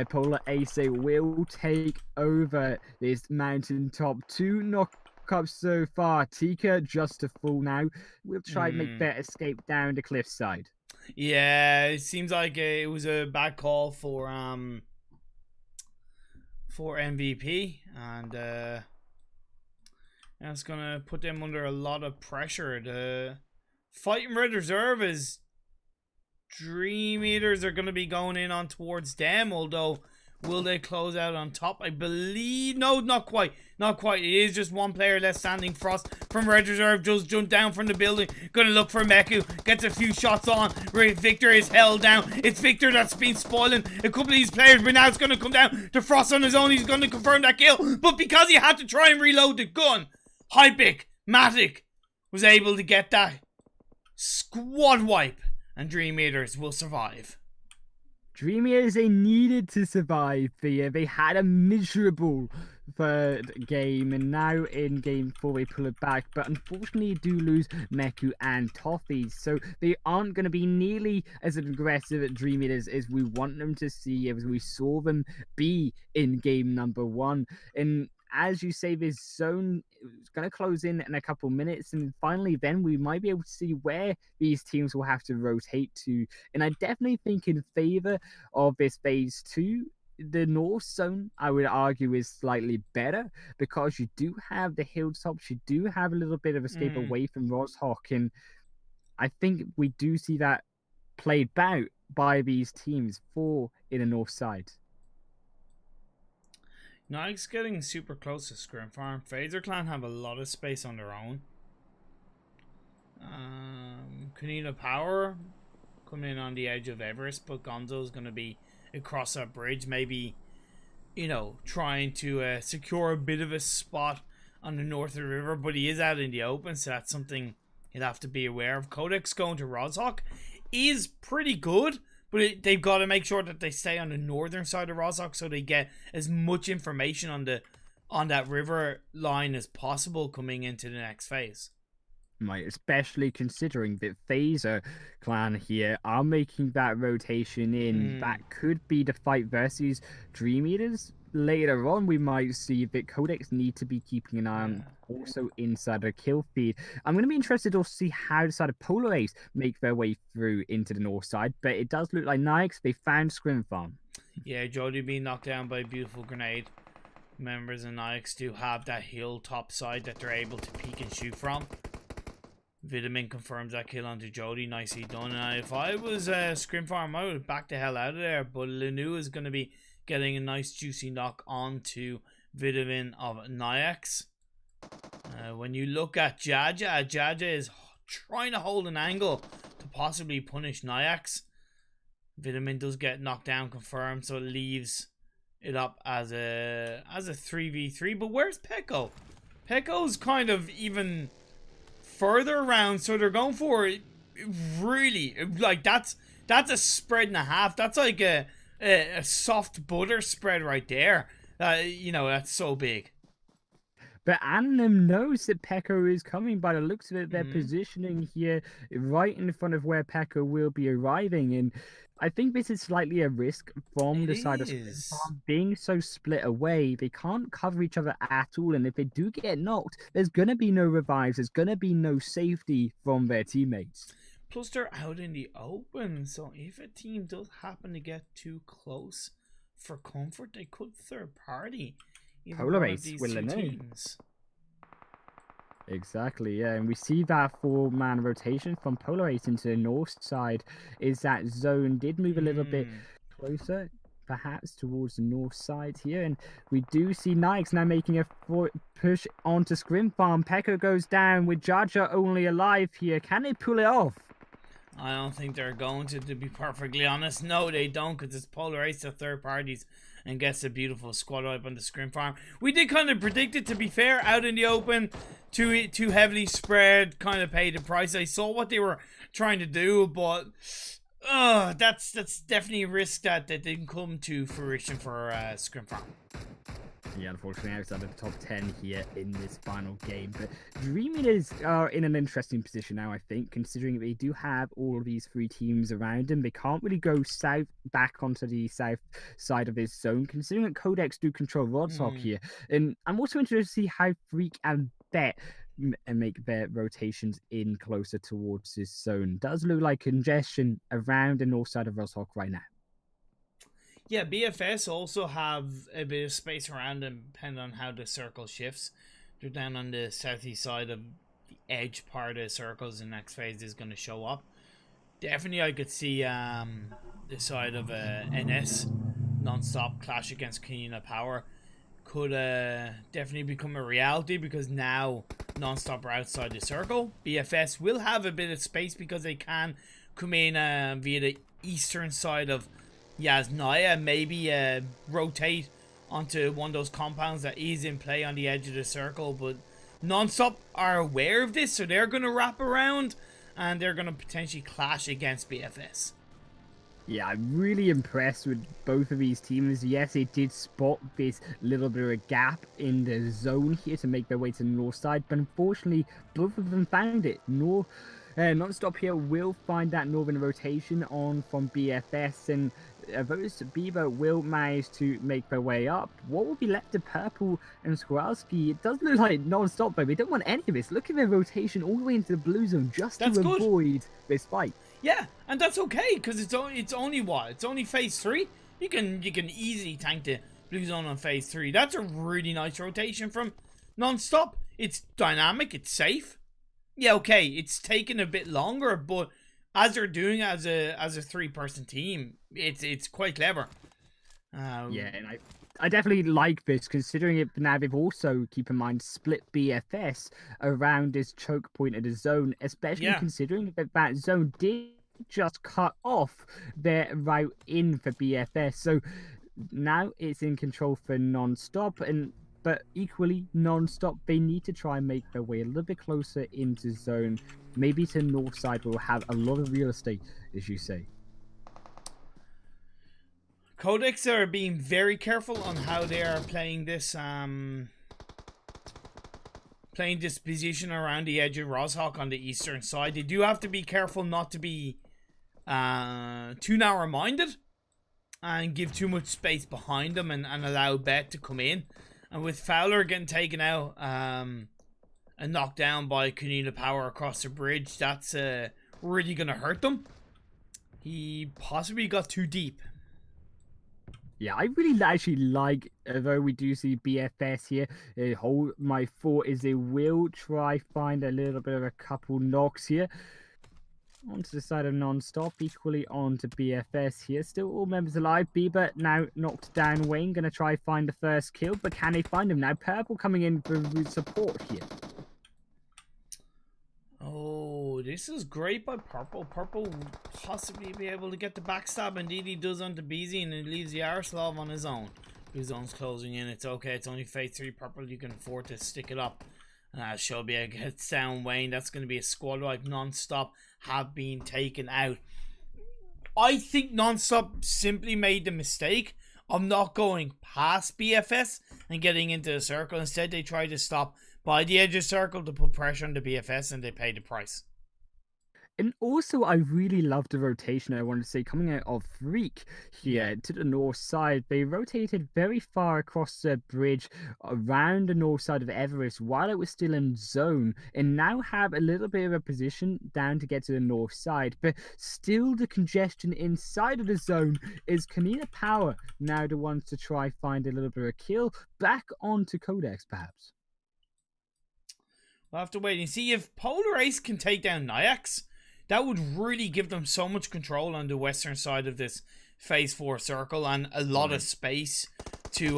Speaker 2: Polar Ace will take over this mountaintop. 2 knockups so far. Tika just to fall now. We'll try and make their escape down the cliffside.
Speaker 1: Yeah, it seems like it was a bad call for MVP, and that's gonna put them under a lot of pressure. The fighting red reserve is Dream Eaters are gonna be going in on towards them, although will they close out on top? I believe no, not quite. Not quite. It is just one player left standing. Frost from Red Reserve just jumped down from the building. Gonna look for Meku. Gets a few shots on. Victor is held down. It's Victor that's been spoiling a couple of these players, but now it's gonna come down to Frost on his own. He's gonna confirm that kill. But because he had to try and reload the gun, Hypic, Matic was able to get that squad wipe, and Dream Eaters will survive.
Speaker 2: Dream Eaters, they needed to survive here. They had a miserable third game, and now in game 4 they pull it back, but unfortunately do lose Meku and Toffee, so they aren't going to be nearly as aggressive at Dream Eaters as we want them to see, as we saw them be in game number 1. And as you say, this zone is going to close in a couple minutes, and finally then we might be able to see where these teams will have to rotate to. And I definitely think in favor of this phase 2, the north zone, I would argue, is slightly better because you do have the hilltops, you do have a little bit of escape away from Roshawk, and I think we do see that played out by these teams for in the north side.
Speaker 1: Naix getting super close to Scrim Farm. Phaser Clan have a lot of space on their own. Kunina Power coming in on the edge of Everest, but Gonzo's going to be across that bridge, maybe, you know, trying to secure a bit of a spot on the north of the river, but he is out in the open, so that's something he'll have to be aware of. Codex going to Roshawk is pretty good, but they've got to make sure that they stay on the northern side of Roshawk so they get as much information on that river line as possible coming into the next phase.
Speaker 2: Right, especially considering that Phaser Clan here are making that rotation in. That could be the fight versus Dream Eaters. Later on, we might see that Codex need to be keeping an eye on also inside the kill feed. I'm going to be interested to see how the side of Polar Ace make their way through into the north side, but it does look like Naix, they found Scrim Farm. Yeah,
Speaker 1: Jody being knocked down by a beautiful grenade. Members of Naix do have that hilltop side that they're able to peek and shoot from. Vitamin confirms that kill onto Jody. Nicely done. And if I was Scrim Farm, I would have backed the hell out of there. But Lenu is going to be getting a nice juicy knock onto Vitamin of Naix. When you look at Jaja, Jaja is trying to hold an angle to possibly punish Naix. Vitamin does get knocked down, confirmed, so it leaves it up as a 3v3. But where's Peko? Peko's kind of even further around, so they're going for it. Really, like that's a spread and a half. That's like a soft butter spread right there. You know, that's so big.
Speaker 2: But Annam knows that Peko is coming. By the looks of it, they're positioning here right in front of where Peko will be arriving. And I think this is slightly a risk from the side of Scrim Farm being so split away. They can't cover each other at all. And if they do get knocked, there's going to be no revives. There's going to be no safety from their teammates.
Speaker 1: Plus, they're out in the open. So if a team does happen to get too close for comfort, they could third party.
Speaker 2: Polar Ace will teams. Exactly, yeah, and we see that 4-man rotation from Polar Ace into the north side. Is that zone did move a little bit closer, perhaps towards the north side here, and we do see Naix now making a push onto Scrim Farm. Peko goes down with Jaja only alive here. Can they pull it off?
Speaker 1: I don't think they're going to be perfectly honest. No, they don't, because it's Polar Ace to third parties and gets a beautiful squad wipe on the Scrim Farm. We did kind of predict it, to be fair, out in the open, too heavily spread, kind of paid the price. I saw what they were trying to do, but Oh, that's definitely a risk that didn't come to fruition for Scrim Farm.
Speaker 2: Yeah, unfortunately, outside of the top 10 here in this final game. But Dream Eaters are in an interesting position now, I think, considering they do have all of these three teams around them. They can't really go south back onto the south side of this zone, considering that Codex do control Rodsock here. And I'm also interested to see how Freak and Bet and make their rotations in closer towards this zone. Does look like congestion around the north side of Rodsock right now.
Speaker 1: Yeah, BFS also have a bit of space around them, depending on how the circle shifts. They're down on the southeast side of the edge part of the circles. The next phase is going to show up. Definitely, I could see the side of NS non-stop clash against Kanina Power could definitely become a reality, because now non-stop are outside the circle. BFS will have a bit of space because they can come in via the eastern side of Yasnaya, maybe rotate onto one of those compounds that is in play on the edge of the circle, but non-stop are aware of this, so they're going to wrap around and they're going to potentially clash against BFS.
Speaker 2: Yeah, I'm really impressed with both of these teams. Yes, they did spot this little bit of a gap in the zone here to make their way to the north side, but unfortunately, both of them found it. Non-stop here will find that northern rotation on from BFS, and those Bieber will manage to make their way up. What will be left of Purple and Skoralski? It does look like non-stop, but we don't want any of this. Look at their rotation all the way into the blue zone just to avoid this fight.
Speaker 1: Yeah, and that's okay, because it's only what? It's only phase 3? You can easily tank the blue zone on phase 3. That's a really nice rotation from non-stop. It's dynamic, it's safe. Yeah, okay, it's taken a bit longer, but as they're doing it as a three-person team, it's quite clever.
Speaker 2: Yeah, and I definitely like this, considering it now they've also, keep in mind, split BFS around this choke point of the zone, especially considering that that zone did just cut off their route in for BFS. So now it's in control for non-stop, but equally non-stop, they need to try and make their way a little bit closer into zone. Maybe to north side will have a lot of real estate, as you say.
Speaker 1: Codex are being very careful on how they are playing this position around the edge of Roshawk on the eastern side. They do have to be careful not to be too narrow-minded and give too much space behind them and allow Bet to come in. And with Fowler getting taken out and knocked down by Kanina Power across the bridge, that's really going to hurt them. He possibly got too deep.
Speaker 2: Yeah, I really actually like, although we do see BFS here, my thought is they will try find a little bit of a couple knocks here. Onto the side of non-stop, equally onto BFS here. Still all members alive. Bieber now knocked down Wayne, going to try find the first kill, but can they find him now? Purple coming in for support here.
Speaker 1: Oh, this is great by Purple. Purple will possibly be able to get the backstab. Indeed, he does onto BZ, and it leaves the Arslav on his own. Blue zone's closing in. It's okay. It's only phase 3. Purple, you can afford to stick it up. Shelby gets down Wayne. That's going to be a squad wipe. Non-stop have been taken out. I think non-stop simply made the mistake of not going past BFS and getting into the circle. Instead, they tried to stop by the edge of the circle to put pressure on the BFS, and they paid the price.
Speaker 2: And also, I really love the rotation, I want to say, coming out of Freak here to the north side. They rotated very far across the bridge around the north side of Everest while it was still in zone, and now have a little bit of a position down to get to the north side. But still, the congestion inside of the zone is Kanina Power now the ones to try find a little bit of a kill back onto Codex, perhaps.
Speaker 1: We'll have to wait and see if Polar Ace can take down Naix. That would really give them so much control on the western side of this phase 4 circle and a lot of space to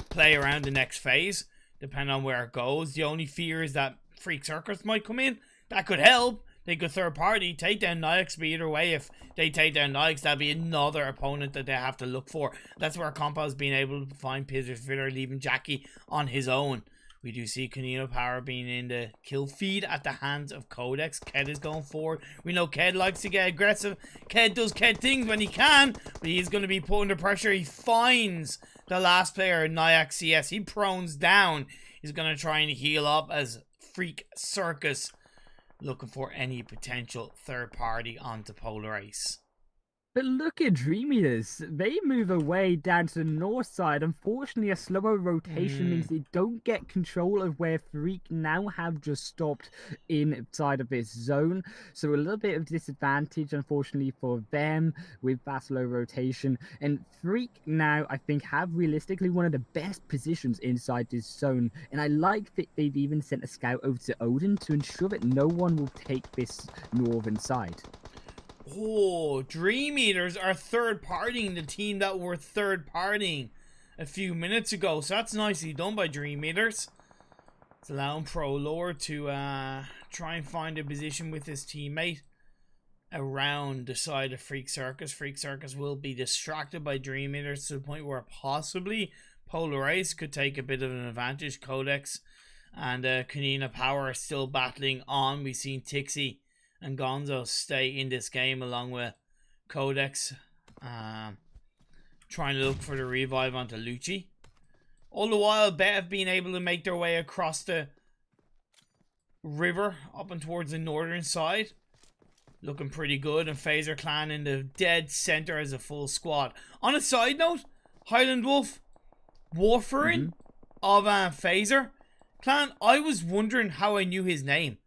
Speaker 1: play around the next phase, depending on where it goes. The only fear is that Freak Circus might come in. That could help. They could third party, take down Naix, but either way, if they take down Naix, that'd be another opponent that they have to look for. That's where Compo's being able to find Pizzer's Viller, leaving Jackie on his own We do see Kanino Power being in the kill feed at the hands of Codex. Ked is going forward. We know Ked likes to get aggressive. Ked does Ked things when he can, but he's going to be put under pressure. He finds the last player, Naix CS. He prones down. He's going to try and heal up as Freak Circus looking for any potential third party onto Polar Ice.
Speaker 2: But look at Dream Eaters. They move away down to the north side. Unfortunately, a slower rotation means they don't get control of where Freak now have just stopped inside of this zone. So a little bit of disadvantage, unfortunately, for them with that slow rotation. And Freak now, I think, have realistically one of the best positions inside this zone. And I like that they've even sent a scout over to Odin to ensure that no one will take this northern side.
Speaker 1: Oh, Dream Eaters are third-partying the team that were third-partying a few minutes ago. So that's nicely done by Dream Eaters. It's allowing ProEU to try and find a position with his teammate around the side of Freak Circus. Freak Circus will be distracted by Dream Eaters to the point where possibly Polar Ice could take a bit of an advantage. Codex and Kanina Power are still battling on. We've seen Tixie and Gonzo stay in this game along with Codex, trying to look for the revive onto Lucci. All the while, Bet have been able to make their way across the river up and towards the northern side. Looking pretty good, and Phaser Clan in the dead center as a full squad. On a side note, HighlandWolf, Warfarin of Phaser Clan, I was wondering how I knew his name.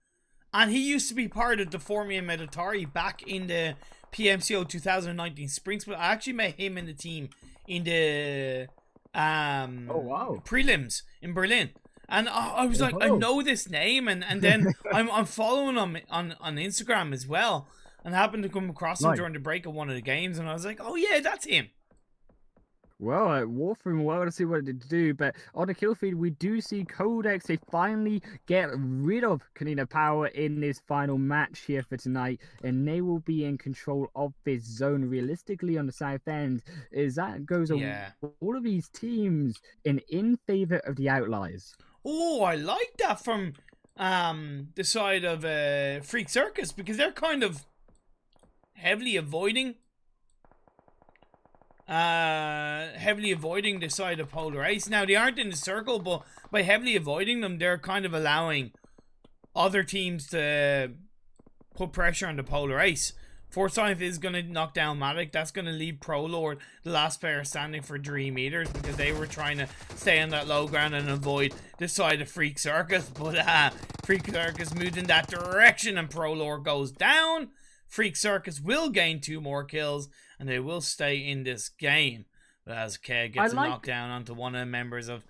Speaker 1: And he used to be part of the Formia Meditari back in the PMCO 2019 Spring Split. I actually met him in the team in the prelims in Berlin. And I was like, I know this name. And then I'm following him on Instagram as well. And happened to come across him during the break of one of the games. And I was like, oh yeah, that's him.
Speaker 2: Well, Warfarin, well to see what it do, but on the kill feed, we do see Codex. They finally get rid of Kanina Power in this final match here for tonight, and they will be in control of this zone realistically on the south end. As that goes all of these teams in favor of the Outliers.
Speaker 1: Oh, I like that from the side of Freak Circus, because they're kind of heavily avoiding the side of Polar Ice. Now, they aren't in the circle, but by heavily avoiding them, they're kind of allowing other teams to put pressure on the Polar Ice. Forsyth is going to knock down Matic. That's going to leave ProLord, the last player standing for Dream Eaters, because they were trying to stay on that low ground and avoid the side of Freak Circus. But Freak Circus moved in that direction, and ProLord goes down. Freak Circus will gain 2 more kills, and they will stay in this game. But as Keg gets a knockdown onto one of the members of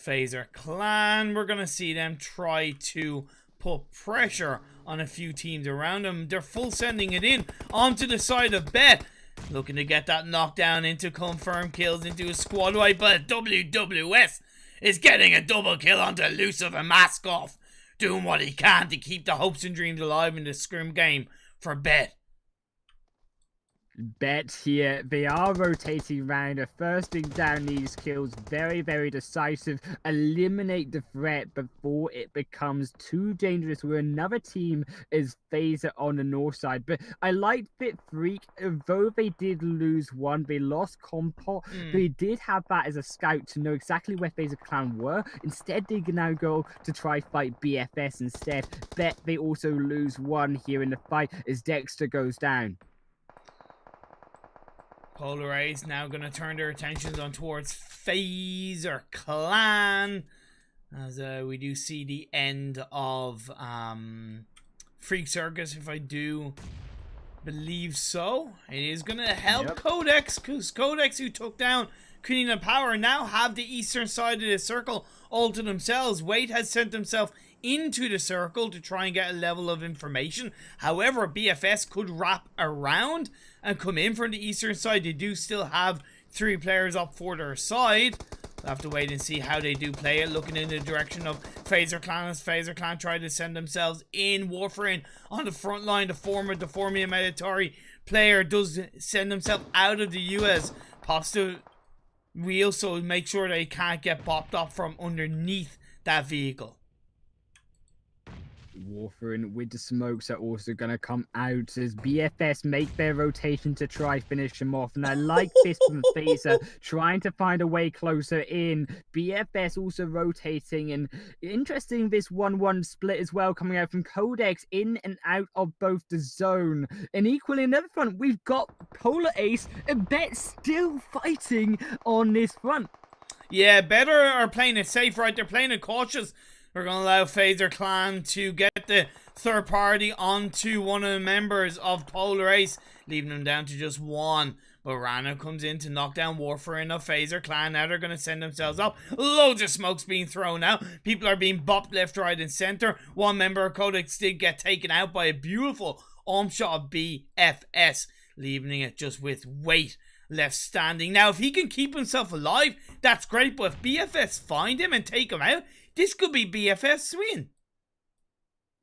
Speaker 1: Phaser Clan, we're going to see them try to put pressure on a few teams around them. They're full sending it in onto the side of Bet, looking to get that knockdown into confirmed kills into a squad wipe, but WWS is getting a double kill onto Elusive and Maskoff, doing what he can to keep the hopes and dreams alive in the scrim game for Bet.
Speaker 2: Bet here, they are rotating around, firsting down these kills, very, very decisive, eliminate the threat before it becomes too dangerous where another team is Phaser on the north side. But I like that Freak, though they did lose one, they lost Compot, they did have that as a scout to know exactly where Phaser Clan were. Instead, they can now go to try fight BFS instead. Bet they also lose one here in the fight as Dexter goes down.
Speaker 1: Polar Ice now going to turn their attentions on towards Phaser Clan, as we do see the end of Freak Circus, if I do believe so. It is going to help Codex, because Codex, who took down Kanina Power, now have the eastern side of the circle all to themselves. Wade has sent himself into the circle to try and get a level of information. However, BFS could wrap around and come in from the eastern side. They do still have 3 players up for their side. We'll have to wait and see how they do play it. Looking in the direction of Phaser Clan, as Phaser Clan try to send themselves in. Warfarin on the front line, the Formia Meditari player does send himself out of the US. Pops the wheel, so make sure they can't get bopped up from underneath that vehicle.
Speaker 2: Warfarin with the smokes are also going to come out as BFS make their rotation to try finish him off. And I like this from Phaser, trying to find a way closer in. BFS also rotating, and interesting this 1-1 split as well coming out from Codex in and out of both the zone. And equally another front, we've got Polar Ace and Bet still fighting on this front.
Speaker 1: Yeah, Better are playing it safe, right? They're playing it cautious. We're going to allow Phaser Clan to get the third party onto one of the members of Polar Ace, leaving them down to just one. But Rana comes in to knock down Warfarin of Phaser Clan. Now they're going to send themselves up. Loads of smokes being thrown out. People are being bopped left, right, and center. One member of Codex did get taken out by a beautiful arm shot of BFS, leaving it just with weight left standing. Now, if he can keep himself alive, that's great. But if BFS find him and take him out, this could be BFS win.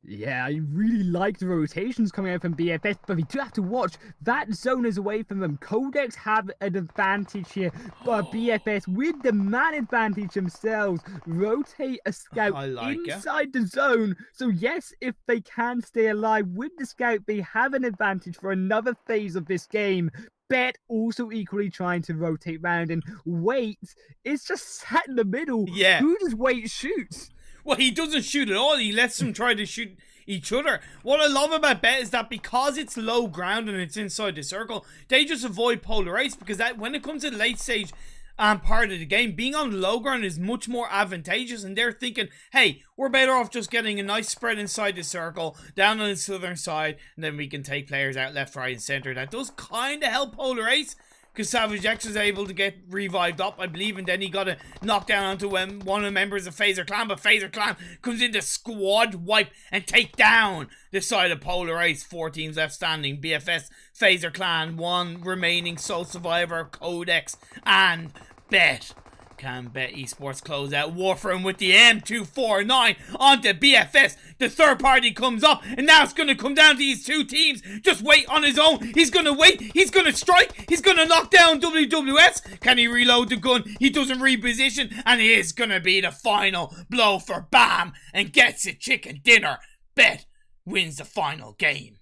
Speaker 2: Yeah, I really like the rotations coming out from BFS, but we do have to watch. That zone is away from them. Codex have an advantage here, but BFS, with the man advantage themselves, rotate a scout inside the zone. So yes, if they can stay alive with the scout, they have an advantage for another phase of this game. Bet also equally trying to rotate round, and Wait is just sat in the middle.
Speaker 1: Yeah.
Speaker 2: Who does Wait shoot?
Speaker 1: Well, he doesn't shoot at all. He lets them try to shoot each other. What I love about Bet is that because it's low ground and it's inside the circle, they just avoid Polar Ace, because that when it comes to the late stage part of the game, being on the low ground is much more advantageous, and they're thinking, hey, we're better off just getting a nice spread inside the circle, down on the southern side, and then we can take players out left, right, and center. That does kind of help Polar Ace, because Savage X was able to get revived up, I believe, and then he got a knockdown onto one of the members of Phaser Clan, but Phaser Clan comes in to squad wipe and take down the side of Polar Ace. 4 teams left standing: BFS, Phaser Clan, 1 remaining sole survivor, Codex, and Bet. Can Bet Esports close out Warfarin with the M249 onto BFS? The third party comes up, and now it's going to come down to these two teams. Just Wait on his own. He's going to wait. He's going to strike. He's going to knock down WWS. Can he reload the gun? He doesn't reposition, and it is going to be the final blow for Bam and gets a chicken dinner. Bet wins the final game.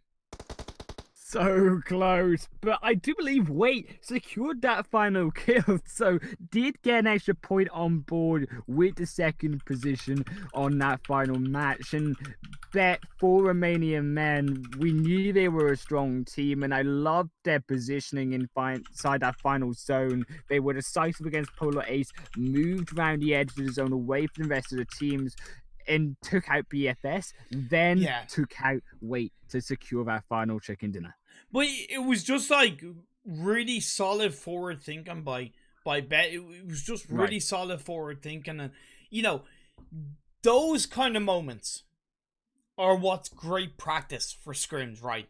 Speaker 2: So close, but I do believe Wait secured that final kill, so did get an extra point on board with the second position on that final match. And Bet, 4 Romanian men, we knew they were a strong team, and I loved their positioning inside that final zone. They were decisive against Polar Ace, moved around the edge of the zone away from the rest of the teams, and took out BFS, then took out Wait to secure that final chicken dinner.
Speaker 1: But it was just like really solid forward thinking by Bet. It was just really solid forward thinking, and you know, those kind of moments are what's great practice for scrims, right?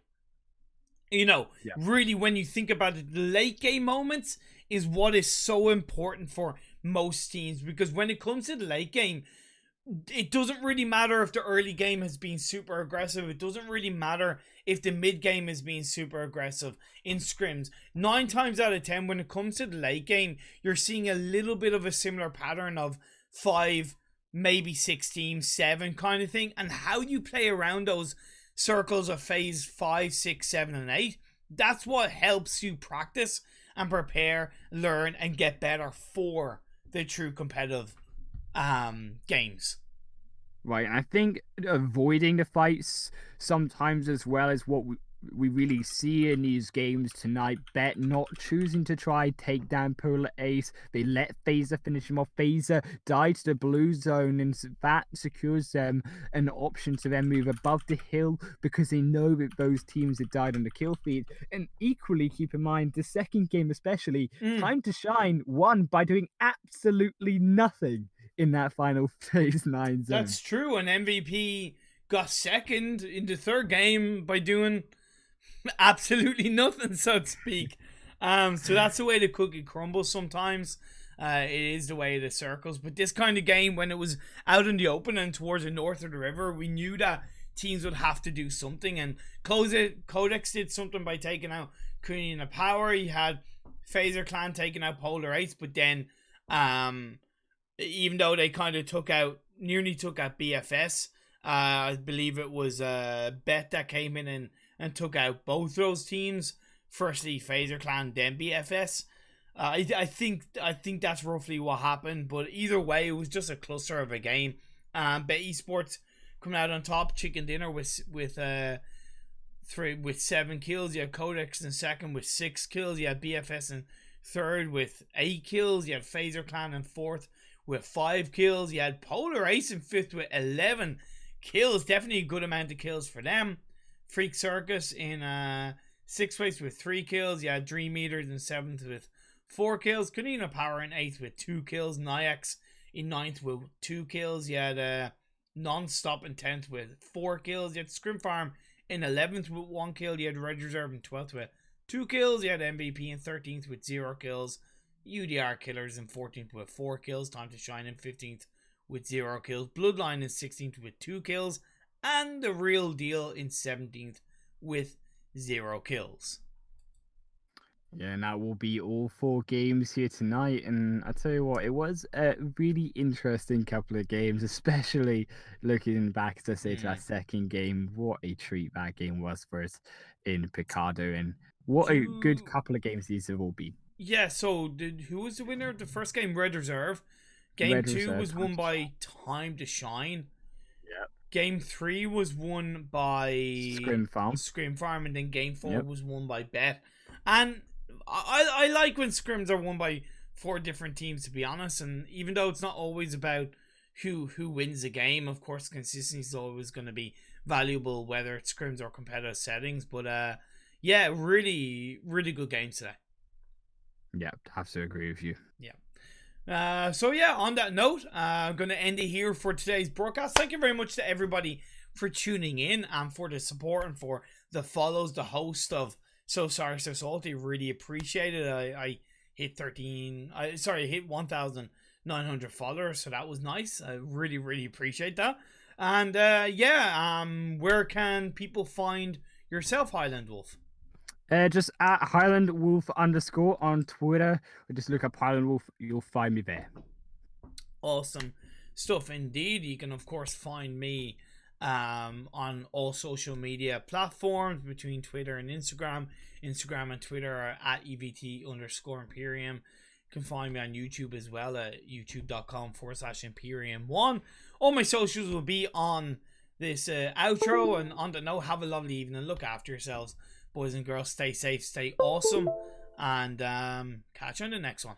Speaker 1: You know, really, when you think about it, the late game moments is what is so important for most teams, because when it comes to the late game, it doesn't really matter if the early game has been super aggressive. It doesn't really matter if the mid game has been super aggressive in scrims. 9 times out of 10, when it comes to the late game, you're seeing a little bit of a similar pattern of 5, maybe 6 teams, 7 kind of thing. And how you play around those circles of phase 5, 6, 7, and 8, that's what helps you practice and prepare, learn, and get better for the true competitive games.
Speaker 2: Right, and I think avoiding the fights sometimes as well is what we really see in these games tonight. Bet not choosing to try take down Polar Ace. They let Phaser finish him off. Phaser died to the blue zone, and that secures them an option to then move above the hill, because they know that those teams have died on the kill feed. And equally, keep in mind, the second game especially, Time to Shine won by doing absolutely nothing in that final phase 9 zone.
Speaker 1: That's true, and MVP got second in the third game by doing absolutely nothing, so to speak. So that's the way the cookie crumbles sometimes. It is the way the circles. But this kind of game, when it was out in the open and towards the north of the river, we knew that teams would have to do something. And Codex did something by taking out Queen of Power. He had Phaser Clan taking out Polar Ace, but then even though they kind of took out nearly took out BFS. I believe it was Bet that came in and took out both those teams. Firstly, Phaser Clan, then BFS. I think that's roughly what happened. But either way, it was just a cluster of a game. Bet Esports coming out on top. Chicken Dinner with 7 kills. You had Codex in second with 6 kills. You had BFS in third with 8 kills. You had Phaser Clan in fourth with 5 kills. You had Polar Ace in fifth with 11 kills. Definitely a good amount of kills for them. Freak Circus in sixth place with 3 kills. You had Dream Eaters in seventh with 4 kills. Kanina Power in eighth with 2 kills. Naix in ninth with 2 kills. You had Non-Stop in 10th with 4 kills. You had Scrim Farm in 11th with 1 kill. You had Red Reserve in 12th with 2 kills. You had MVP in 13th with 0 kills. UDR Killers in 14th with 4 kills. Time to Shine in 15th with 0 kills. Bloodline in 16th with 2 kills. And The Real Deal in 17th with 0 kills.
Speaker 2: Yeah, and that will be all 4 games here tonight. And I tell you what, it was a really interesting couple of games, especially looking back, as I say, to that second game. What a treat that game was for us in Picado, and what a good couple of games these have all been.
Speaker 1: Yeah, so who was the winner of the first game? Red Reserve. Game
Speaker 2: Red
Speaker 1: 2
Speaker 2: Reserve,
Speaker 1: was won
Speaker 2: Time to
Speaker 1: by Time to Shine.
Speaker 2: Yep.
Speaker 1: Game 3 was won by
Speaker 2: Scrim
Speaker 1: Farm, and then Game 4
Speaker 2: Yep.
Speaker 1: was won by Bet. And I like when scrims are won by 4 different teams, to be honest. And even though it's not always about who wins the game, of course, consistency is always going to be valuable, whether it's scrims or competitive settings. But yeah, really, really good games today.
Speaker 2: Yeah, have to agree with you.
Speaker 1: Yeah. So yeah, on that note, I'm going to end it here for today's broadcast. Thank you very much to everybody for tuning in and for the support and for the follows, the host of So Sorry So Salty. Really appreciate it. I hit hit 1,900 followers, so that was nice. I really, really appreciate that. And where can people find yourself, HighlandWolf?
Speaker 2: Just at HighlandWolf_ on Twitter, or just look up HighlandWolf, you'll find me there.
Speaker 1: Awesome stuff indeed. You can of course find me on all social media platforms between Twitter and Instagram. Instagram and Twitter are at EVT_Imperium. You can find me on YouTube as well at youtube.com/Imperium1. All my socials will be on this outro, and on that note, have a lovely evening. Look after yourselves, boys and girls. Stay safe, stay awesome, and catch you on the next one.